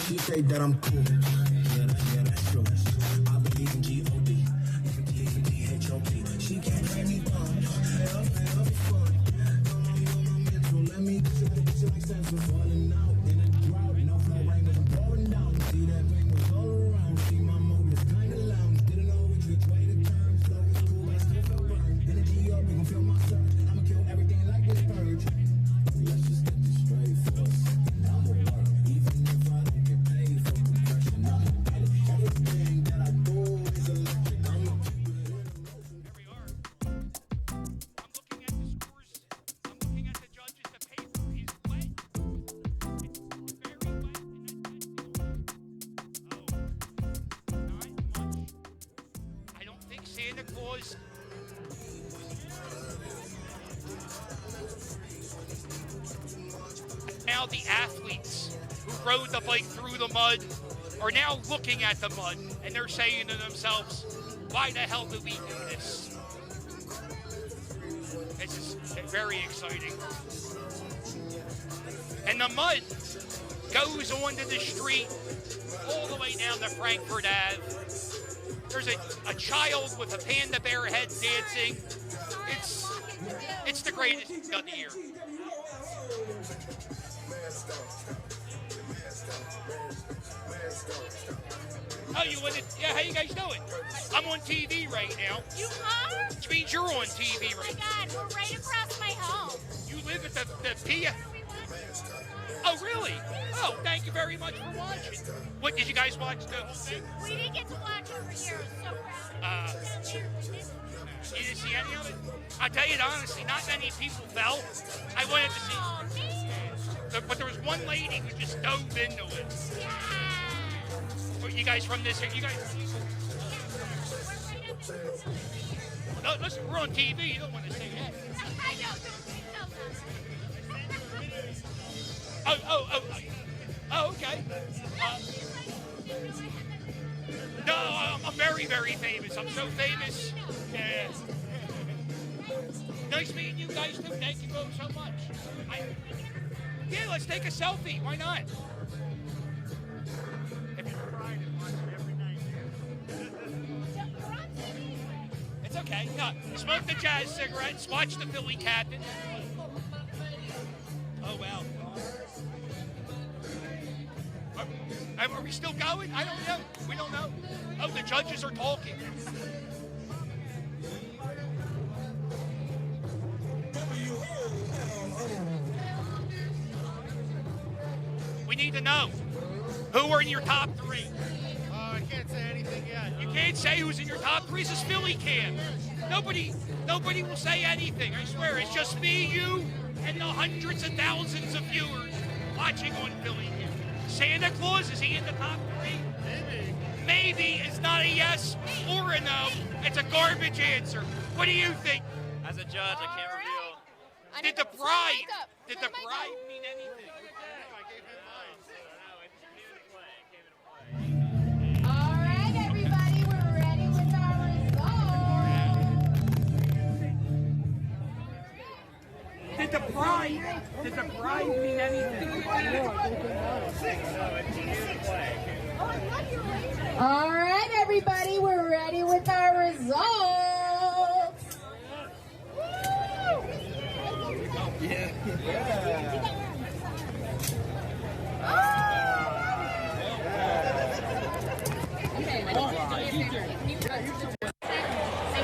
She say that I'm cool. Yeah, that's true. I believe in G.O.D. Even T-H-O-P. She can't make me dumb. Hell for fun. Let me get you like sense of falling out in a drought. No flow rain was pouring down. See that rain was all around. See my motives kinda lounge. Didn't know which way to turn. Slow is cool, but I still feel burned. Energy up, you can feel my surge. I'ma kill everything like this purge. Let's just get this straight for us. I'ma work, even if I don't get paid for compression. I'ma get it. Everything Claus. Now the athletes who rode the bike through the mud are now looking at the mud and they're saying to themselves, why the hell do we do this? This is very exciting. And the mud goes onto the street all the way down to Frankfurt Ave. There's a child with a panda bear head dancing. It's the greatest of the year. Oh, you want it? Yeah, how you guys doing? I'm on TV right now. You are? Which means you're on TV right now. Oh my God, we're right across my home. You live at the Pia. Oh, really? Oh, thank you very much for watching. What, did you guys watch the whole thing? We didn't get to watch over here. So proud. You didn't see any of it? I'll tell you honestly, not many people fell. I wanted to see. Oh, man. But there was one lady who just dove into it. Yeah. You guys from this? You guys? No, listen, we're on TV. You don't want to say that. I know. Oh, okay. No, I'm very, very famous. I'm so famous. Yeah. Nice meeting you guys too. Thank you both so much. Yeah, let's take a selfie. Why not? It's okay. No, smoke the jazz cigarettes. Watch the Philly Captain. Oh, wow. Are we still going? I don't know. We don't know. Oh, the judges are talking. We need to know who are in your top three. I can't say anything yet. You can't say who's in your top three. This is Philly Cam. Nobody will say anything. I swear. It's just me, you, and the hundreds and thousands of viewers watching on Philly Cam. Santa Claus, is he in the top three? Maybe. Maybe. It's not a yes or a no. It's a garbage answer. What do you think? As a judge, I can't reveal. Did the bride mean anything? All right, everybody, we're ready with our results. Did the bride mean anything? All right, everybody, we're ready with our results.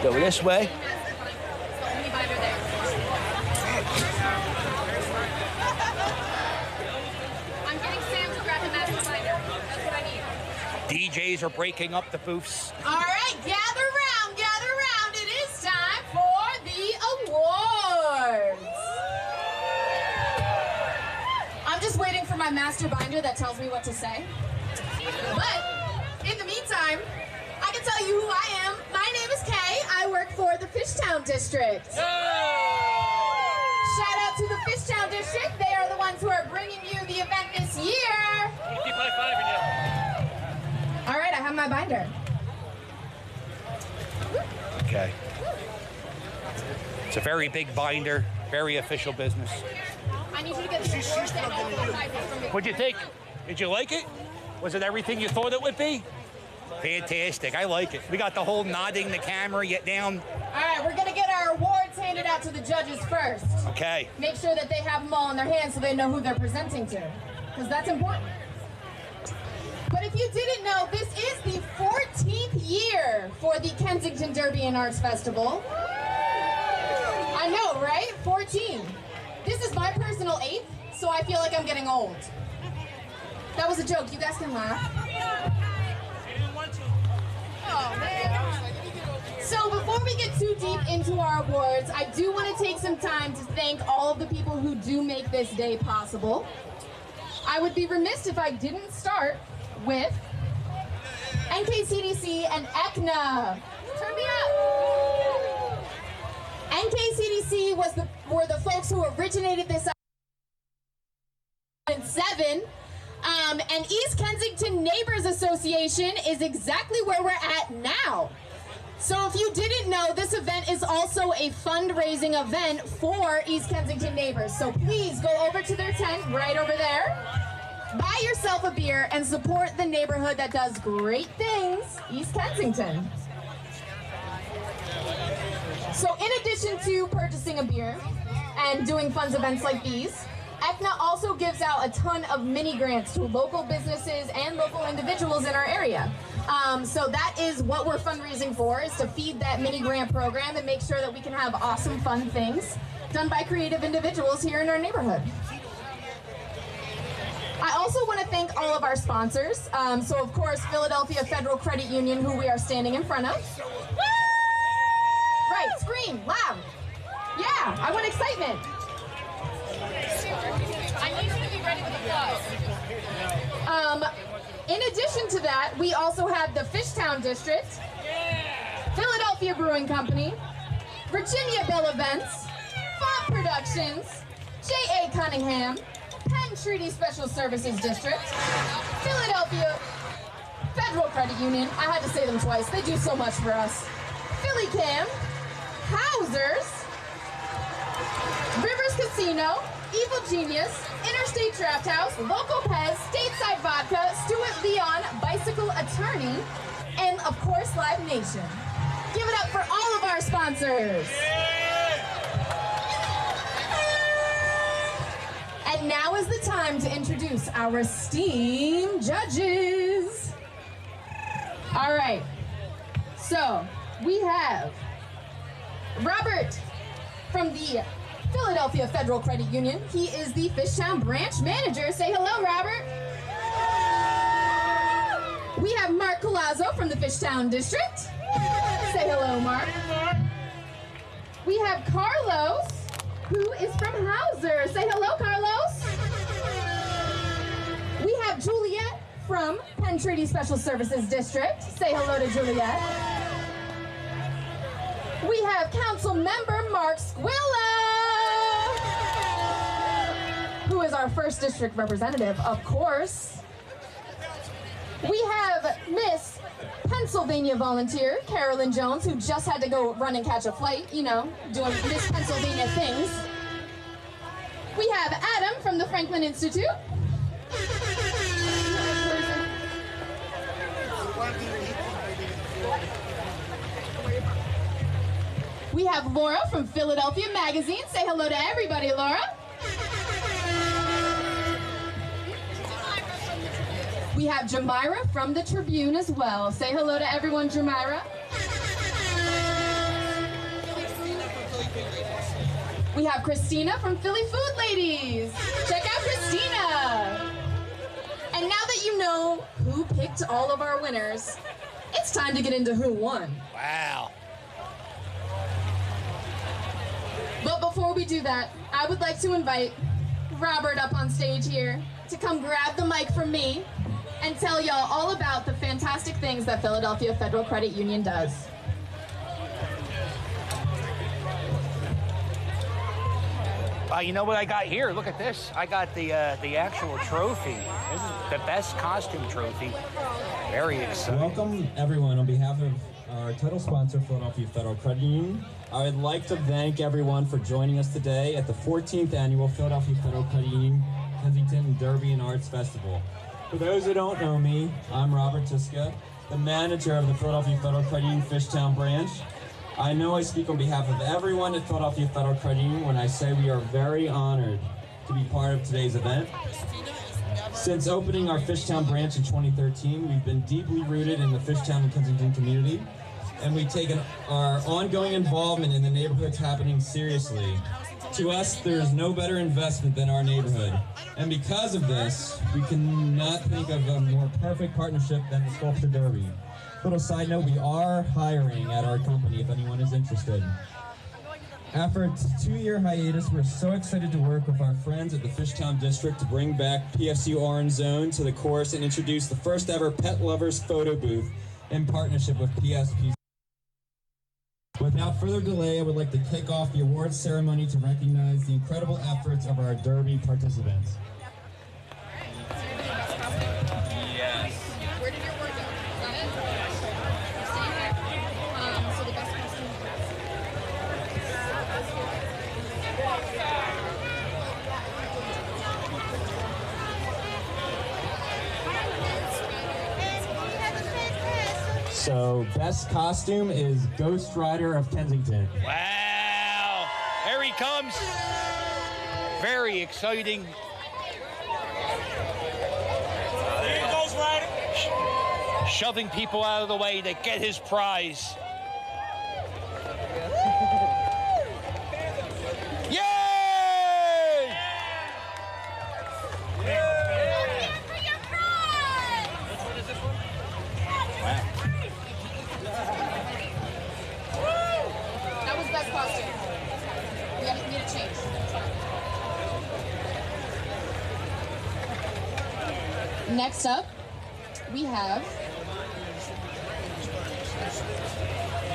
Go this way. I'm getting Sam to grab the master binder. That's what I need. DJs are breaking up the booths. All right, gather round, gather round. It is time for the awards. I'm just waiting for my master binder that tells me what to say. But in the meantime, I can tell you who I am. My name is Kay. I work for the Fishtown District. Shout out to the Fishtown District. They are the ones who are bringing you the event this year. Keep high-fiving you. All right, I have my binder. Okay. It's a very big binder, very official business. I need you to get the awards and all the prizes from me. What'd you think? Did you like it? Was it everything you thought it would be? Fantastic. I like it. We got the whole nodding the camera, get down. All right, we're going to get our awards handed out to the judges first. Okay. Make sure that they have them all in their hands so they know who they're presenting to, because that's important. But if you didn't know, this is the 14th year for the Kensington Derby and Arts Festival. I know, right? 14. This is my personal 8th, so I feel like I'm getting old. That was a joke. You guys can laugh. Oh, man. So before we get too deep into our awards, I do want to take some time to thank all of the people who do make this day possible. I would be remiss if I didn't start with NKCDC and ECNA. Turn me up. NKCDC were the folks who originated this in 7. And East Kensington Neighbors Association is exactly where we're at now. So if you didn't know, this event is also a fundraising event for East Kensington Neighbors. So please go over to their tent right over there, buy yourself a beer, and support the neighborhood that does great things, East Kensington. So in addition to purchasing a beer and doing fun events like these, ECNA also gives out a ton of mini grants to local businesses and local individuals in our area. So that is what we're fundraising for, is to feed that mini grant program and make sure that we can have awesome, fun things done by creative individuals here in our neighborhood. I also want to thank all of our sponsors. So of course, Philadelphia Federal Credit Union, who we are standing in front of. Right, scream, loud. Yeah, I want excitement. I need you to be ready with applause. In addition to that, we also have the Fishtown District, Philadelphia Brewing Company, Virginia Bell Events, Font Productions, J.A. Cunningham, Penn Treaty Special Services District, Philadelphia Federal Credit Union, I had to say them twice, they do so much for us, Philly Cam, Housers, Rivers Casino, Evil Genius, Interstate Draft House, Local Pez, Stateside Vodka, Stuart Leon, Bicycle Attorney, and of course Live Nation. Give it up for all of our sponsors. And now is the time to introduce our esteemed judges. All right, so we have Robert from the Philadelphia Federal Credit Union. He is the Fishtown branch manager. Say hello, Robert. We have Mark Colazzo from the Fishtown District. Say hello, Mark. We have Carlos, who is from Hauser. Say hello, Carlos. We have Juliet from Penn Treaty Special Services District. Say hello to Juliet. We have Council Member Mark Squilla, who is our first district representative, of course. We have Miss Pennsylvania volunteer, Carolyn Jones, who just had to go run and catch a flight, you know, doing Miss Pennsylvania things. We have Adam from the Franklin Institute. We have Laura from Philadelphia Magazine. Say hello to everybody, Laura. We have Jamira from the Tribune as well. Say hello to everyone, Jamira. We have Christina from Philly Food Ladies. Check out Christina. And now that you know who picked all of our winners, it's time to get into who won. Wow. But before we do that, I would like to invite Robert up on stage here to come grab the mic from me and tell y'all all about the fantastic things that Philadelphia Federal Credit Union does. You know what I got here? Look at this. I got the actual trophy. This is the best costume trophy. Very exciting. Welcome, everyone. On behalf of our title sponsor, Philadelphia Federal Credit Union, I would like to thank everyone for joining us today at the 14th Annual Philadelphia Federal Credit Union Kensington Derby and Arts Festival. For those who don't know me, I'm Robert Tiska, the manager of the Philadelphia Federal Credit Union Fishtown branch. I know I speak on behalf of everyone at Philadelphia Federal Credit Union when I say we are very honored to be part of today's event. Since opening our Fishtown branch in 2013, we've been deeply rooted in the Fishtown and Kensington community, and we've taken our ongoing involvement in the neighborhoods happening seriously. To us, there is no better investment than our neighborhood. And because of this, we cannot think of a more perfect partnership than the Sculpture Derby. Little side note, we are hiring at our company if anyone is interested. After a 2-year hiatus, we're so excited to work with our friends at the Fishtown District to bring back PFC Orange Zone to the course and introduce the first ever Pet Lovers photo booth in partnership with PSP. without further delay, I would like to kick off the awards ceremony to recognize the incredible efforts of our Derby participants. Yes. Where did your word go? Got it? Staying here. So the best costume. So, best costume is Ghost Rider of Kensington. Wow. Here he comes. Very exciting. There goes Ryder. Shoving people out of the way to get his prize. Yay! That was best costume. We need to change. Next up, we have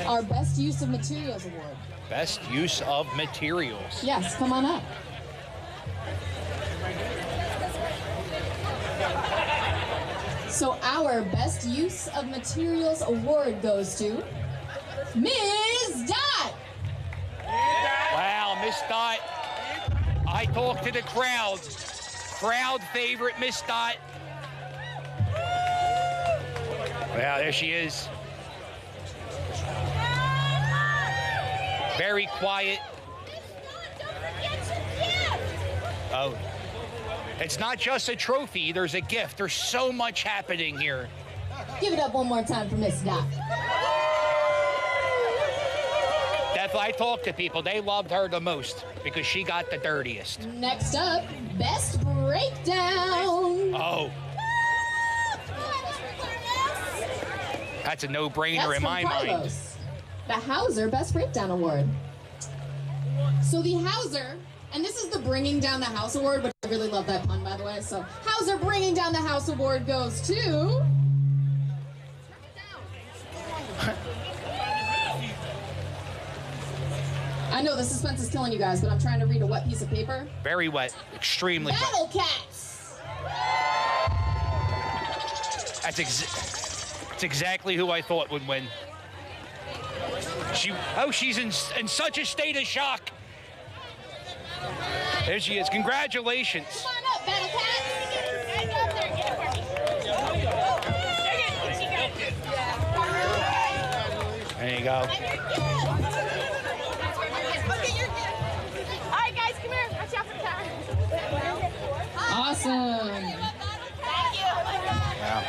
our Best Use of Materials Award. Best use of materials. Yes, come on up. So our Best Use of Materials Award goes to Ms. Dot. Wow, Miss Dot. I talked to the crowd. Crowd favorite, Miss Dot. Wow, there she is. Very quiet. Oh. It's not just a trophy, there's a gift. There's so much happening here. Give it up one more time for Miss Dot. Definitely, I talked to people. They loved her the most because she got the dirtiest. Next up, Best Breakdown. Oh. That's a no-brainer That's in from my mind. Carlos. The Hauser Best Breakdown Award. So the Hauser, and this is the Bringing Down the House Award, which I really love that pun, by the way. So Hauser Bringing Down the House Award goes to... I know the suspense is killing you guys, but I'm trying to read a wet piece of paper. Very wet. Extremely Battle wet. Cats! That's exactly who I thought would win. She's in such a state of shock. There she is. Congratulations. Come on up, Battle Cats! There you go. Alright guys, come here. Watch out for the car. Awesome. Thank you. Wow.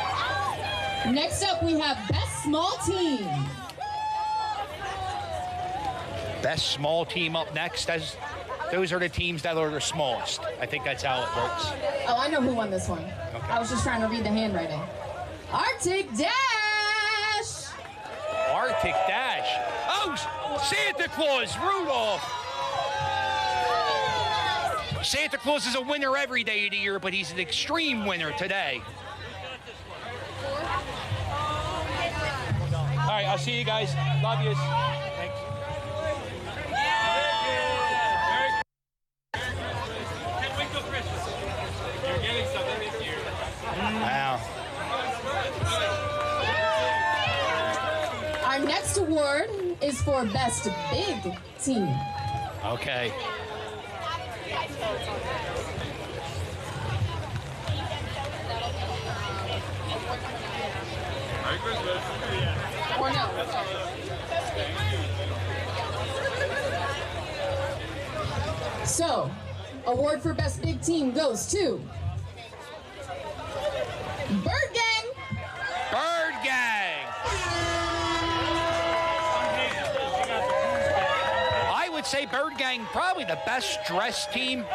Next up, we have Best Small Team. Best small team up next. Those are the teams that are the smallest. I think that's how it works. Oh, I know who won this one. Okay. I was just trying to read the handwriting. Arctic Dash! Arctic Dash. Oh, Santa Claus, Rudolph. Santa Claus is a winner every day of the year, but he's an extreme winner today. All right, I'll see you guys. Love you. Thanks. Wow. Our next award is for Best Big Team. Okay. Merry Christmas. Or no. So, award for Best Big Team goes to Bird Gang. Bird Gang. I would say Bird Gang probably the best dressed team.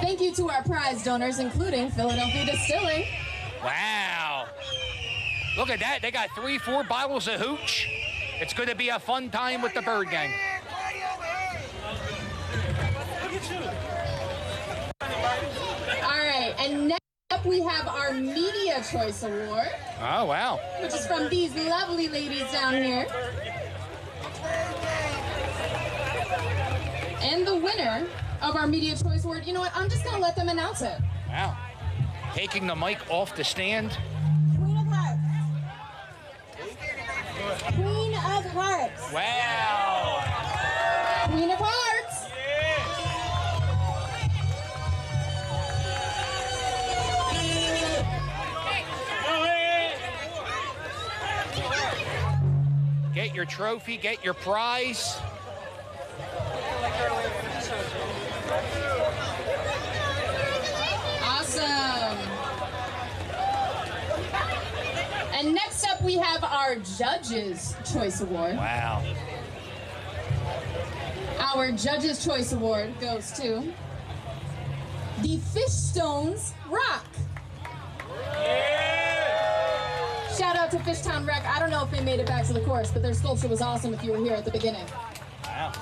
Thank you to our prize donors, including Philadelphia Distilling. Wow. Look at that. They got 3-4 bottles of hooch. It's going to be a fun time with the Bird Gang. All right, and next up we have our Media Choice Award, Oh, wow. which is from these lovely ladies down here. And the winner of our Media Choice Award, you know what, I'm just gonna let them announce it. Wow. Taking the mic off the stand. Queen of Hearts. Queen of Hearts. Wow. Queen of Hearts. Get your trophy, get your prize. Awesome. And next up we have our Judges' Choice Award. Wow. Our Judges' Choice Award goes to the Fishstones Rock. Shout out to Fishtown Rec. I don't know if they made it back to the course, but their sculpture was awesome if you were here at the beginning. Wow.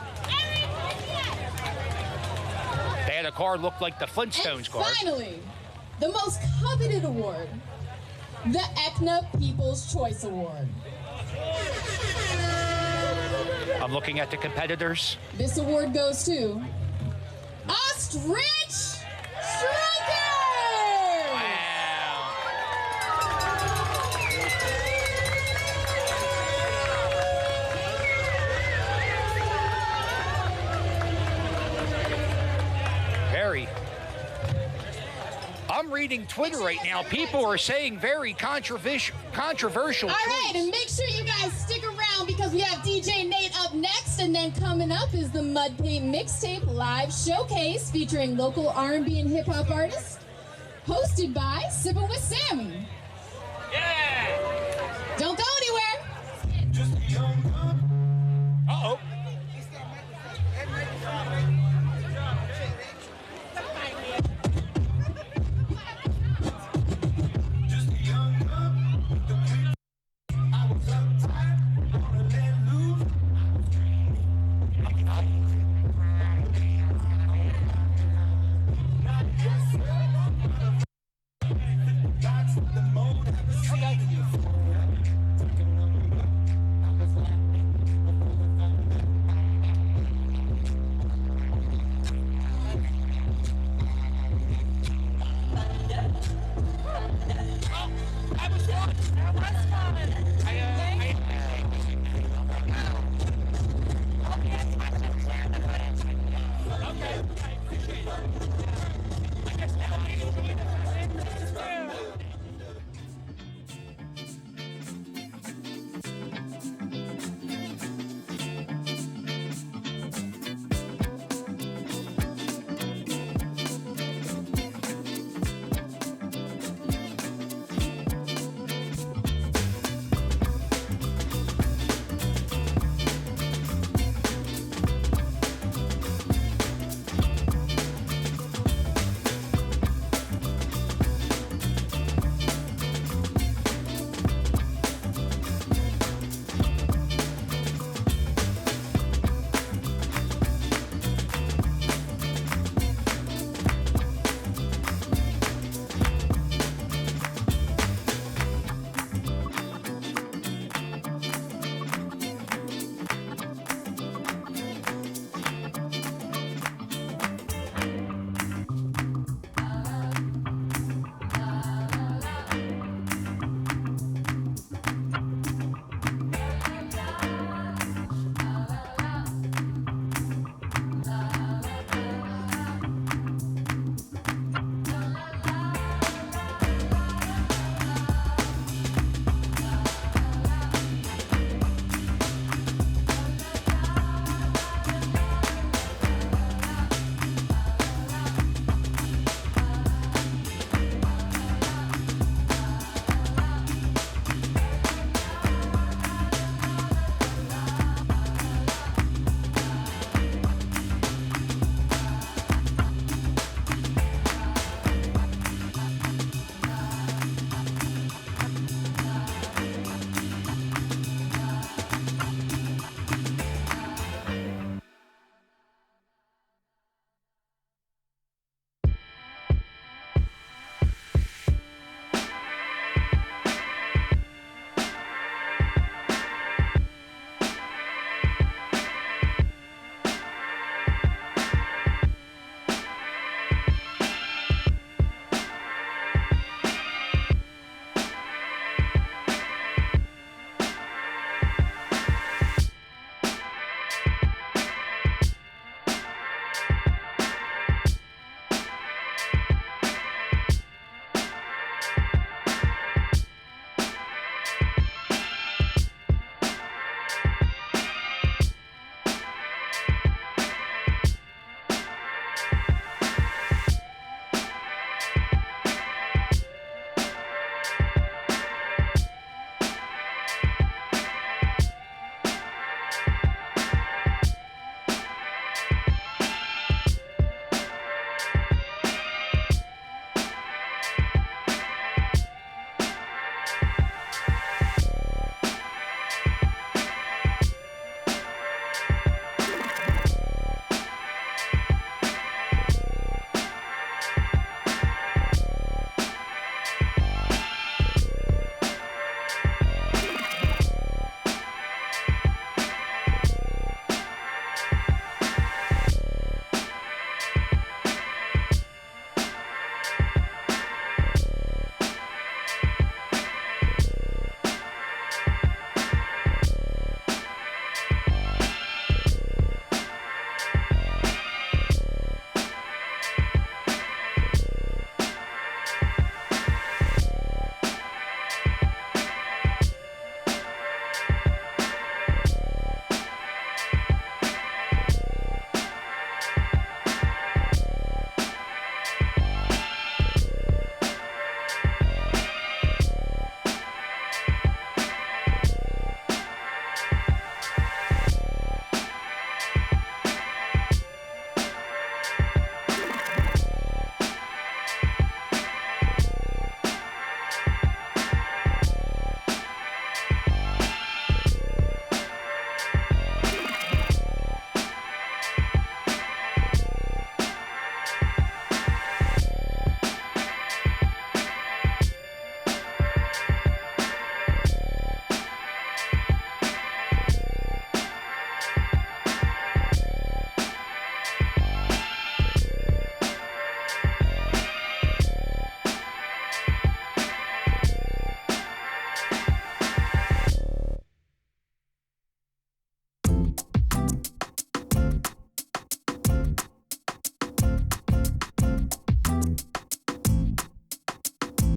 They had a car looked like the Flintstones car. Finally, the most coveted award, the ECNA People's Choice Award. I'm looking at the competitors. This award goes to Ostrich Striker! Very. I'm reading Twitter right now. People are saying very controversial All right, and make sure you guys stick around because we have DJ Nate up next, and then coming up is the Mud Paint Mixtape live showcase featuring local R&B and hip hop artists, hosted by Sippin' with Sammy. Yeah. Don't go anywhere. Uh-oh.